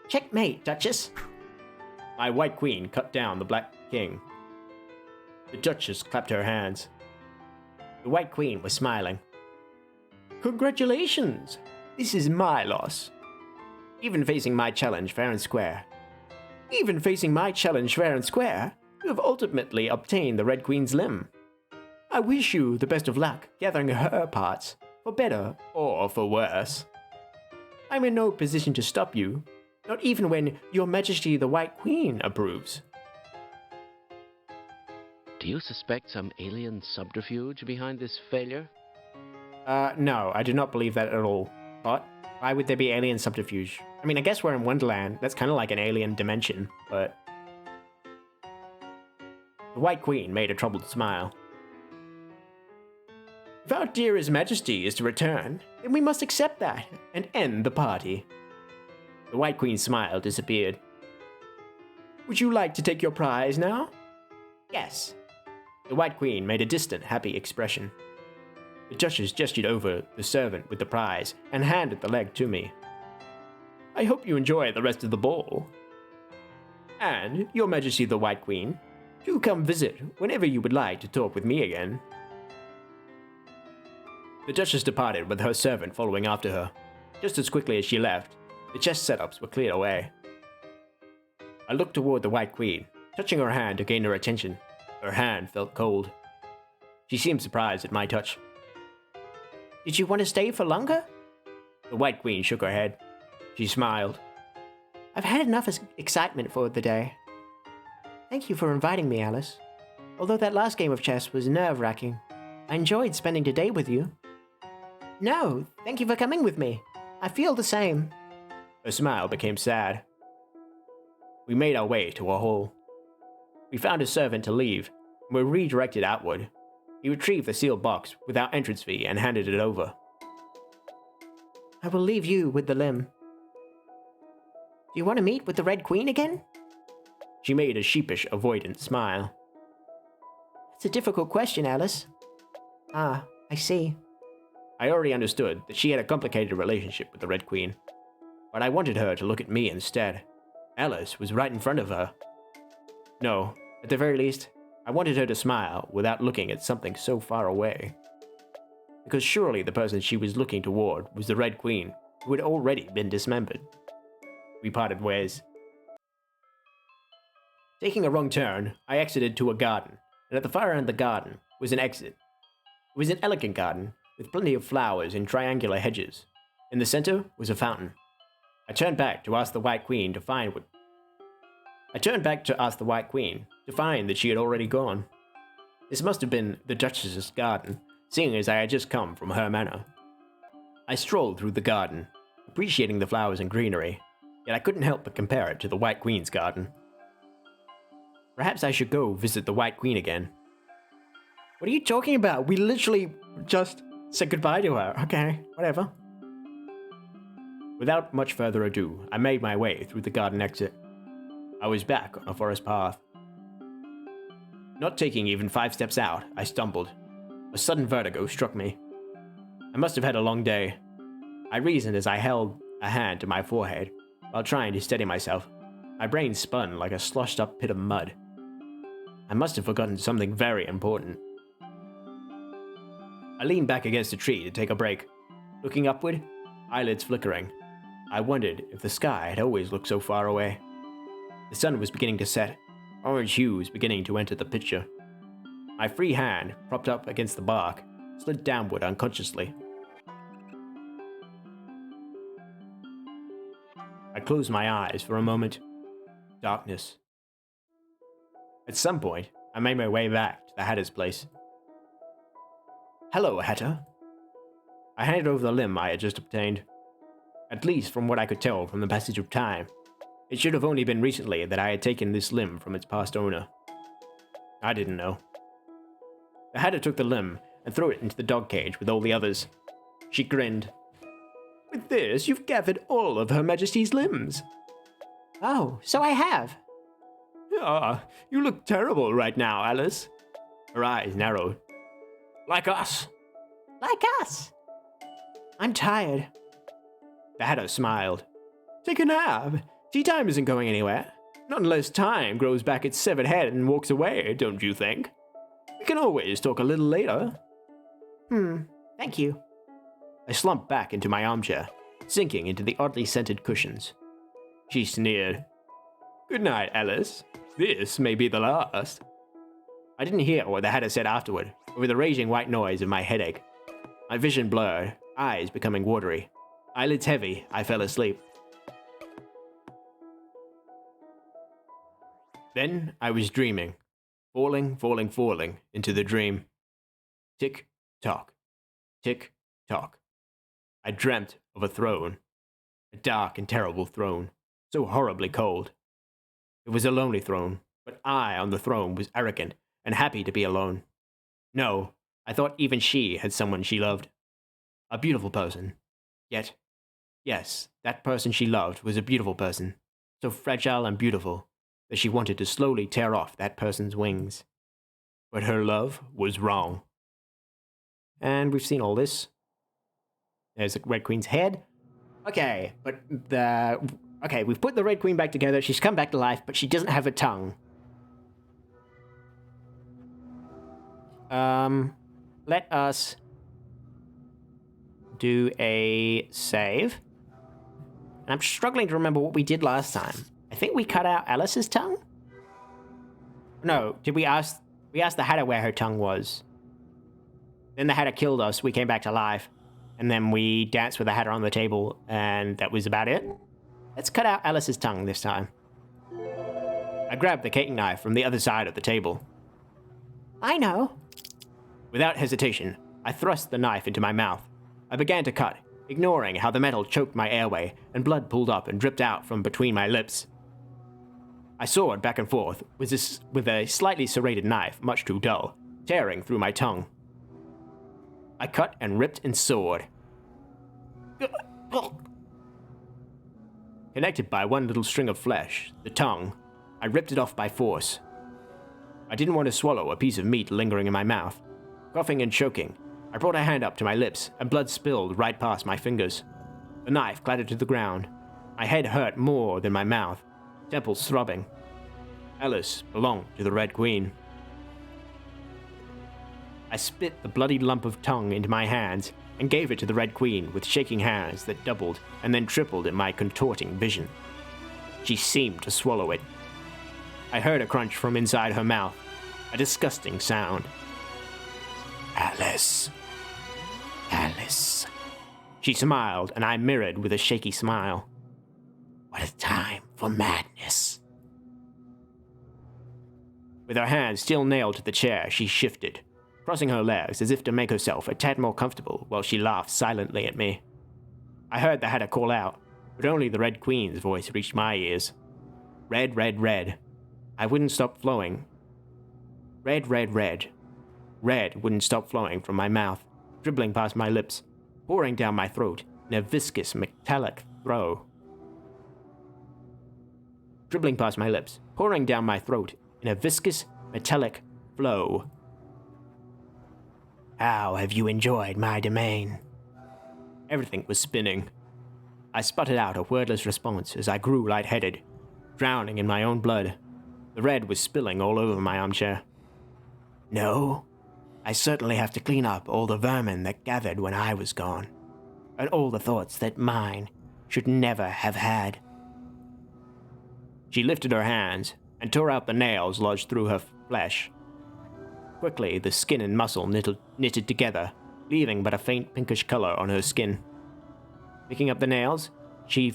Speaker 2: Checkmate, Duchess.
Speaker 1: My White Queen cut down the Black King. The Duchess clapped her hands. The White Queen was smiling. Congratulations! This is my loss. Even facing my challenge fair and square, you have ultimately obtained the Red Queen's limb. I wish you the best of luck gathering her parts, for better or for worse. I'm in no position to stop you, not even when Your Majesty the White Queen approves.
Speaker 3: Do you suspect some alien subterfuge behind this failure?
Speaker 1: No, I do not believe that at all. But why would there be alien subterfuge? I mean, I guess we're in Wonderland. That's kind of like an alien dimension, but... The White Queen made a troubled smile. If our dearest Majesty is to return, then we must accept that and end the party. The White Queen's smile disappeared. Would you like to take your prize now? Yes. The White Queen made a distant, happy expression. The Duchess gestured over the servant with the prize and handed the leg to me. I hope you enjoy the rest of the ball. And, Your Majesty the White Queen, do come visit whenever you would like to talk with me again. The Duchess departed with her servant following after her. Just as quickly as she left, the chess setups were cleared away. I looked toward the White Queen, touching her hand to gain her attention. Her hand felt cold. She seemed surprised at my touch.
Speaker 2: Did you want to stay for longer?
Speaker 1: The White Queen shook her head. She smiled.
Speaker 2: I've had enough excitement for the day. Thank you for inviting me, Alice. Although that last game of chess was nerve-wracking, I enjoyed spending the day with you. No, thank you for coming with me. I feel the same.
Speaker 1: Her smile became sad. We made our way to a hall. We found a servant to leave, and were redirected outward. He retrieved the sealed box without entrance fee and handed it over.
Speaker 2: I will leave you with the limb. Do you want to meet with the Red Queen again?
Speaker 1: She made a sheepish, avoidant smile.
Speaker 2: It's a difficult question, Alice. Ah, I see.
Speaker 1: I already understood that she had a complicated relationship with the Red Queen, but I wanted her to look at me instead. Alice was right in front of her. No, at the very least, I wanted her to smile without looking at something so far away. Because surely the person she was looking toward was the Red Queen, who had already been dismembered. We parted ways. Taking a wrong turn, I exited to a garden, and at the far end of the garden was an exit. It was an elegant garden, with plenty of flowers and triangular hedges. In the center was a fountain. I turned back to ask the White Queen to find that she had already gone. This must have been the Duchess's garden, seeing as I had just come from her manor. I strolled through the garden, appreciating the flowers and greenery, yet I couldn't help but compare it to the White Queen's garden. Perhaps I should go visit the White Queen again. What are you talking about? We literally just said goodbye to her. Okay, whatever. Without much further ado, I made my way through the garden exit. I was back on a forest path. Not taking even 5 steps out, I stumbled. A sudden vertigo struck me. I must have had a long day. I reasoned as I held a hand to my forehead, while trying to steady myself. My brain spun like a sloshed up pit of mud. I must have forgotten something very important. I leaned back against a tree to take a break. Looking upward, eyelids flickering, I wondered if the sky had always looked so far away. The sun was beginning to set. Orange hue was beginning to enter the picture. My free hand, propped up against the bark, slid downward unconsciously. I closed my eyes for a moment. Darkness. At some point, I made my way back to the Hatter's place. Hello, Hatter. I handed over the limb I had just obtained. At least from what I could tell from the passage of time, it should have only been recently that I had taken this limb from its past owner. I didn't know. The Hatter took the limb and threw it into the dog cage with all the others. She grinned. With this, you've gathered all of Her Majesty's limbs.
Speaker 2: Oh, so I have.
Speaker 1: Ah, you look terrible right now, Alice. Her eyes narrowed. Like us.
Speaker 2: Like us. I'm tired.
Speaker 1: The Hatter smiled. Take a nap. Tea time isn't going anywhere. Not unless time grows back its severed head and walks away, don't you think? We can always talk a little later.
Speaker 2: Thank you.
Speaker 1: I slumped back into my armchair, sinking into the oddly scented cushions. She sneered. Good night, Alice. This may be the last. I didn't hear what the Hatter said afterward, over the raging white noise of my headache. My vision blurred, eyes becoming watery. Eyelids heavy, I fell asleep. Then I was dreaming, falling into the dream. Tick tock, tick tock. I dreamt of a throne, a dark and terrible throne, so horribly cold. It was a lonely throne, but I on the throne was arrogant and happy to be alone. No, I thought even she had someone she loved. A beautiful person. Yet, yes, that person she loved was a beautiful person, so fragile and beautiful that she wanted to slowly tear off that person's wings. But her love was wrong. And we've seen all this. There's the Red Queen's head. Okay, we've put the Red Queen back together. She's come back to life, but she doesn't have a tongue. Let us do a save. And I'm struggling to remember what we did last time. I think we cut out Alice's tongue? No, did we ask the Hatter where her tongue was? Then the Hatter killed us, we came back to life. And then we danced with the Hatter on the table, and that was about it. Let's cut out Alice's tongue this time. I grabbed the cake knife from the other side of the table.
Speaker 2: I know.
Speaker 1: Without hesitation, I thrust the knife into my mouth. I began to cut, ignoring how the metal choked my airway, and blood pooled up and dripped out from between my lips. I sawed back and forth with a slightly serrated knife, much too dull, tearing through my tongue. I cut and ripped and sawed. Connected by one little string of flesh, the tongue, I ripped it off by force. I didn't want to swallow a piece of meat lingering in my mouth. Coughing and choking, I brought a hand up to my lips, and blood spilled right past my fingers. The knife clattered to the ground. My head hurt more than my mouth, temples throbbing. Alice belonged to the Red Queen. I spit the bloody lump of tongue into my hands and gave it to the Red Queen with shaking hands that doubled and then tripled in my contorting vision. She seemed to swallow it. I heard a crunch from inside her mouth, a disgusting sound. Alice. Alice. She smiled, and I mirrored with a shaky smile. What a time for madness. With her hands still nailed to the chair, she shifted, crossing her legs as if to make herself a tad more comfortable while she laughed silently at me. I heard the Hatter call out, but only the Red Queen's voice reached my ears. Red, red, red. I wouldn't stop flowing. Red, red, red. Red wouldn't stop flowing from my mouth, dribbling past my lips, pouring down my throat in a viscous, metallic flow. Dribbling past my lips, pouring down my throat in a viscous, metallic flow. How have you enjoyed my domain? Everything was spinning. I sputtered out a wordless response as I grew lightheaded, drowning in my own blood. The red was spilling all over my armchair. No, I certainly have to clean up all the vermin that gathered when I was gone, and all the thoughts that mine should never have had. She lifted her hands and tore out the nails lodged through her flesh. Quickly, the skin and muscle knitted together, leaving but a faint pinkish color on her skin. Picking up the nails, she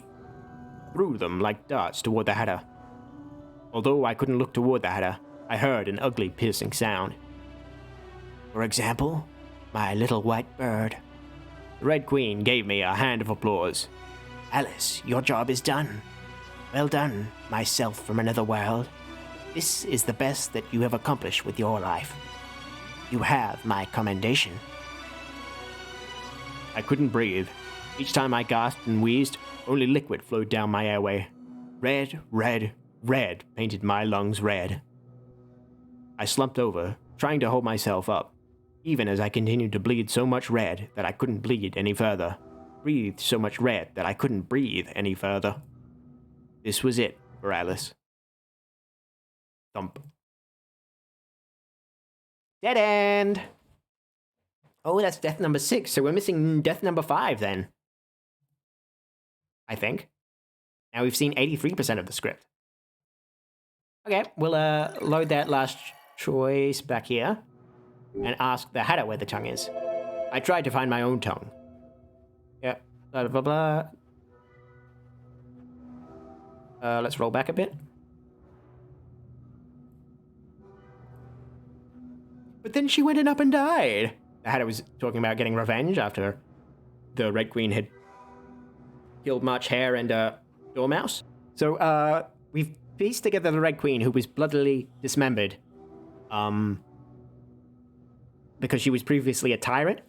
Speaker 1: threw them like darts toward the Hatter. Although I couldn't look toward the Hatter, I heard an ugly, piercing sound. For example, my little white bird. The Red Queen gave me a hand of applause. Alice, your job is done. Well done, myself from another world. This is the best that you have accomplished with your life. You have my commendation. I couldn't breathe. Each time I gasped and wheezed, only liquid flowed down my airway. Red, red, Red painted my lungs red. I slumped over, trying to hold myself up, even as I continued to bleed so much red that I couldn't bleed any further. Breathed so much red that I couldn't breathe any further. This was it for Alice. Thump. Dead end! Oh, that's death number 6, so we're missing death number 5 then. I think. Now we've seen 83% of the script. Okay, we'll load that last choice back here and ask the Hatter where the tongue is. I tried to find my own tongue. Yep, blah blah blah. Let's roll back a bit. But then she went up and died. The Hatter was talking about getting revenge after the Red Queen had killed March Hare and Dormouse. So we've pieced together the Red Queen, who was bloodily dismembered because she was previously a tyrant.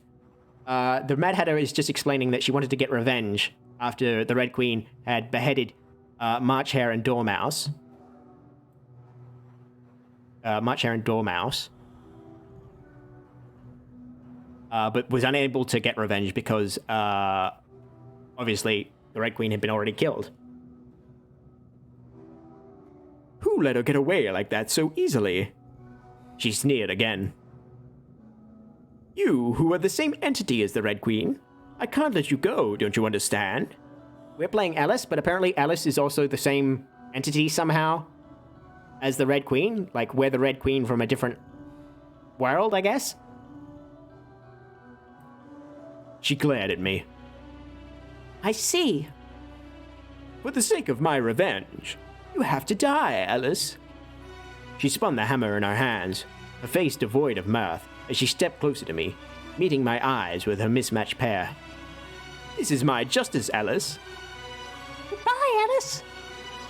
Speaker 1: The Mad Hatter is just explaining that she wanted to get revenge after the Red Queen had beheaded March Hare and Dormouse. But was unable to get revenge because, obviously, the Red Queen had been already killed. Who let her get away like that so easily? She sneered again. You, who are the same entity as the Red Queen. I can't let you go, don't you understand? We're playing Alice, but apparently Alice is also the same entity somehow as the Red Queen. Like, we're the Red Queen from a different world, I guess? She glared at me. I see. For the sake of my revenge, you have to die, Alice. She spun the hammer in her hands, her face devoid of mirth, as she stepped closer to me, meeting my eyes with her mismatched pair. This is my justice, Alice. Goodbye, Alice.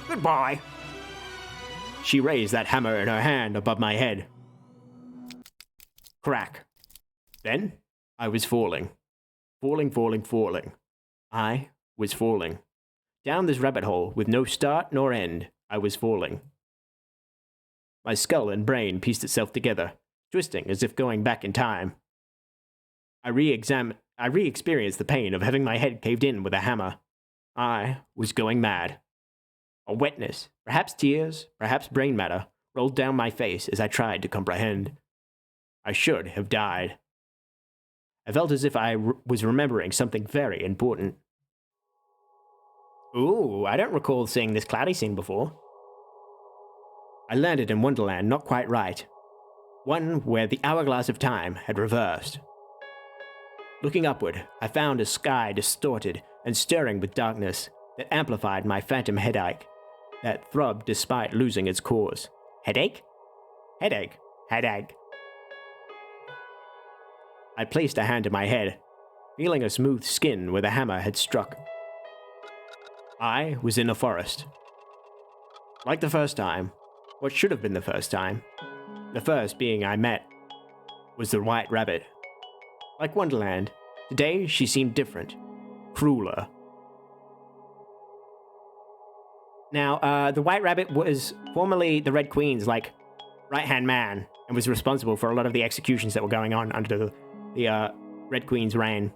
Speaker 1: Goodbye. She raised that hammer in her hand above my head. Crack. Then, I was falling. Falling. I was falling. Down this rabbit hole with no start nor end, I was falling. My skull and brain pieced itself together, twisting as if going back in time. I re-experienced the pain of having my head caved in with a hammer. I was going mad. A wetness, perhaps tears, perhaps brain matter, rolled down my face as I tried to comprehend. I should have died. I felt as if I was remembering something very important. Ooh, I don't recall seeing this cloudy scene before. I landed in Wonderland not quite right. One where the hourglass of time had reversed. Looking upward, I found a sky distorted and stirring with darkness that amplified my phantom headache, that throbbed despite losing its cause. Headache? Headache. I placed a hand to my head, feeling a smooth skin where the hammer had struck. I was in a forest. Like the first time, what should have been the first time, the first being I met, was the White Rabbit. Like Wonderland, today she seemed different, crueler. Now, the White Rabbit was formerly the Red Queen's, right-hand man, and was responsible for a lot of the executions that were going on under the Red Queen's reign.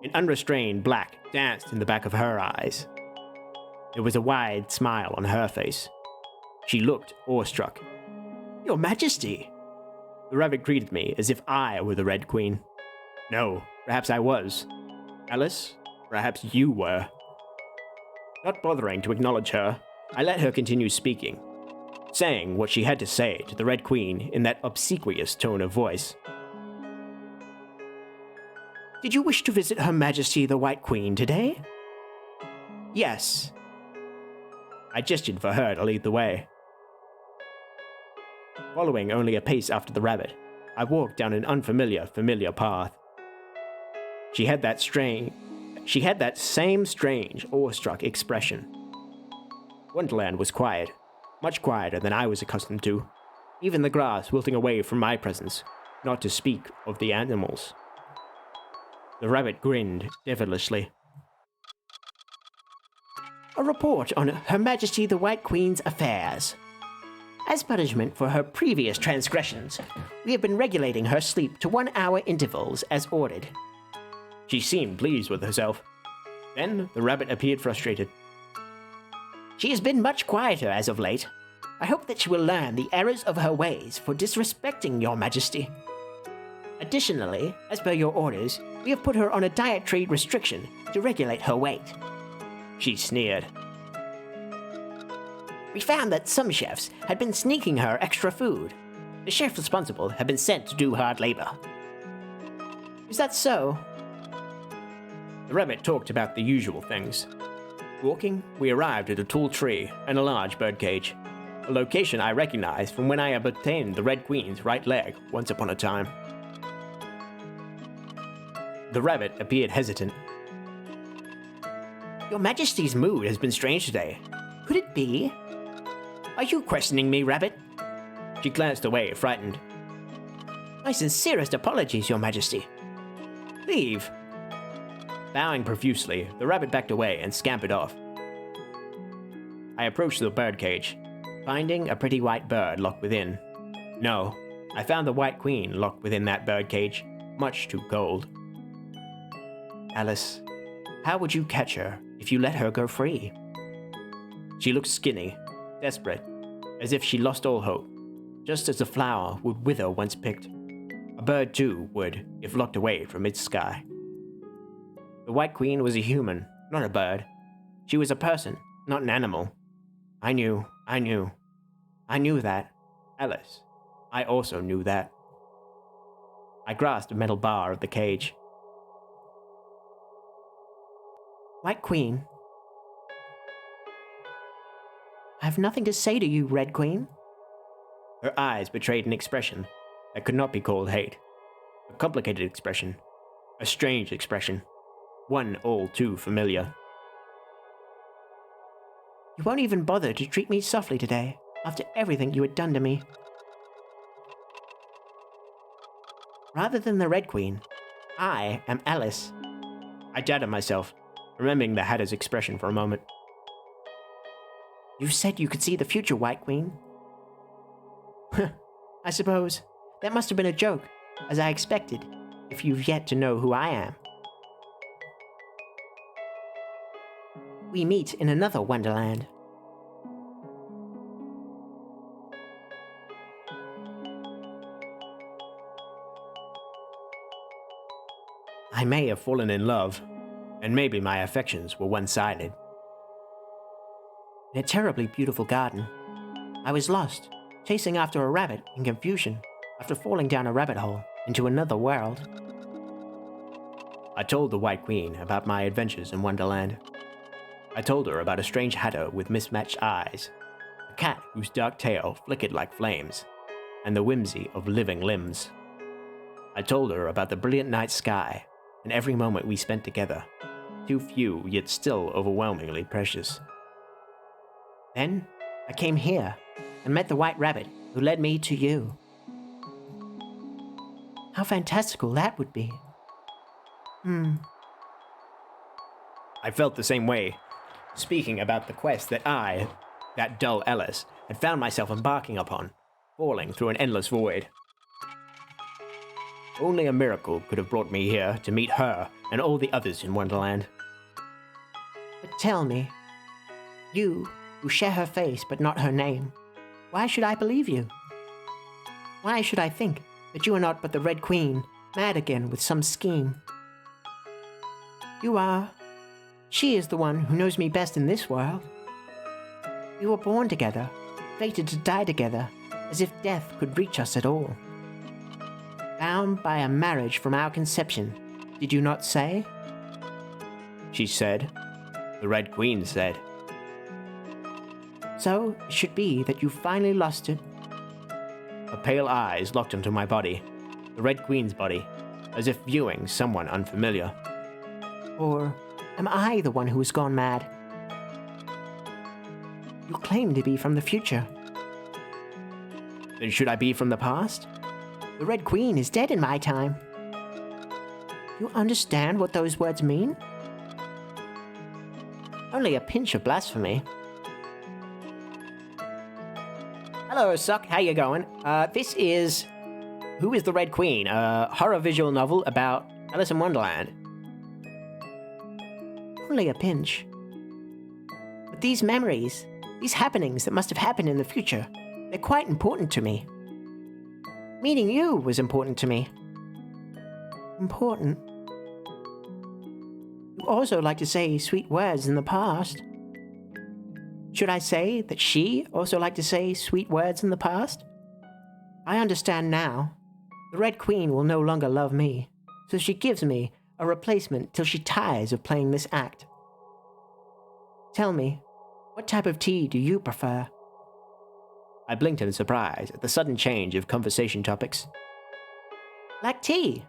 Speaker 1: An unrestrained black danced in the back of her eyes. There was a wide smile on her face. She looked awestruck. Your Majesty! The rabbit greeted me as if I were the Red Queen. No, perhaps I was. Alice, perhaps you were. Not bothering to acknowledge her, I let her continue speaking, saying what she had to say to the Red Queen in that obsequious tone of voice. Did you wish to visit Her Majesty the White Queen today? Yes. I gestured for her to lead the way. Following only a pace after the rabbit, I walked down an familiar path. She had that same strange, awestruck expression. Wonderland was quiet, much quieter than I was accustomed to, even the grass wilting away from my presence, not to speak of the animals. The rabbit grinned devilishly.
Speaker 2: A report on Her Majesty the White Queen's affairs. As punishment for her previous transgressions, we have been regulating her sleep to 1-hour intervals as ordered.
Speaker 1: She seemed pleased with herself. Then the rabbit appeared frustrated.
Speaker 2: She has been much quieter as of late. I hope that she will learn the errors of her ways for disrespecting your majesty. Additionally, as per your orders, we have put her on a dietary restriction to regulate her weight.
Speaker 1: She sneered.
Speaker 2: We found that some chefs had been sneaking her extra food. The chef responsible had been sent to do hard labor. Is that so?
Speaker 1: The rabbit talked about the usual things. Walking, we arrived at a tall tree and a large birdcage, a location I recognized from when I had obtained the Red Queen's right leg once upon a time. The rabbit appeared hesitant.
Speaker 2: Your Majesty's mood has been strange today. Could it be? Are you questioning me, Rabbit?
Speaker 1: She glanced away, frightened.
Speaker 2: My sincerest apologies, Your Majesty.
Speaker 1: Leave! Bowing profusely, the rabbit backed away and scampered off. I approached the birdcage, finding a pretty white bird locked within. No, I found the White Queen locked within that birdcage, much too cold.
Speaker 2: Alice, how would you catch her if you let her go free?
Speaker 1: She looked skinny, desperate, as if she lost all hope, just as a flower would wither once picked. A bird, too, would, if locked away from its sky. The White Queen was a human, not a bird. She was a person, not an animal. I knew that. Alice, I also knew that. I grasped a metal bar of the cage.
Speaker 2: White Queen. I have nothing to say to you, Red Queen.
Speaker 1: Her eyes betrayed an expression that could not be called hate. A complicated expression. A strange expression. One all too familiar.
Speaker 2: You won't even bother to treat me softly today, after everything you had done to me. Rather than the Red Queen, I am Alice.
Speaker 1: I doubted myself, remembering the Hatter's expression for a moment.
Speaker 2: You said you could see the future, White Queen. I suppose that must have been a joke, as I expected, if you've yet to know who I am. We meet in another Wonderland.
Speaker 1: I may have fallen in love, and maybe my affections were one-sided.
Speaker 2: In a terribly beautiful garden, I was lost, chasing after a rabbit in confusion after falling down a rabbit hole into another world.
Speaker 1: I told the White Queen about my adventures in Wonderland. I told her about a strange hatter with mismatched eyes, a cat whose dark tail flickered like flames, and the whimsy of living limbs. I told her about the brilliant night sky and every moment we spent together, too few yet still overwhelmingly precious.
Speaker 2: Then I came here and met the White Rabbit who led me to you. How fantastical that would be.
Speaker 1: I felt the same way, speaking about the quest that I, that dull Alice, had found myself embarking upon, falling through an endless void. Only a miracle could have brought me here to meet her and all the others in Wonderland.
Speaker 2: But tell me, you who share her face but not her name, why should I believe you? Why should I think that you are not but the Red Queen, mad again with some scheme? You are. She is the one who knows me best in this world. We were born together, fated to die together, as if death could reach us at all. Bound by a marriage from our conception, did you not say?
Speaker 1: She said. The Red Queen said.
Speaker 2: So it should be that you finally lost it.
Speaker 1: Her pale eyes locked onto my body, the Red Queen's body, as if viewing someone unfamiliar.
Speaker 2: Or am I the one who has gone mad? You claim to be from the future.
Speaker 1: Then should I be from the past?
Speaker 2: The Red Queen is dead in my time. You understand what those words mean? Only a pinch of blasphemy. Hello, Suck. How you going? This is Who is the Red Queen? A horror visual novel about Alice in Wonderland. Only a pinch. But these memories, these happenings that must have happened in the future, they're quite important to me. Meeting you was important to me. Important. You also like to say sweet words in the past. Should I say that she also liked to say sweet words in the past? I understand now. The Red Queen will no longer love me, so she gives me a replacement till she tires of playing this act. Tell me, what type of tea do you prefer? I blinked in surprise at the sudden change of conversation topics. Black tea.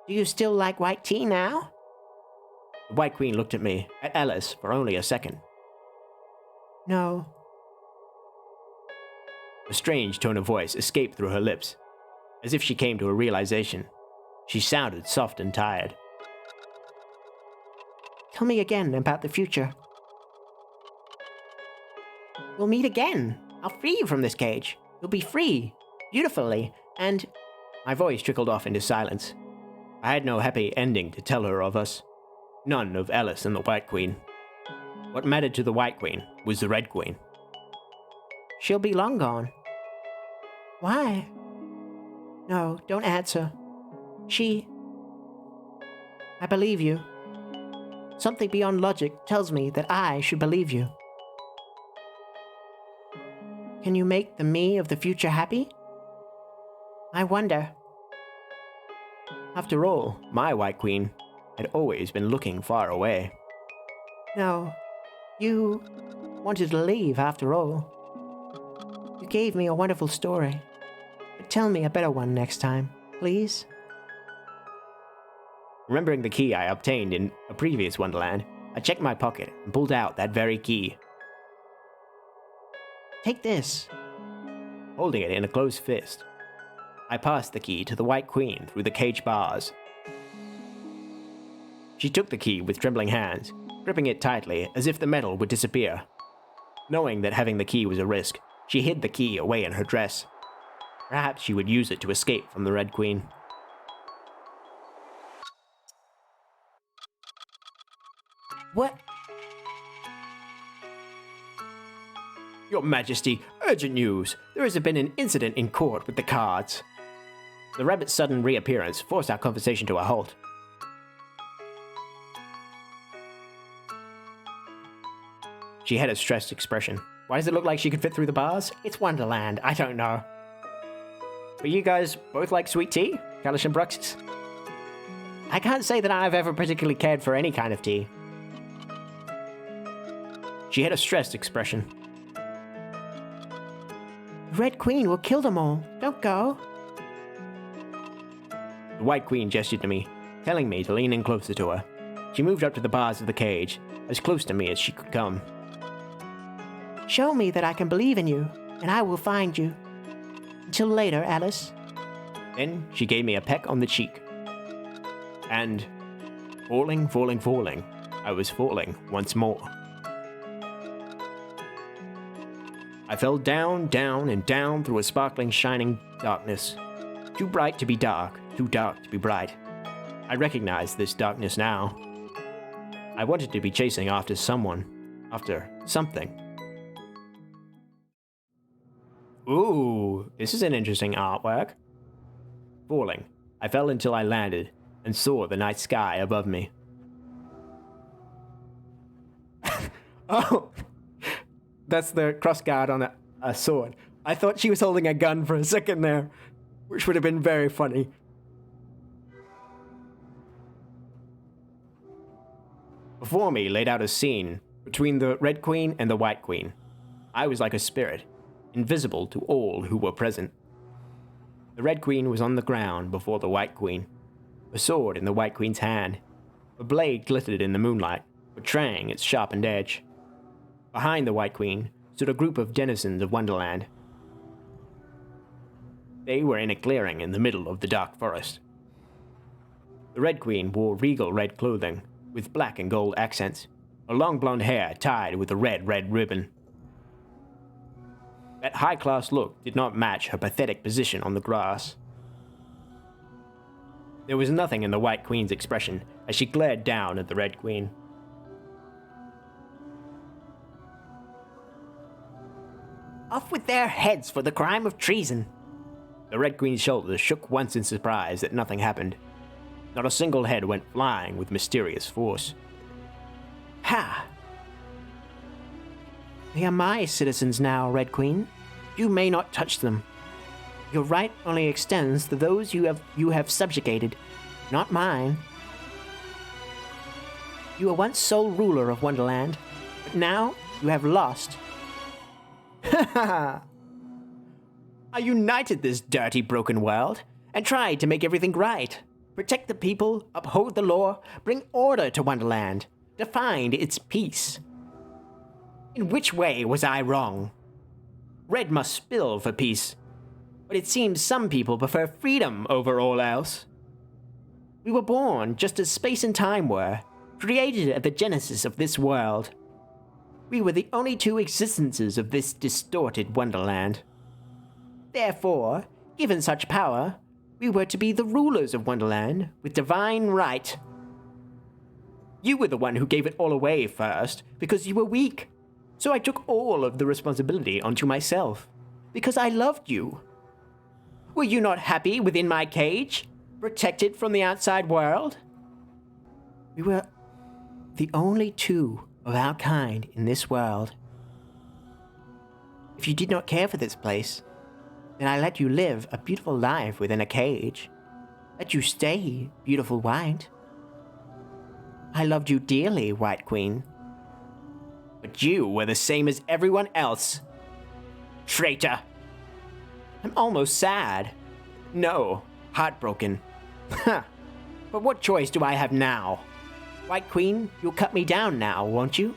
Speaker 2: Do you still like white tea now? The White Queen looked at me, at Alice, for only a second. No. A strange tone of voice escaped through her lips, as if she came to a realization. She sounded soft and tired. Tell me again about the future. We'll meet again. I'll free you from this cage. You'll be free, beautifully, and... My voice trickled off into silence. I had no happy ending to tell her of us. None of Alice and the White Queen. What mattered to the White Queen was the Red Queen. She'll be long gone. Why? No, don't answer. I believe you. Something beyond logic tells me that I should believe you. Can you make the me of the future happy? I wonder. After all, my White Queen had always been looking far away. No, you wanted to leave after all. You gave me a wonderful story, but tell me a better one next time, please. Remembering the key I obtained in a previous Wonderland, I checked my pocket and pulled out that very key. Take this. Holding it in a closed fist, I passed the key to the White Queen through the cage bars. She took the key with trembling hands, gripping it tightly as if the metal would disappear. Knowing that having the key was a risk, she hid the key away in her dress. Perhaps she would use it to escape from the Red Queen. What? Your Majesty, urgent news. There has been an incident in court with the cards. The rabbit's sudden reappearance forced our conversation to a halt. She had a stressed expression. Why does it look like she could fit through the bars? It's Wonderland, I don't know. But you guys both like sweet tea? Kalish and Bruxus? I can't say that I've ever particularly cared for any kind of tea. She had a stressed expression. The Red Queen will kill them all. Don't go. The White Queen gestured to me, telling me to lean in closer to her. She moved up to the bars of the cage, as close to me as she could come. Show me that I can believe in you, and I will find you. Until later, Alice. Then she gave me a peck on the cheek. And, falling, I was falling once more. I fell down, down, and down through a sparkling, shining darkness. Too bright to be dark, too dark to be bright. I recognized this darkness now. I wanted to be chasing after someone, after something. Ooh, this is an interesting artwork. Falling, I fell until I landed and saw the night sky above me. Oh, that's the crossguard on a sword. I thought she was holding a gun for a second there, which would have been very funny. Before me laid out a scene between the Red Queen and the White Queen. I was like a spirit, invisible to all who were present. The Red Queen was on the ground before the White Queen, a sword in the White Queen's hand. A blade glittered in the moonlight, betraying its sharpened edge. Behind the White Queen stood a group of denizens of Wonderland. They were in a clearing in the middle of the dark forest. The Red Queen wore regal red clothing, with black and gold accents.
Speaker 1: her long blonde hair tied with a red ribbon. That high-class look did not match her pathetic position on the grass. There was nothing in the White Queen's expression as she glared down at the Red Queen.
Speaker 2: Off with their heads for the crime of treason.
Speaker 1: The Red Queen's shoulders shook once in surprise that nothing happened. Not a single head went flying with mysterious force.
Speaker 2: Ha! They are my citizens now, Red Queen. You may not touch them. Your right only extends to those you have subjugated, not mine. You were once sole ruler of Wonderland, but now you have lost.
Speaker 1: Ha ha! I united this dirty, broken world and tried to make everything right. Protect the people, uphold the law, bring order to Wonderland, define its peace. In which way was I wrong? Red must spill for peace, but it seems some people prefer freedom over all else. We were born just as space and time were, created at the genesis of this world. We were the only two existences of this distorted Wonderland. Therefore, given such power, we were to be the rulers of Wonderland with divine right. You were the one who gave it all away first because you were weak. So I took all of the responsibility onto myself because I loved you. Were you not happy within my cage, protected from the outside world?
Speaker 2: We were the only two of our kind in this world. If you did not care for this place, then I let you live a beautiful life within a cage. Let you stay, beautiful White. I loved you dearly, White Queen.
Speaker 1: But you were the same as everyone else. Traitor! I'm almost sad. No, heartbroken. Ha! But what choice do I have now?
Speaker 2: White Queen, you'll cut me down now, won't you?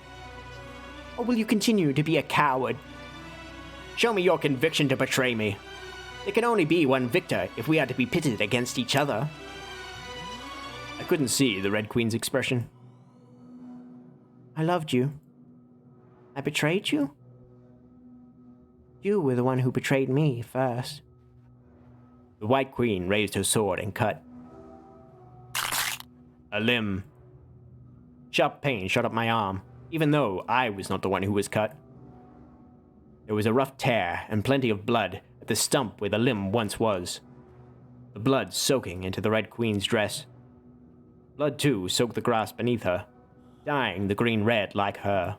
Speaker 2: Or will you continue to be a coward?
Speaker 1: Show me your conviction to betray me. There can only be one victor if we are to be pitted against each other. I couldn't see the Red Queen's expression.
Speaker 2: I loved you. I betrayed you? You were the one who betrayed me first.
Speaker 1: The White Queen raised her sword and cut. A limb. Sharp pain shot up my arm, even though I was not the one who was cut. There was a rough tear and plenty of blood at the stump where the limb once was. The blood soaking into the Red Queen's dress. Blood, too, soaked the grass beneath her, dyeing the green red like her.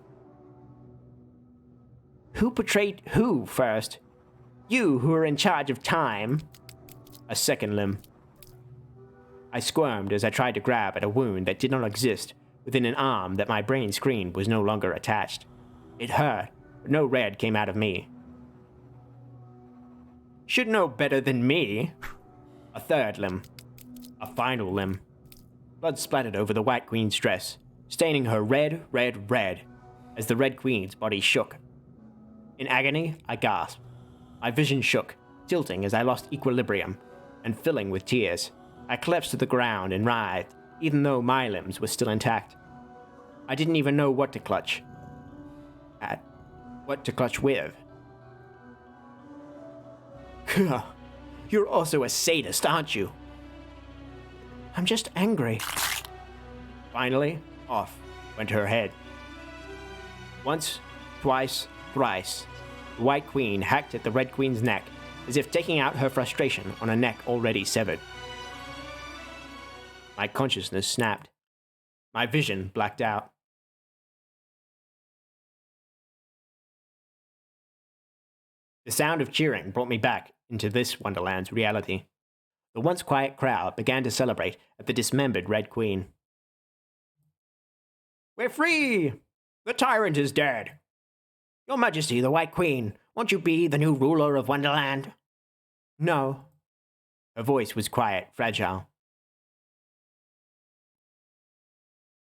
Speaker 2: Who betrayed who first? You who were in charge of time.
Speaker 1: A second limb. I squirmed as I tried to grab at a wound that did not exist within an arm that my brain screen was no longer attached. It hurt, but no red came out of me. Should know better than me. A third limb. A final limb. Blood splattered over the White Queen's dress, staining her red as the Red Queen's body shook. In agony, I gasped. My vision shook, tilting as I lost equilibrium, and filling with tears. I collapsed to the ground and writhed, even though my limbs were still intact. I didn't even know what to clutch at. What to clutch with. You're also a sadist, aren't you?
Speaker 2: I'm just angry.
Speaker 1: Finally, off went her head. Once, twice, thrice, the White Queen hacked at the Red Queen's neck, as if taking out her frustration on a neck already severed. My consciousness snapped. My vision blacked out. The sound of cheering brought me back into this Wonderland's reality. The once quiet crowd began to celebrate at the dismembered Red Queen. We're free! The tyrant is dead! Your Majesty, the White Queen, won't you be the new ruler of Wonderland?
Speaker 2: No.
Speaker 1: Her voice was quiet, fragile.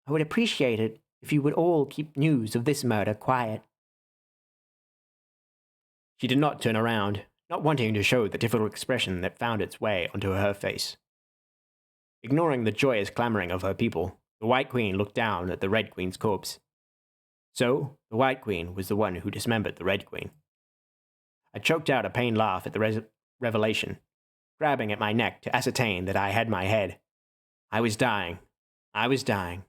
Speaker 2: I would appreciate it if you would all keep news of this murder quiet.
Speaker 1: She did not turn around, not wanting to show the difficult expression that found its way onto her face. Ignoring the joyous clamoring of her people, the White Queen looked down at the Red Queen's corpse, So, the White Queen was the one who dismembered the Red Queen. I choked out a pained laugh at the revelation, grabbing at my neck to ascertain that I had my head. I was dying. I was dying.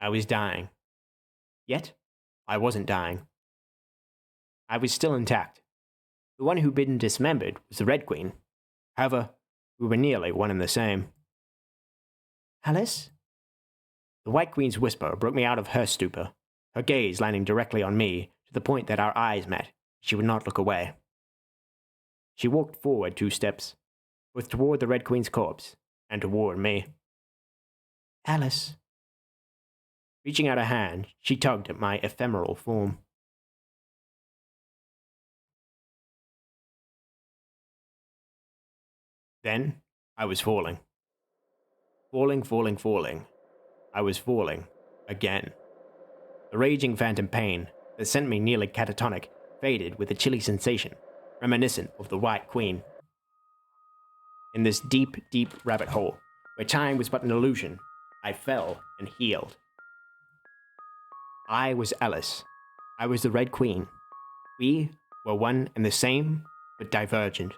Speaker 1: I was dying. Yet, I wasn't dying. I was still intact. The one who'd been dismembered was the Red Queen. However, we were nearly one and the same.
Speaker 2: Alice?
Speaker 1: The White Queen's whisper broke me out of her stupor, her gaze landing directly on me to the point that our eyes met. She would not look away. She walked forward 2 steps, both toward the Red Queen's corpse and toward me.
Speaker 2: Alice.
Speaker 1: Reaching out a hand, she tugged at my ephemeral form. Then, I was falling. Falling. I was falling. Again. The raging phantom pain that sent me nearly catatonic faded with a chilly sensation, reminiscent of the White Queen. In this deep, deep rabbit hole, where time was but an illusion, I fell and healed. I was Alice. I was the Red Queen. We were one and the same, but divergent.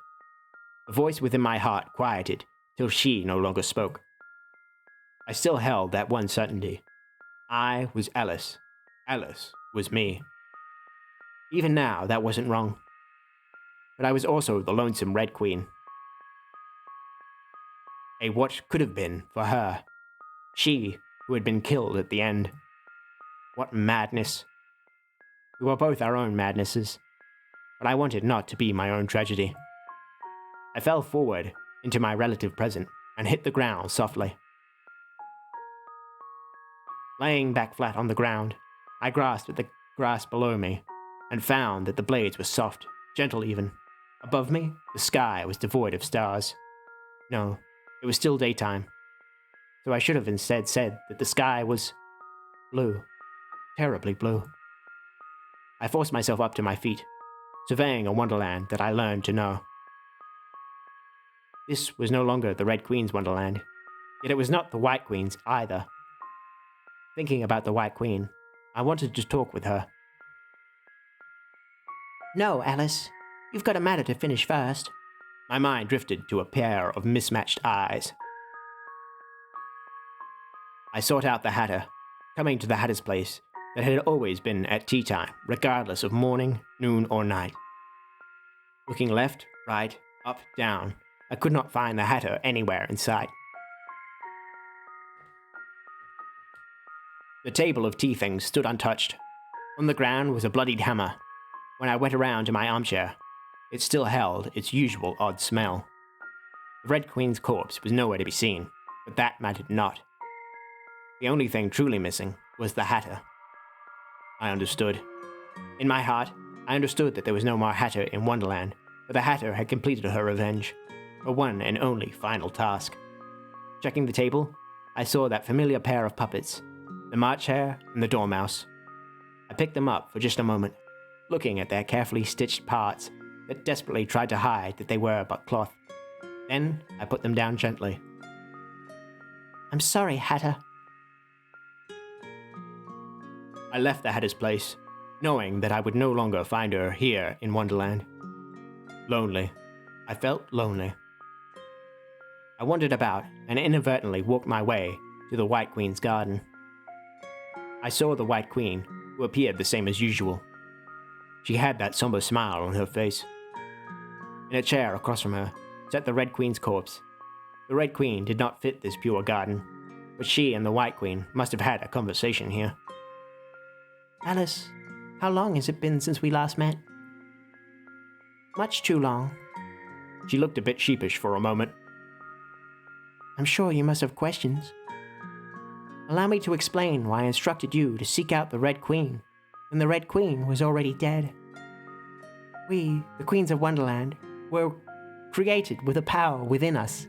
Speaker 1: The voice within my heart quieted till she no longer spoke. I still held that one certainty. I was Alice. Alice was me. Even now, that wasn't wrong. But I was also the lonesome Red Queen. A what could have been for her. She who had been killed at the end. What madness. We were both our own madnesses, but I wanted not to be my own tragedy. I fell forward into my relative present and hit the ground softly. Laying back flat on the ground, I grasped at the grass below me and found that the blades were soft, gentle even. Above me, the sky was devoid of stars. No, it was still daytime. So I should have instead said that the sky was blue, terribly blue. I forced myself up to my feet, surveying a wonderland that I learned to know. This was no longer the Red Queen's wonderland, yet it was not the White Queen's either. Thinking about the White Queen, I wanted to talk with her.
Speaker 2: No, Alice. You've got a matter to finish first.
Speaker 1: My mind drifted to a pair of mismatched eyes. I sought out the Hatter, coming to the Hatter's place that had always been at tea time, regardless of morning, noon, or night. Looking left, right, up, down, I could not find the Hatter anywhere in sight. The table of tea things stood untouched. On the ground was a bloodied hammer. When I went around to my armchair, it still held its usual odd smell. The Red Queen's corpse was nowhere to be seen, but that mattered not. The only thing truly missing was the Hatter. I understood. In my heart, I understood that there was no more Hatter in Wonderland, but the Hatter had completed her revenge, her one and only final task. Checking the table, I saw that familiar pair of puppets, the March Hare and the Dormouse. I picked them up for just a moment, looking at their carefully stitched parts that desperately tried to hide that they were but cloth. Then I put them down gently.
Speaker 2: I'm sorry, Hatter.
Speaker 1: I left the Hatter's place, knowing that I would no longer find her here in Wonderland. Lonely. I felt lonely. I wandered about and inadvertently walked my way to the White Queen's garden. I saw the White Queen, who appeared the same as usual. She had that somber smile on her face. In a chair across from her sat the Red Queen's corpse. The Red Queen did not fit this pure garden, but she and the White Queen must have had a conversation here.
Speaker 2: Alice, how long has it been since we last met? Much too long.
Speaker 1: She looked a bit sheepish for a moment.
Speaker 2: I'm sure you must have questions. Allow me to explain why I instructed you to seek out the Red Queen, when the Red Queen was already dead. We, the Queens of Wonderland, were created with a power within us.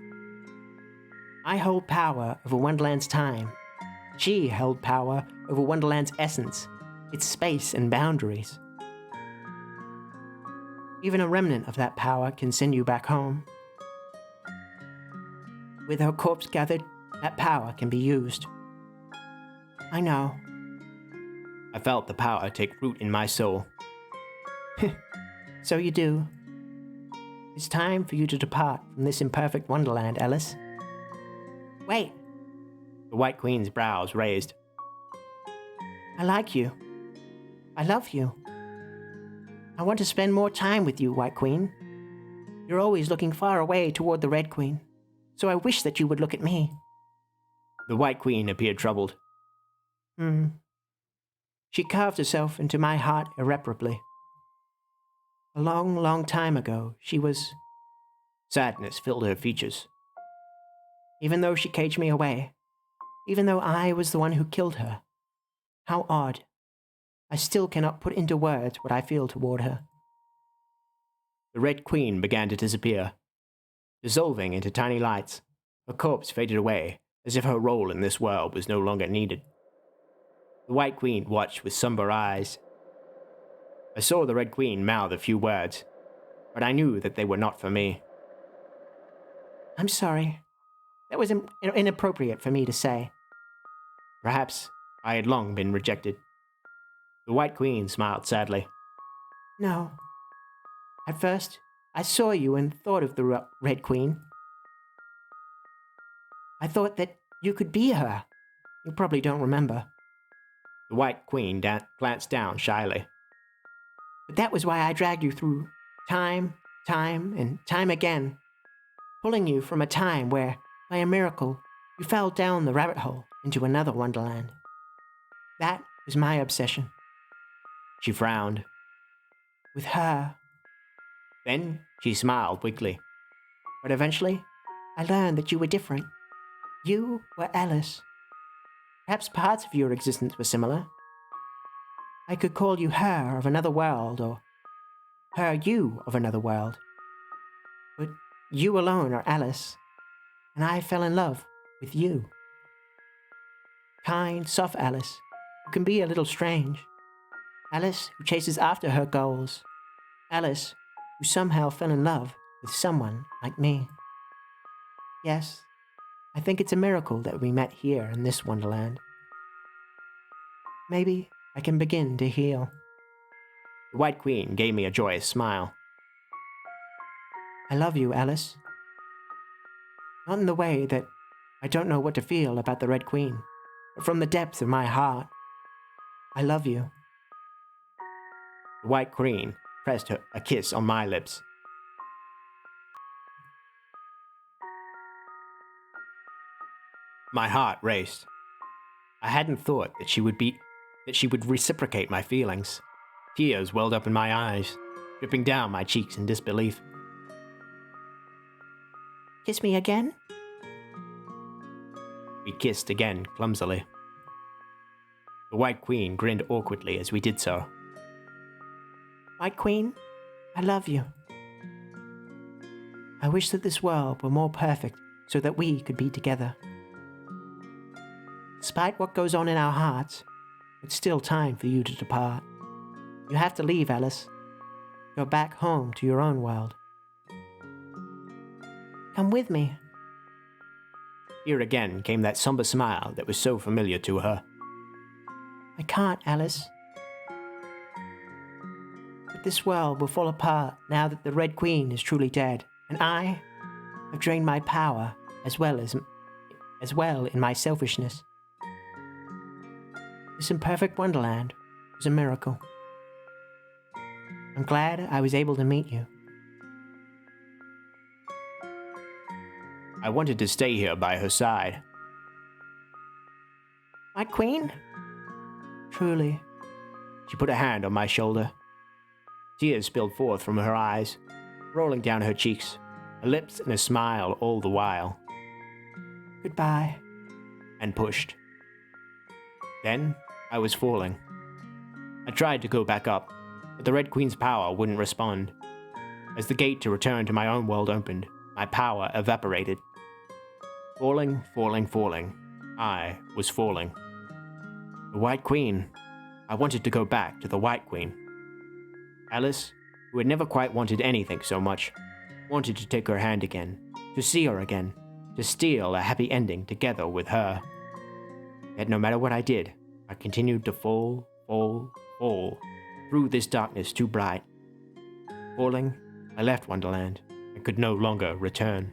Speaker 2: I hold power over Wonderland's time. She held power over Wonderland's essence, its space and boundaries. Even a remnant of that power can send you back home. With her corpse gathered, that power can be used. I know.
Speaker 1: I felt the power take root in my soul.
Speaker 2: So you do. It's time for you to depart from this imperfect wonderland, Alice. Wait,
Speaker 1: The White Queen's brows raised.
Speaker 2: I like you. I love you. I want to spend more time with you, White Queen. You're always looking far away toward the Red Queen, so I wish that you would look at me.
Speaker 1: The White Queen appeared troubled.
Speaker 2: She carved herself into my heart irreparably. A long, long time ago, she was...
Speaker 1: Sadness filled her features.
Speaker 2: Even though she caged me away, even though I was the one who killed her. How odd. I still cannot put into words what I feel toward her.
Speaker 1: The Red Queen began to disappear, dissolving into tiny lights. Her corpse faded away, as if her role in this world was no longer needed. The White Queen watched with somber eyes. I saw the Red Queen mouth a few words, but I knew that they were not for me.
Speaker 2: I'm sorry. That was inappropriate for me to say.
Speaker 1: Perhaps I had long been rejected. The White Queen smiled sadly.
Speaker 2: No. At first, I saw you and thought of the Red Queen. I thought that you could be her. You probably don't remember.
Speaker 1: The White Queen glanced down shyly.
Speaker 2: But that was why I dragged you through time, and time again, pulling you from a time where, by a miracle, you fell down the rabbit hole into another wonderland. That was my obsession.
Speaker 1: She frowned.
Speaker 2: With her.
Speaker 1: Then she smiled weakly.
Speaker 2: But eventually, I learned that you were different. You were Alice. Perhaps parts of your existence were similar. I could call you her of another world, or her you of another world. But you alone are Alice, and I fell in love with you. Kind, soft Alice, who can be a little strange. Alice who chases after her goals. Alice who somehow fell in love with someone like me. Yes, I think it's a miracle that we met here in this wonderland. Maybe I can begin to heal.
Speaker 1: The White Queen gave me a joyous smile.
Speaker 2: I love you, Alice. Not in the way that I don't know what to feel about the Red Queen, but from the depths of my heart. I love you.
Speaker 1: The White Queen pressed a kiss on my lips. My heart raced. I hadn't thought that she would reciprocate my feelings. Tears welled up in my eyes, dripping down my cheeks in disbelief.
Speaker 2: Kiss me again?
Speaker 1: We kissed again, clumsily. The White Queen grinned awkwardly as we did so.
Speaker 2: White Queen, I love you. I wish that this world were more perfect so that we could be together. Despite what goes on in our hearts, it's still time for you to depart. You have to leave, Alice. Go back home to your own world. Come with me.
Speaker 1: Here again came that somber smile that was so familiar to her.
Speaker 2: I can't, Alice. But this world will fall apart now that the Red Queen is truly dead, and I have drained my power as well in my selfishness. This imperfect wonderland was a miracle. I'm glad I was able to meet you.
Speaker 1: I wanted to stay here by her side.
Speaker 2: White Queen? Truly.
Speaker 1: She put a hand on my shoulder. Tears spilled forth from her eyes, rolling down her cheeks, her lips in a smile all the while.
Speaker 2: Goodbye.
Speaker 1: And pushed. Then I was falling. I tried to go back up, but the Red Queen's power wouldn't respond. As the gate to return to my own world opened, my power evaporated. Falling, falling, falling. I was falling. The White Queen. I wanted to go back to the White Queen. Alice, who had never quite wanted anything so much, wanted to take her hand again, to see her again, to steal a happy ending together with her. Yet no matter what I did, I continued to fall, fall, through this darkness too bright. Falling, I left Wonderland and could no longer return.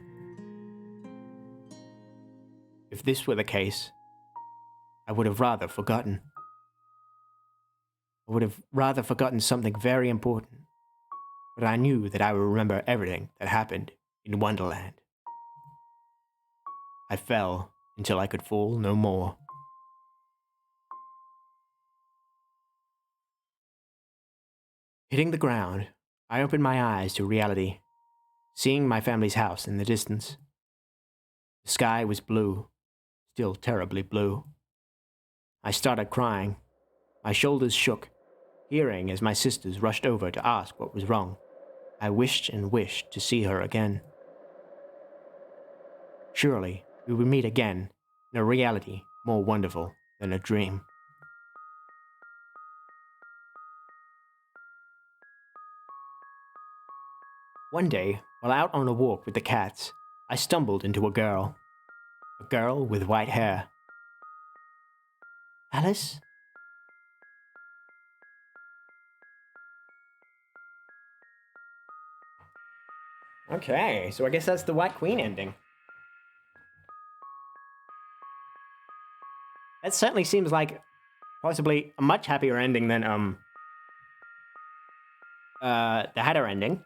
Speaker 1: If this were the case, I would have rather forgotten. I would have rather forgotten something very important, but I knew that I would remember everything that happened in Wonderland. I fell until I could fall no more. Hitting the ground, I opened my eyes to reality, seeing my family's house in the distance. The sky was blue, still terribly blue. I started crying. My shoulders shook, hearing as my sisters rushed over to ask what was wrong. I wished and wished to see her again. Surely we would meet again in a reality more wonderful than a dream. One day, while out on a walk with the cats, I stumbled into a girl with white hair.
Speaker 2: Alice?
Speaker 1: Okay, so I guess that's the White Queen ending. That certainly seems like possibly a much happier ending than the Hatter ending.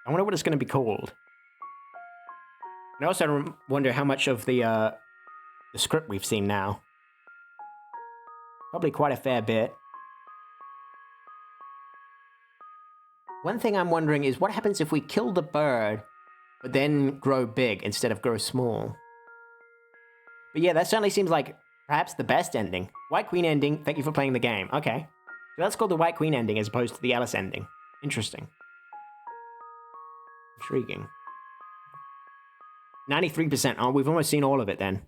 Speaker 1: I wonder what it's going to be called. And I also wonder how much of the script we've seen now. Probably quite a fair bit. One thing I'm wondering is what happens if we kill the bird, but then grow big instead of grow small? But yeah, that certainly seems like perhaps the best ending. White Queen ending, thank you for playing the game. Okay. So that's called the White Queen ending as opposed to the Alice ending. Interesting. Intriguing. 93%. Oh, we've almost seen all of it then.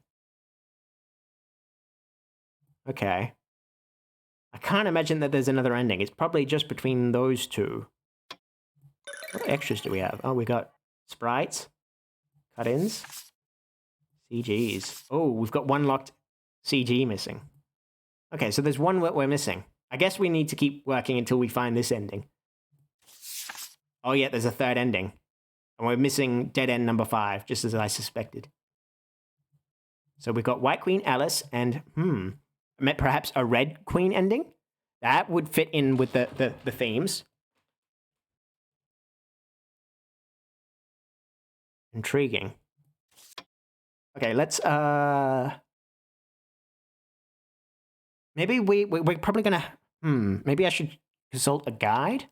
Speaker 1: Okay. I can't imagine that there's another ending. It's probably just between those two. What extras do we have? Oh, we got sprites, cut-ins, CGs. Oh, we've got one locked CG missing. Okay, so there's one we're missing. I guess we need to keep working until we find this ending. Oh yeah, there's a third ending. And we're missing dead end number 5, just as I suspected. So we've got White Queen Alice and, perhaps a Red Queen ending? That would fit in with the themes. Intriguing. Okay, let's, maybe we're probably gonna, maybe I should consult a guide?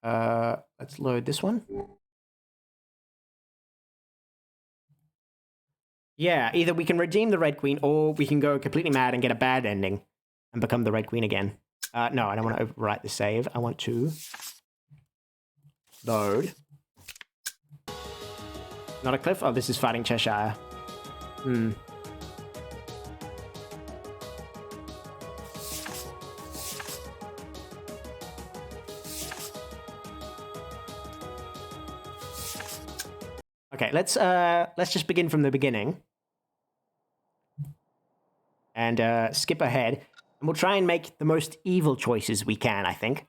Speaker 1: Let's load this one. Yeah, either we can redeem the Red Queen or we can go completely mad and get a bad ending and become the Red Queen again. No, I don't want to overwrite the save. I want to load. Not a cliff? Oh, this is Fighting Cheshire. Okay, let's just begin from the beginning. And skip ahead. And we'll try and make the most evil choices we can, I think.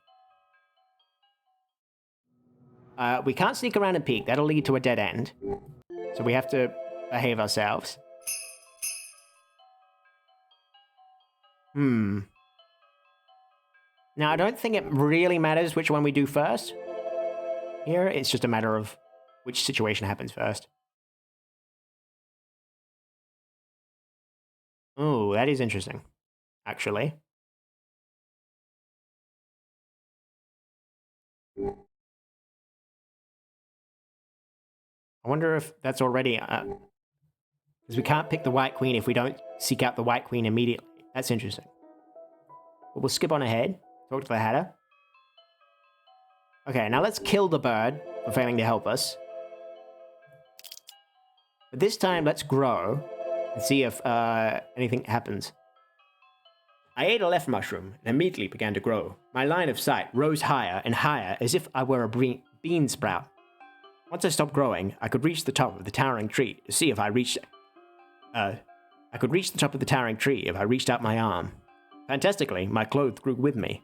Speaker 1: We can't sneak around and peek. That'll lead to a dead end. So we have to behave ourselves. Now, I don't think it really matters which one we do first. Here, it's just a matter of which situation happens first. Oh, that is interesting, actually. I wonder if that's already... because we can't pick the White Queen if we don't seek out the White Queen immediately. That's interesting. But we'll skip on ahead. Talk to the Hatter. Okay, now let's kill the bird for failing to help us. But this time, let's grow and see if anything happens. I ate a left mushroom and immediately began to grow. My line of sight rose higher and higher as if I were a bean sprout. Once I stopped growing, I could reach the top of the towering tree to see if I reached I could reach the top of the towering tree if I reached out my arm. Fantastically, my clothes grew with me.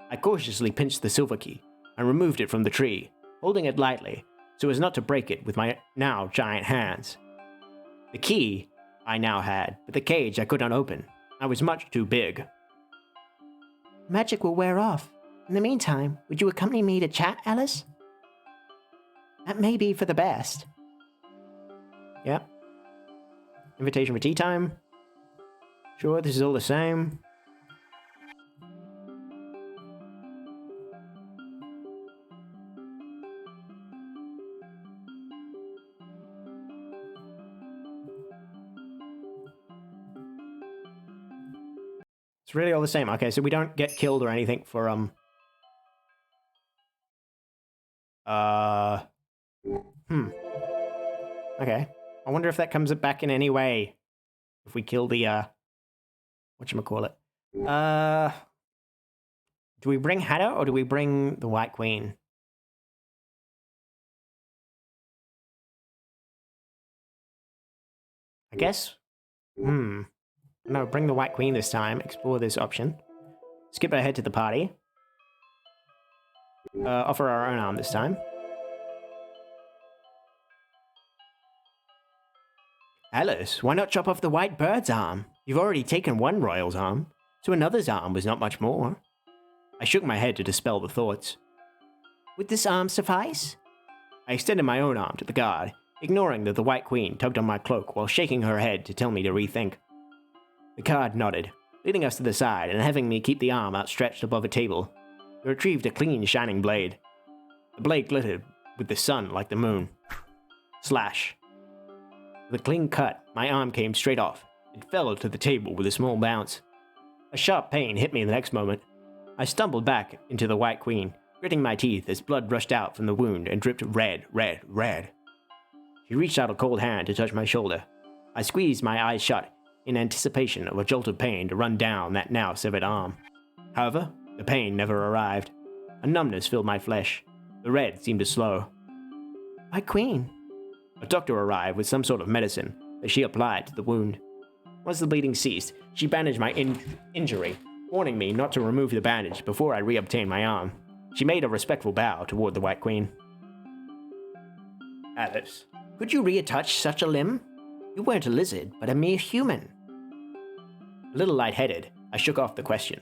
Speaker 1: I cautiously pinched the silver key and removed it from the tree, holding it lightly so as not to break it with my now giant hands. The key I now had, but the cage I could not open. I was much too big.
Speaker 2: Magic will wear off. In the meantime, would you accompany me to chat, Alice? That may be for the best.
Speaker 1: Yeah. Invitation for tea time. Sure, this is all the same. It's really all the same. Okay, so we don't get killed or anything for, Okay. I wonder if that comes back in any way. If we kill the, whatchamacallit. Do we bring Hatter or do we bring the White Queen? I guess. No, bring the White Queen this time. Explore this option. Skip ahead to the party. Offer our own arm this time. Alice, why not chop off the White Bird's arm? You've already taken one royal's arm, so another's arm was not much more. I shook my head to dispel the thoughts.
Speaker 2: Would this arm suffice?
Speaker 1: I extended my own arm to the guard, ignoring that the White Queen tugged on my cloak while shaking her head to tell me to rethink. The guard nodded, leading us to the side and having me keep the arm outstretched above a table. I retrieved a clean, shining blade. The blade glittered with the sun like the moon. Slash. With a clean cut, my arm came straight off. It fell to the table with a small bounce. A sharp pain hit me the next moment. I stumbled back into the White Queen, gritting my teeth as blood rushed out from the wound and dripped red. She reached out a cold hand to touch my shoulder. I squeezed my eyes shut in anticipation of a jolt of pain to run down that now severed arm. However, the pain never arrived. A numbness filled my flesh. The red seemed to slow.
Speaker 2: White Queen.
Speaker 1: A doctor arrived with some sort of medicine that she applied to the wound. Once the bleeding ceased, she bandaged my injury, warning me not to remove the bandage before I reobtained my arm. She made a respectful bow toward the White Queen. Alice,
Speaker 2: could you reattach such a limb? You weren't a lizard, but a mere human.
Speaker 1: A little lightheaded, I shook off the question.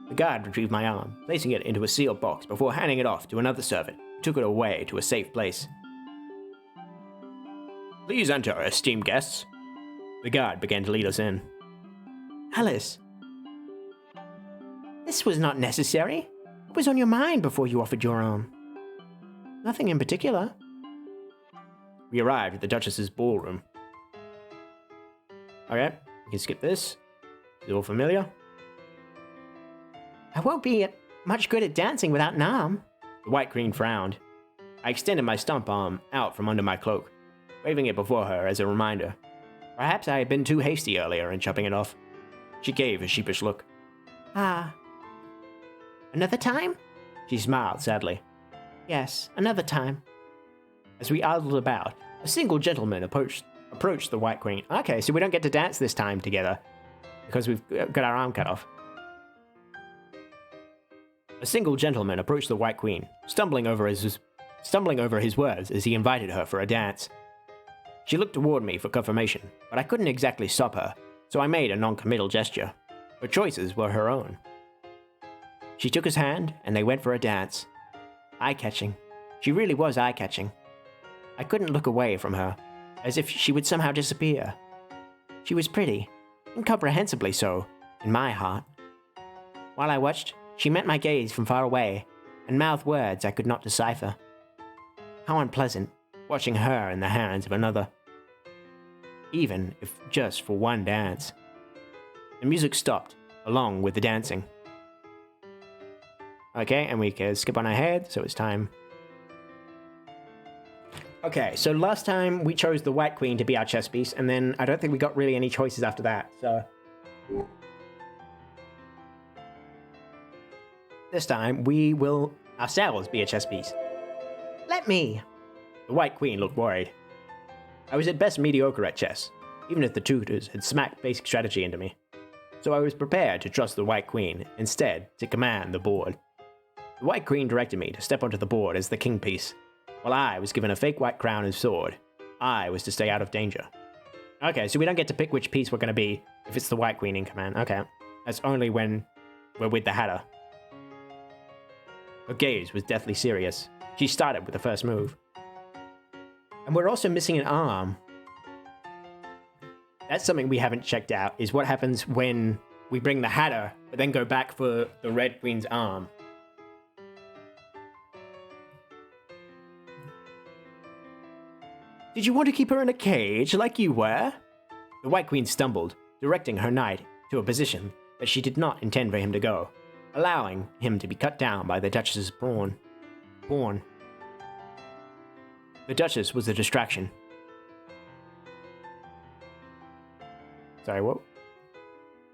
Speaker 1: The guard retrieved my arm, placing it into a sealed box before handing it off to another servant, who took it away to a safe place. Please enter, esteemed guests. The guard began to lead us in.
Speaker 2: Alice. This was not necessary. What was on your mind before you offered your arm?
Speaker 1: Nothing in particular. We arrived at the Duchess's ballroom. Okay, we can skip this. Is it all familiar?
Speaker 2: I won't be much good at dancing without an arm.
Speaker 1: The White Queen frowned. I extended my stump arm out from under my cloak, waving it before her as a reminder. Perhaps I had been too hasty earlier in chopping it off. She gave a sheepish look.
Speaker 2: Ah. Another time?
Speaker 1: She smiled sadly.
Speaker 2: Yes, another time.
Speaker 1: As we idled about, a single gentleman approached the White Queen. Okay, so we don't get to dance this time together, because we've got our arm cut off. A single gentleman approached the White Queen, stumbling over his words as he invited her for a dance. She looked toward me for confirmation, but I couldn't exactly stop her, so I made a non-committal gesture. Her choices were her own. She took his hand, and they went for a dance. Eye-catching. She really was eye-catching. I couldn't look away from her, as if she would somehow disappear. She was pretty, incomprehensibly so, in my heart. While I watched, she met my gaze from far away, and mouthed words I could not decipher. How unpleasant, watching her in the hands of another. Even if just for one dance. The music stopped, along with the dancing. Okay, and we can skip on ahead, so it's time. Okay, so last time we chose the White Queen to be our chess piece, and then I don't think we got really any choices after that, so... This time, we will ourselves be a chess piece.
Speaker 2: Let me.
Speaker 1: The White Queen looked worried. I was at best mediocre at chess, even if the tutors had smacked basic strategy into me. So I was prepared to trust the White Queen, instead to command the board. The White Queen directed me to step onto the board as the king piece, while I was given a fake white crown and sword. I was to stay out of danger. Okay, so we don't get to pick which piece we're going to be if it's the White Queen in command. Okay, that's only when we're with the Hatter. Her gaze was deathly serious. She started with the first move. And we're also missing an arm. That's something we haven't checked out, is what happens when we bring the Hatter, but then go back for the Red Queen's arm. Did you want to keep her in a cage like you were? The White Queen stumbled, directing her knight to a position that she did not intend for him to go, allowing him to be cut down by the Duchess's pawn. The Duchess was a distraction. Sorry, what?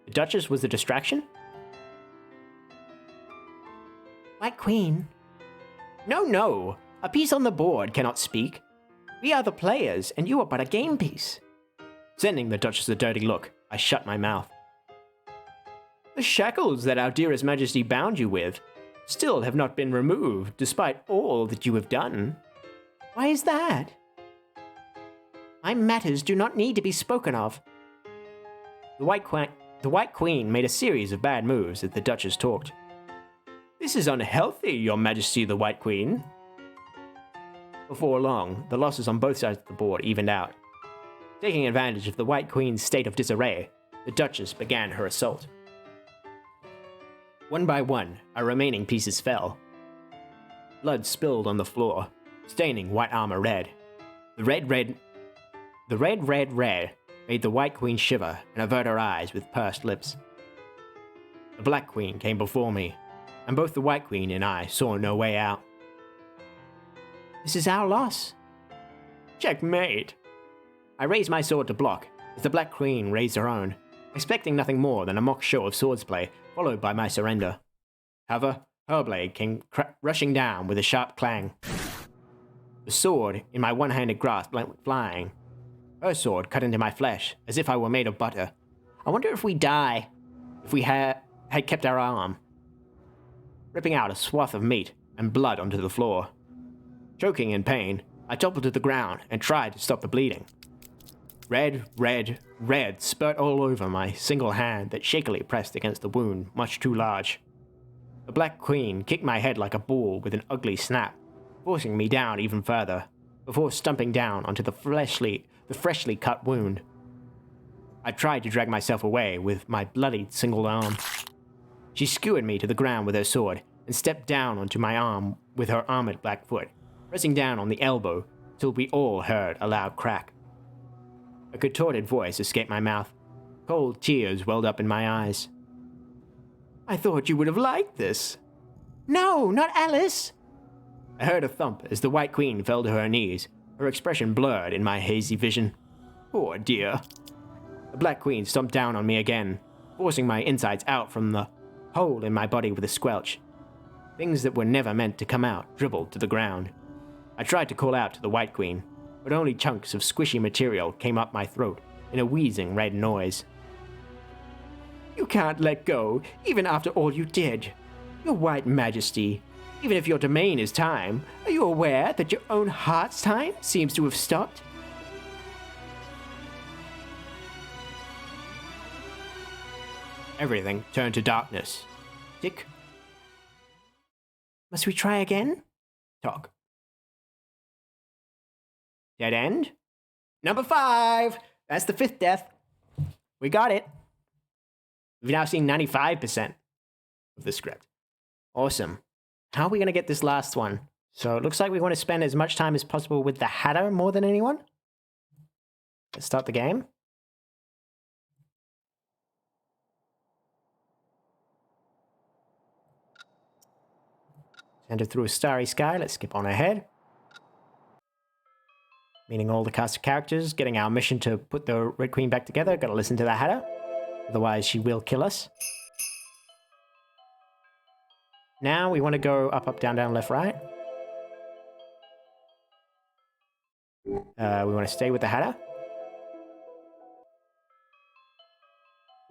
Speaker 1: The Duchess was the distraction?
Speaker 2: White Queen.
Speaker 1: No. A piece on the board cannot speak. We are the players, and you are but a game piece. Sending the Duchess a dirty look, I shut my mouth. The shackles that our dearest Majesty bound you with still have not been removed, despite all that you have done.
Speaker 2: Why is that? My matters do not need to be spoken of.
Speaker 1: The White Queen made a series of bad moves as the Duchess talked. This is unhealthy, Your Majesty the White Queen. Before long, the losses on both sides of the board evened out. Taking advantage of the White Queen's state of disarray, the Duchess began her assault. One by one, our remaining pieces fell. Blood spilled on the floor, staining white armor red. The red made the White Queen shiver and avert her eyes with pursed lips. The Black Queen came before me, and both the White Queen and I saw no way out.
Speaker 2: This is our loss.
Speaker 1: Checkmate! I raised my sword to block, as the Black Queen raised her own, expecting nothing more than a mock show of swordsplay, followed by my surrender. However, her blade came rushing down with a sharp clang. The sword in my one-handed grasp went flying. Her sword cut into my flesh, as if I were made of butter. I wonder if we die, if we had kept our arm. Ripping out a swath of meat and blood onto the floor. Choking in pain, I toppled to the ground and tried to stop the bleeding. Red spurt all over my single hand that shakily pressed against the wound much too large. The Black Queen kicked my head like a ball with an ugly snap, forcing me down even further, before stumping down onto the freshly cut wound. I tried to drag myself away with my bloodied single arm. She skewered me to the ground with her sword and stepped down onto my arm with her armored black foot, pressing down on the elbow till we all heard a loud crack. A contorted voice escaped my mouth. Cold tears welled up in my eyes. I thought you would have liked this.
Speaker 2: No, not Alice!
Speaker 1: I heard a thump as the White Queen fell to her knees, her expression blurred in my hazy vision. Poor dear. The Black Queen stomped down on me again, forcing my insides out from the hole in my body with a squelch. Things that were never meant to come out dribbled to the ground. I tried to call out to the White Queen, but only chunks of squishy material came up my throat in a wheezing red noise. You can't let go, even after all you did. Your White Majesty, even if your domain is time, are you aware that your own heart's time seems to have stopped? Everything turned to darkness. Tick.
Speaker 2: Must we try again?
Speaker 1: Tock. Dead end. Number 5! That's the 5th death. We got it. We've now seen 95% of the script. Awesome. How are we going to get this last one? So it looks like we want to spend as much time as possible with the Hatter more than anyone. Let's start the game. Enter through a starry sky. Let's skip on ahead. Meeting all the cast of characters, getting our mission to put the Red Queen back together. Gotta listen to the Hatter. Otherwise she will kill us. Now we want to go up, up, down, down, left, right. We want to stay with the Hatter.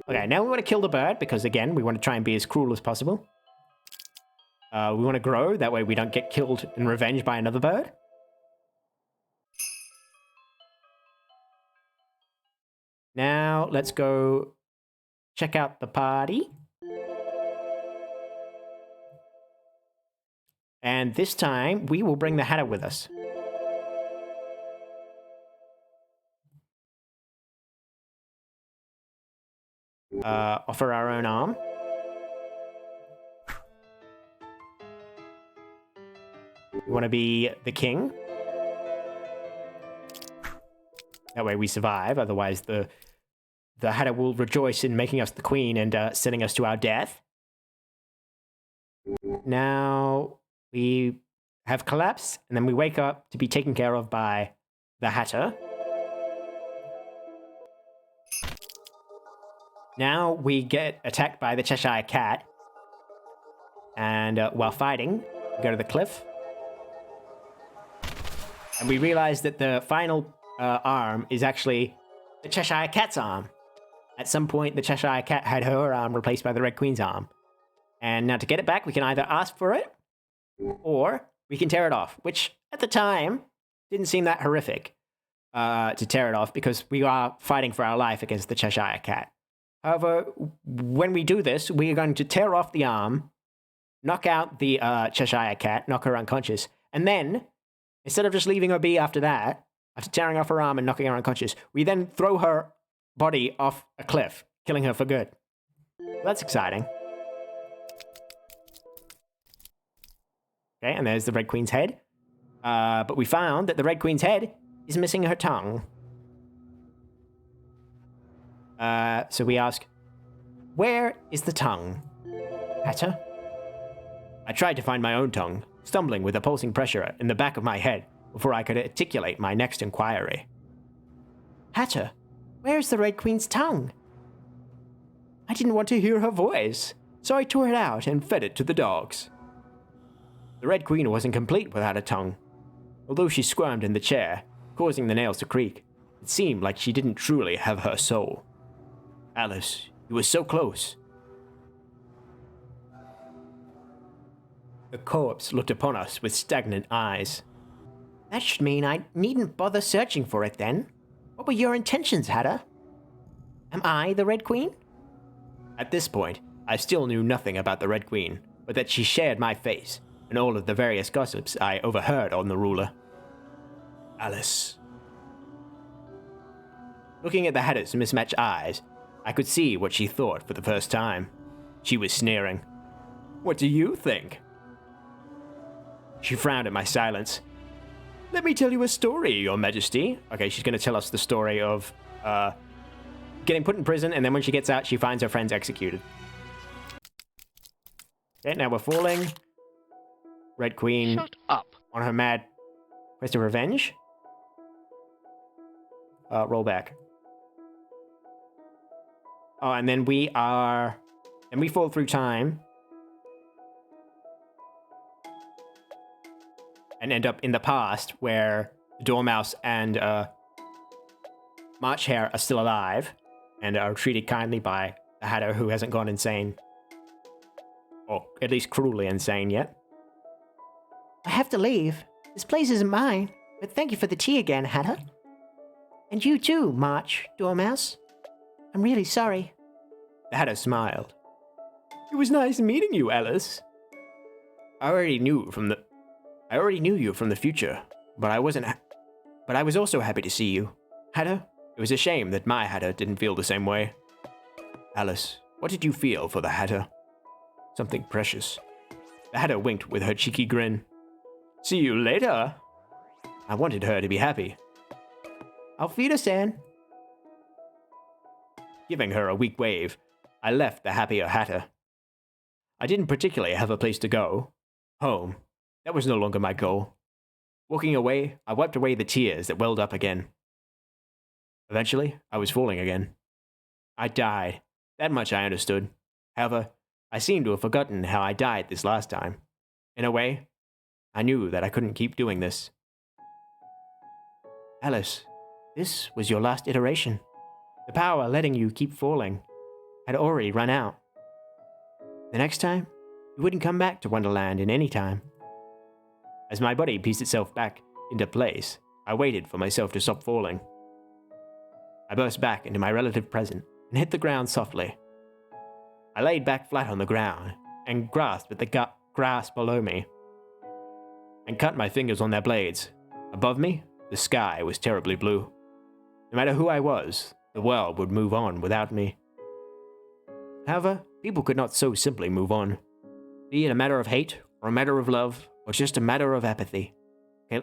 Speaker 1: Okay, now we want to kill the bird because, again, we want to try and be as cruel as possible. We want to grow, that way we don't get killed in revenge by another bird. Now, let's go check out the party. And this time, we will bring the Hatter with us. Offer our own arm. We want to be the king. That way we survive, otherwise the Hatter will rejoice in making us the queen and sending us to our death. Now we have collapsed, and then we wake up to be taken care of by the Hatter. Now we get attacked by the Cheshire Cat, and while fighting, we go to the cliff, and we realize that the final arm is actually the Cheshire Cat's arm. At some point, the Cheshire Cat had her arm replaced by the Red Queen's arm. And now to get it back, we can either ask for it, or we can tear it off, which at the time didn't seem that horrific to tear it off because we are fighting for our life against the Cheshire Cat. However, when we do this, we are going to tear off the arm, knock out the Cheshire Cat, knock her unconscious, and then, instead of just leaving her be after that, after tearing off her arm and knocking her unconscious, we then throw her body off a cliff, killing her for good. That's exciting. Okay, and there's the Red Queen's head. But we found that the Red Queen's head is missing her tongue. So we ask, where is the tongue, Hatter? I tried to find my own tongue, stumbling with a pulsing pressure in the back of my head before I could articulate my next inquiry.
Speaker 2: Hatter, where's the Red Queen's tongue?
Speaker 1: I didn't want to hear her voice, so I tore it out and fed it to the dogs. The Red Queen wasn't complete without a tongue. Although she squirmed in the chair, causing the nails to creak, it seemed like she didn't truly have her soul. Alice, you were so close. The corpse looked upon us with stagnant eyes.
Speaker 2: That should mean I needn't bother searching for it then. What were your intentions, Hatter? Am I the Red Queen?
Speaker 1: At this point, I still knew nothing about the Red Queen, but that she shared my face and all of the various gossips I overheard on the ruler. Alice. Looking at the Hatter's mismatched eyes, I could see what she thought for the first time. She was sneering. What do you think? She frowned at my silence. Let me tell you a story, Your Majesty. Okay, she's going to tell us the story of getting put in prison, and then when she gets out, she finds her friends executed. Okay, now we're falling. Red Queen
Speaker 3: Shut up.
Speaker 1: on her mad quest of revenge. Roll back. Oh, and then we fall through time and end up in the past where Dormouse and March Hare are still alive and are treated kindly by the Hatter, who hasn't gone insane. Or at least cruelly insane yet.
Speaker 2: I have to leave. This place isn't mine, but thank you for the tea again, Hatter. And you too, March, Dormouse. I'm really sorry.
Speaker 1: The Hatter smiled. It was nice meeting you, Alice. I already knew you from the future, but I was also happy to see you. Hatter, it was a shame that my Hatter didn't feel the same way. Alice, what did you feel for the Hatter? Something precious. The Hatter winked with her cheeky grin. See you later. I wanted her to be happy. Auf Wiedersehen. Giving her a weak wave, I left the happier Hatter. I didn't particularly have a place to go. Home. That was no longer my goal. Walking away, I wiped away the tears that welled up again. Eventually, I was falling again. I died. That much I understood. However, I seemed to have forgotten how I died this last time. In a way, I knew that I couldn't keep doing this. Alice, this was your last iteration. The power letting you keep falling.
Speaker 2: had already run out. The next time, we wouldn't come back to Wonderland in any time.
Speaker 1: As my body pieced itself back into place, I waited for myself to stop falling. I burst back into my relative present and hit the ground softly. I laid back flat on the ground and grasped at the grass below me and cut my fingers on their blades. Above me, the sky was terribly blue. No matter who I was, the world would move on without me. However, people could not so simply move on. Be it a matter of hate, or a matter of love, or just a matter of apathy.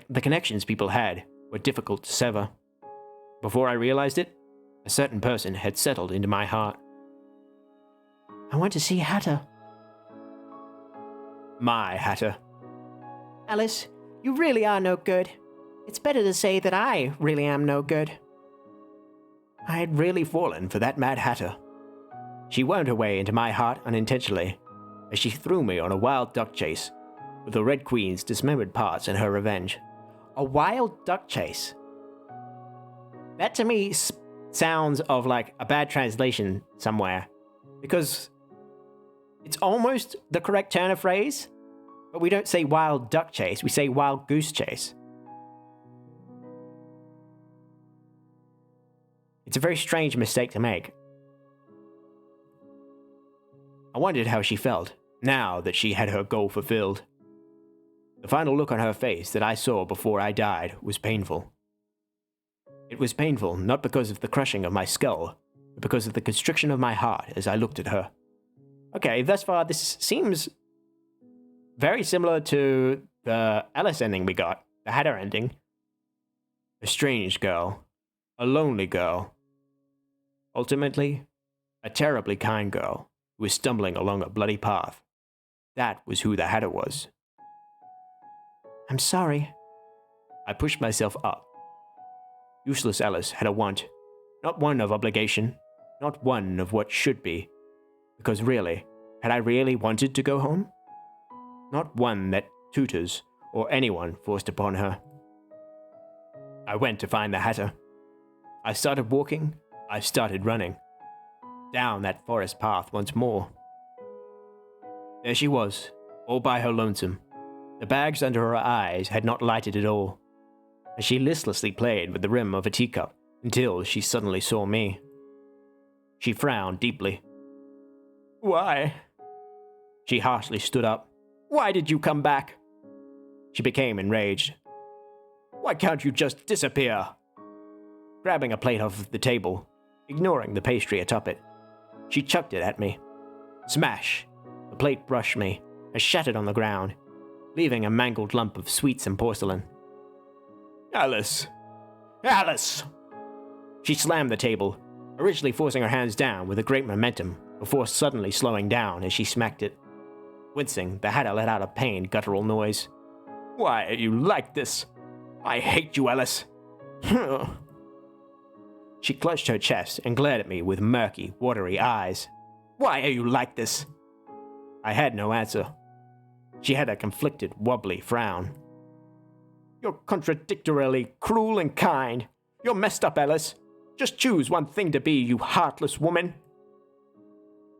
Speaker 1: The connections people had were difficult to sever. Before I realized it, a certain person had settled into my heart.
Speaker 2: I want to see Hatter.
Speaker 1: My Hatter.
Speaker 2: Alice, you really are no good. It's better to say that I really am no good.
Speaker 1: I had really fallen for that Mad Hatter. She wormed her way into my heart unintentionally, as she threw me on a wild duck chase, with the Red Queen's dismembered parts in her revenge.
Speaker 2: A wild duck chase? That to me sounds of like a bad translation somewhere, because it's almost the correct turn of phrase, but we don't say wild duck chase, we say wild goose chase. It's a very strange mistake to make.
Speaker 1: I wondered how she felt, now that she had her goal fulfilled. The final look on her face that I saw before I died was painful. It was painful not because of the crushing of my skull, but because of the constriction of my heart as I looked at her.
Speaker 2: Okay, thus far this seems very similar to the Alice ending we got, the Hatter ending.
Speaker 1: A strange girl, a lonely girl. Ultimately, a terribly kind girl who was stumbling along a bloody path. That was who the Hatter was.
Speaker 2: I'm sorry.
Speaker 1: I pushed myself up. Useless Alice had a want, not one of obligation, not one of what should be. Because really, had I really wanted to go home? Not one that tutors or anyone forced upon her. I went to find the Hatter. I started walking, I started running. Down that forest path once more. There she was, all by her lonesome. The bags under her eyes had not lighted at all, as she listlessly played with the rim of a teacup until she suddenly saw me. She frowned deeply.
Speaker 2: Why?
Speaker 1: She harshly stood up.
Speaker 2: Why did you come back?
Speaker 1: She became enraged.
Speaker 2: Why can't you just disappear?
Speaker 1: Grabbing a plate off the table, ignoring the pastry atop it, she chucked it at me. Smash! The plate brushed me and shattered on the ground, leaving a mangled lump of sweets and porcelain.
Speaker 2: Alice! Alice!
Speaker 1: She slammed the table, originally forcing her hands down with a great momentum, before suddenly slowing down as she smacked it. Wincing, the Hatter let out a pained, guttural noise.
Speaker 2: Why are you like this? I hate you, Alice.
Speaker 1: She clutched her chest and glared at me with murky, watery eyes.
Speaker 2: Why are you like this?
Speaker 1: I had no answer. She had a conflicted, wobbly frown.
Speaker 2: You're contradictorily cruel and kind. You're messed up, Alice. Just choose one thing to be, you heartless woman.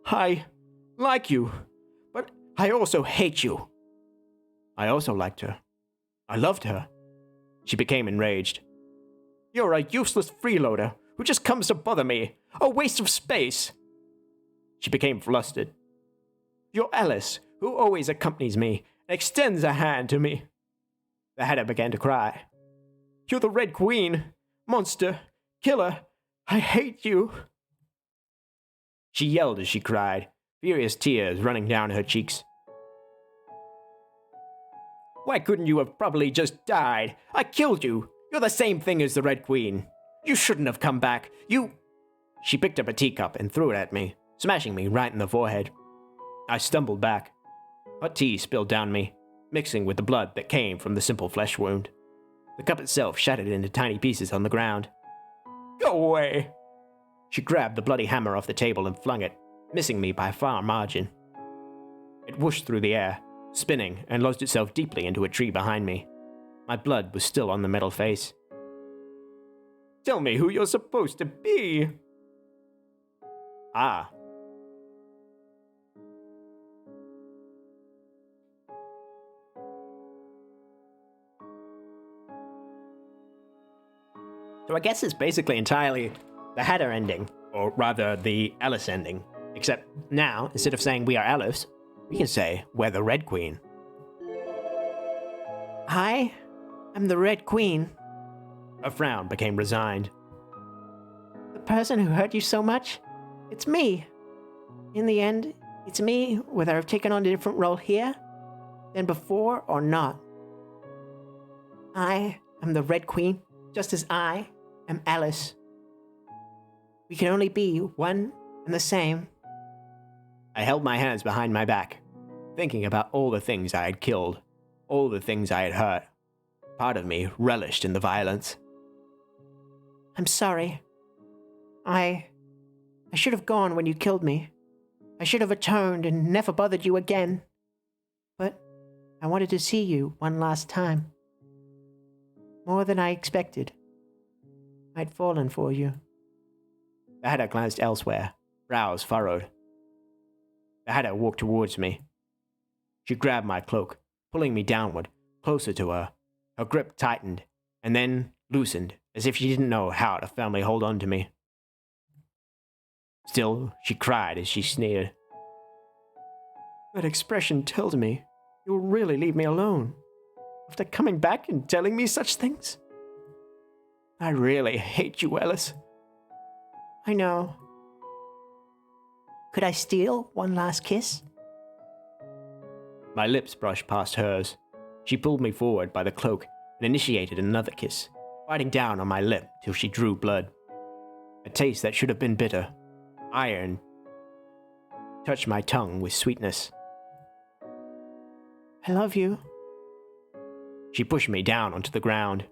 Speaker 2: I like you, but I also hate you.
Speaker 1: I also liked her. I loved her. She became enraged.
Speaker 2: You're a useless freeloader who just comes to bother me. A waste of space.
Speaker 1: She became flustered.
Speaker 2: You're Alice, who always accompanies me and extends a hand to me.
Speaker 1: The Hatter began to cry.
Speaker 2: You're the Red Queen. Monster. Killer. I hate you.
Speaker 1: She yelled as she cried, furious tears running down her cheeks.
Speaker 2: Why couldn't you have probably just died? I killed you. You're the same thing as the Red Queen. You shouldn't have come back.
Speaker 1: She picked up a teacup and threw it at me, smashing me right in the forehead. I stumbled back. Hot tea spilled down me, mixing with the blood that came from the simple flesh wound. The cup itself shattered into tiny pieces on the ground.
Speaker 2: Go away!
Speaker 1: She grabbed the bloody hammer off the table and flung it, missing me by a far margin. It whooshed through the air, spinning, and lodged itself deeply into a tree behind me. My blood was still on the metal face.
Speaker 2: Tell me who you're supposed to be.
Speaker 1: Ah, So I guess it's basically entirely the Hatter ending, or rather the Alice ending. Except now, instead of saying we are Alice, we can say we're the Red Queen.
Speaker 2: I am the Red Queen.
Speaker 1: Her frown became resigned.
Speaker 2: The person who hurt you so much? It's me. In the end, it's me, whether I've taken on a different role here than before or not. I am the Red Queen, just as I am Alice. We can only be one and the same.
Speaker 1: I held my hands behind my back, thinking about all the things I had killed, all the things I had hurt. Part of me relished in the violence.
Speaker 2: I'm sorry. I should have gone when you killed me. I should have returned and never bothered you again. But I wanted to see you one last time. More than I expected. I'd fallen for you.
Speaker 1: The Hatter glanced elsewhere, brows furrowed. The Hatter walked towards me. She grabbed my cloak, pulling me downward, closer to her. Her grip tightened, and then loosened, as if she didn't know how to firmly hold on to me. Still, she cried as she sneered.
Speaker 2: That expression tells me you'll really leave me alone. After coming back and telling me such things? I really hate you, Alice. I know. Could I steal one last kiss?
Speaker 1: My lips brushed past hers. She pulled me forward by the cloak and initiated another kiss, biting down on my lip till she drew blood. A taste that should have been bitter, iron, touched my tongue with sweetness.
Speaker 2: I love you.
Speaker 1: She pushed me down onto the ground.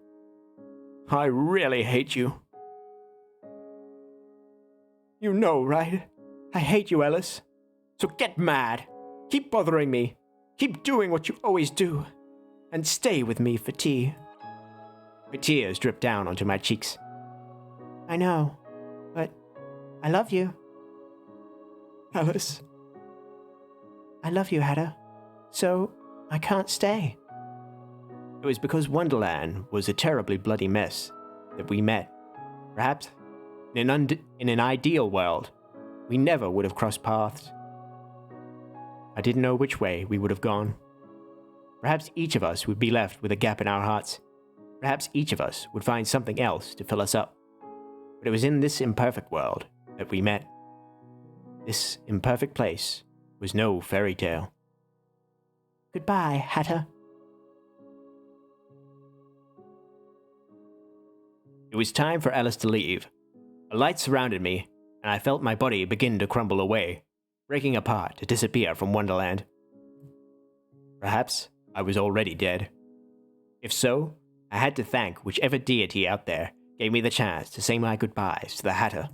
Speaker 1: I really hate you. You know, right? I hate you, Alice. So get mad. Keep bothering me. Keep doing what you always do. And stay with me for tea. Her tears dripped down onto my cheeks.
Speaker 2: I know, but I love you.
Speaker 1: Alice.
Speaker 2: I love you, Hatter. So I can't stay.
Speaker 1: It was because Wonderland was a terribly bloody mess that we met. Perhaps, in an ideal world, we never would have crossed paths. I didn't know which way we would have gone. Perhaps each of us would be left with a gap in our hearts. Perhaps each of us would find something else to fill us up. But it was in this imperfect world that we met. This imperfect place was no fairy tale.
Speaker 2: Goodbye, Hatter.
Speaker 1: It was time for Alice to leave. A light surrounded me, and I felt my body begin to crumble away, breaking apart to disappear from Wonderland. Perhaps I was already dead. If so, I had to thank whichever deity out there gave me the chance to say my goodbyes to the Hatter.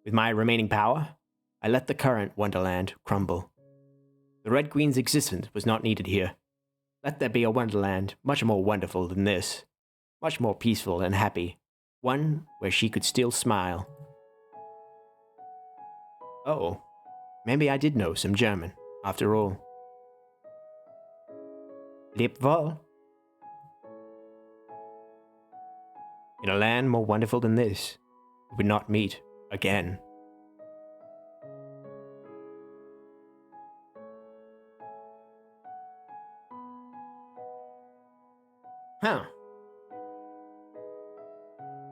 Speaker 1: With my remaining power, I let the current Wonderland crumble. The Red Queen's existence was not needed here. Let there be a Wonderland much more wonderful than this, much more peaceful and happy, one where she could still smile. Oh, maybe I did know some German, after all. Leb wohl. In a land more wonderful than this, we would not meet again. Huh.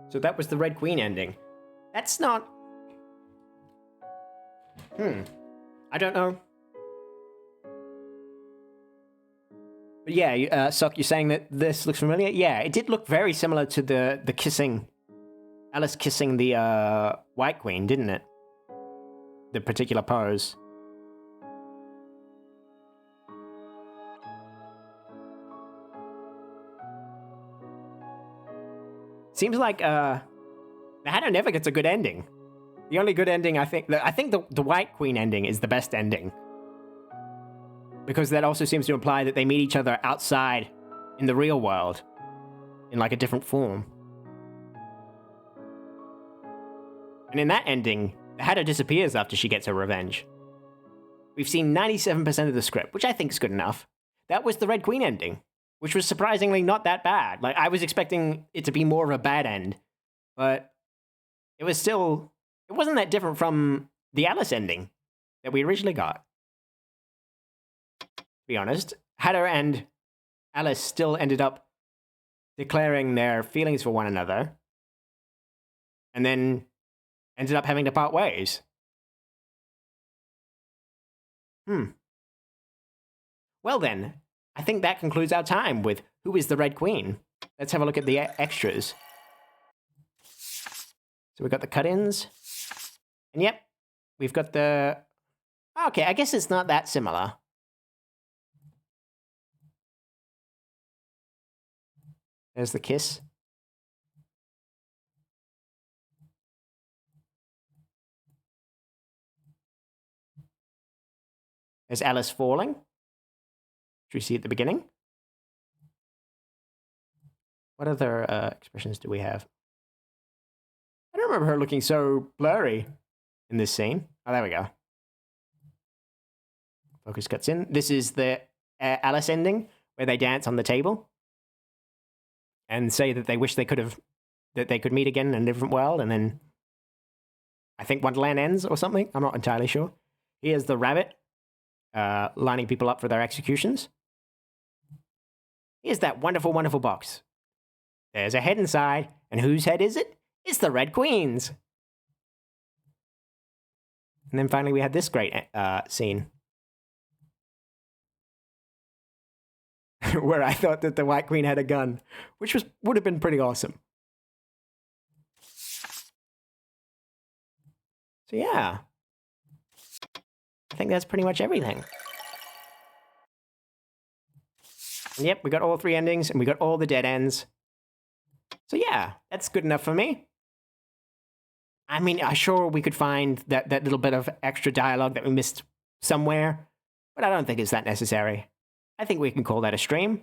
Speaker 1: So that was the Red Queen ending. That's not... I don't know. But yeah, Sok, you're saying that this looks familiar? Yeah, it did look very similar to the kissing... Alice kissing the White Queen, didn't it? The particular pose. Seems like the Hatter never gets a good ending. The only good ending, I think the White Queen ending is the best ending. Because that also seems to imply that they meet each other outside in the real world. In like a different form. And in that ending, the Hatter disappears after she gets her revenge. We've seen 97% of the script, which I think is good enough. That was the Red Queen ending, which was surprisingly not that bad. Like, I was expecting it to be more of a bad end, but it wasn't that different from the Alice ending that we originally got. To be honest, Hatter and Alice still ended up declaring their feelings for one another, and then ended up having to part ways. Well then, I think that concludes our time with Who is the Red Queen? Let's have a look at the extras. So we've got the cut-ins. And yep, we've got the... Okay, I guess it's not that similar. There's the kiss. There's Alice falling, which we see at the beginning. What other expressions do we have? I don't remember her looking so blurry in this scene. Oh, there we go. Focus cuts in. This is the Alice ending, where they dance on the table and say that they wish they could meet again in a different world, and then I think Wonderland ends or something. I'm not entirely sure. Here's the rabbit lining people up for their executions. Here's that wonderful, wonderful box. There's a head inside, and whose head is it? It's the Red Queen's. And then finally we had this great scene. Where I thought that the White Queen had a gun, which would have been pretty awesome. So yeah, I think that's pretty much everything. And yep, we got all 3 endings, and we got all the dead ends. So yeah, that's good enough for me. I mean, sure, we could find that little bit of extra dialogue that we missed somewhere, but I don't think it's that necessary. I think we can call that a stream.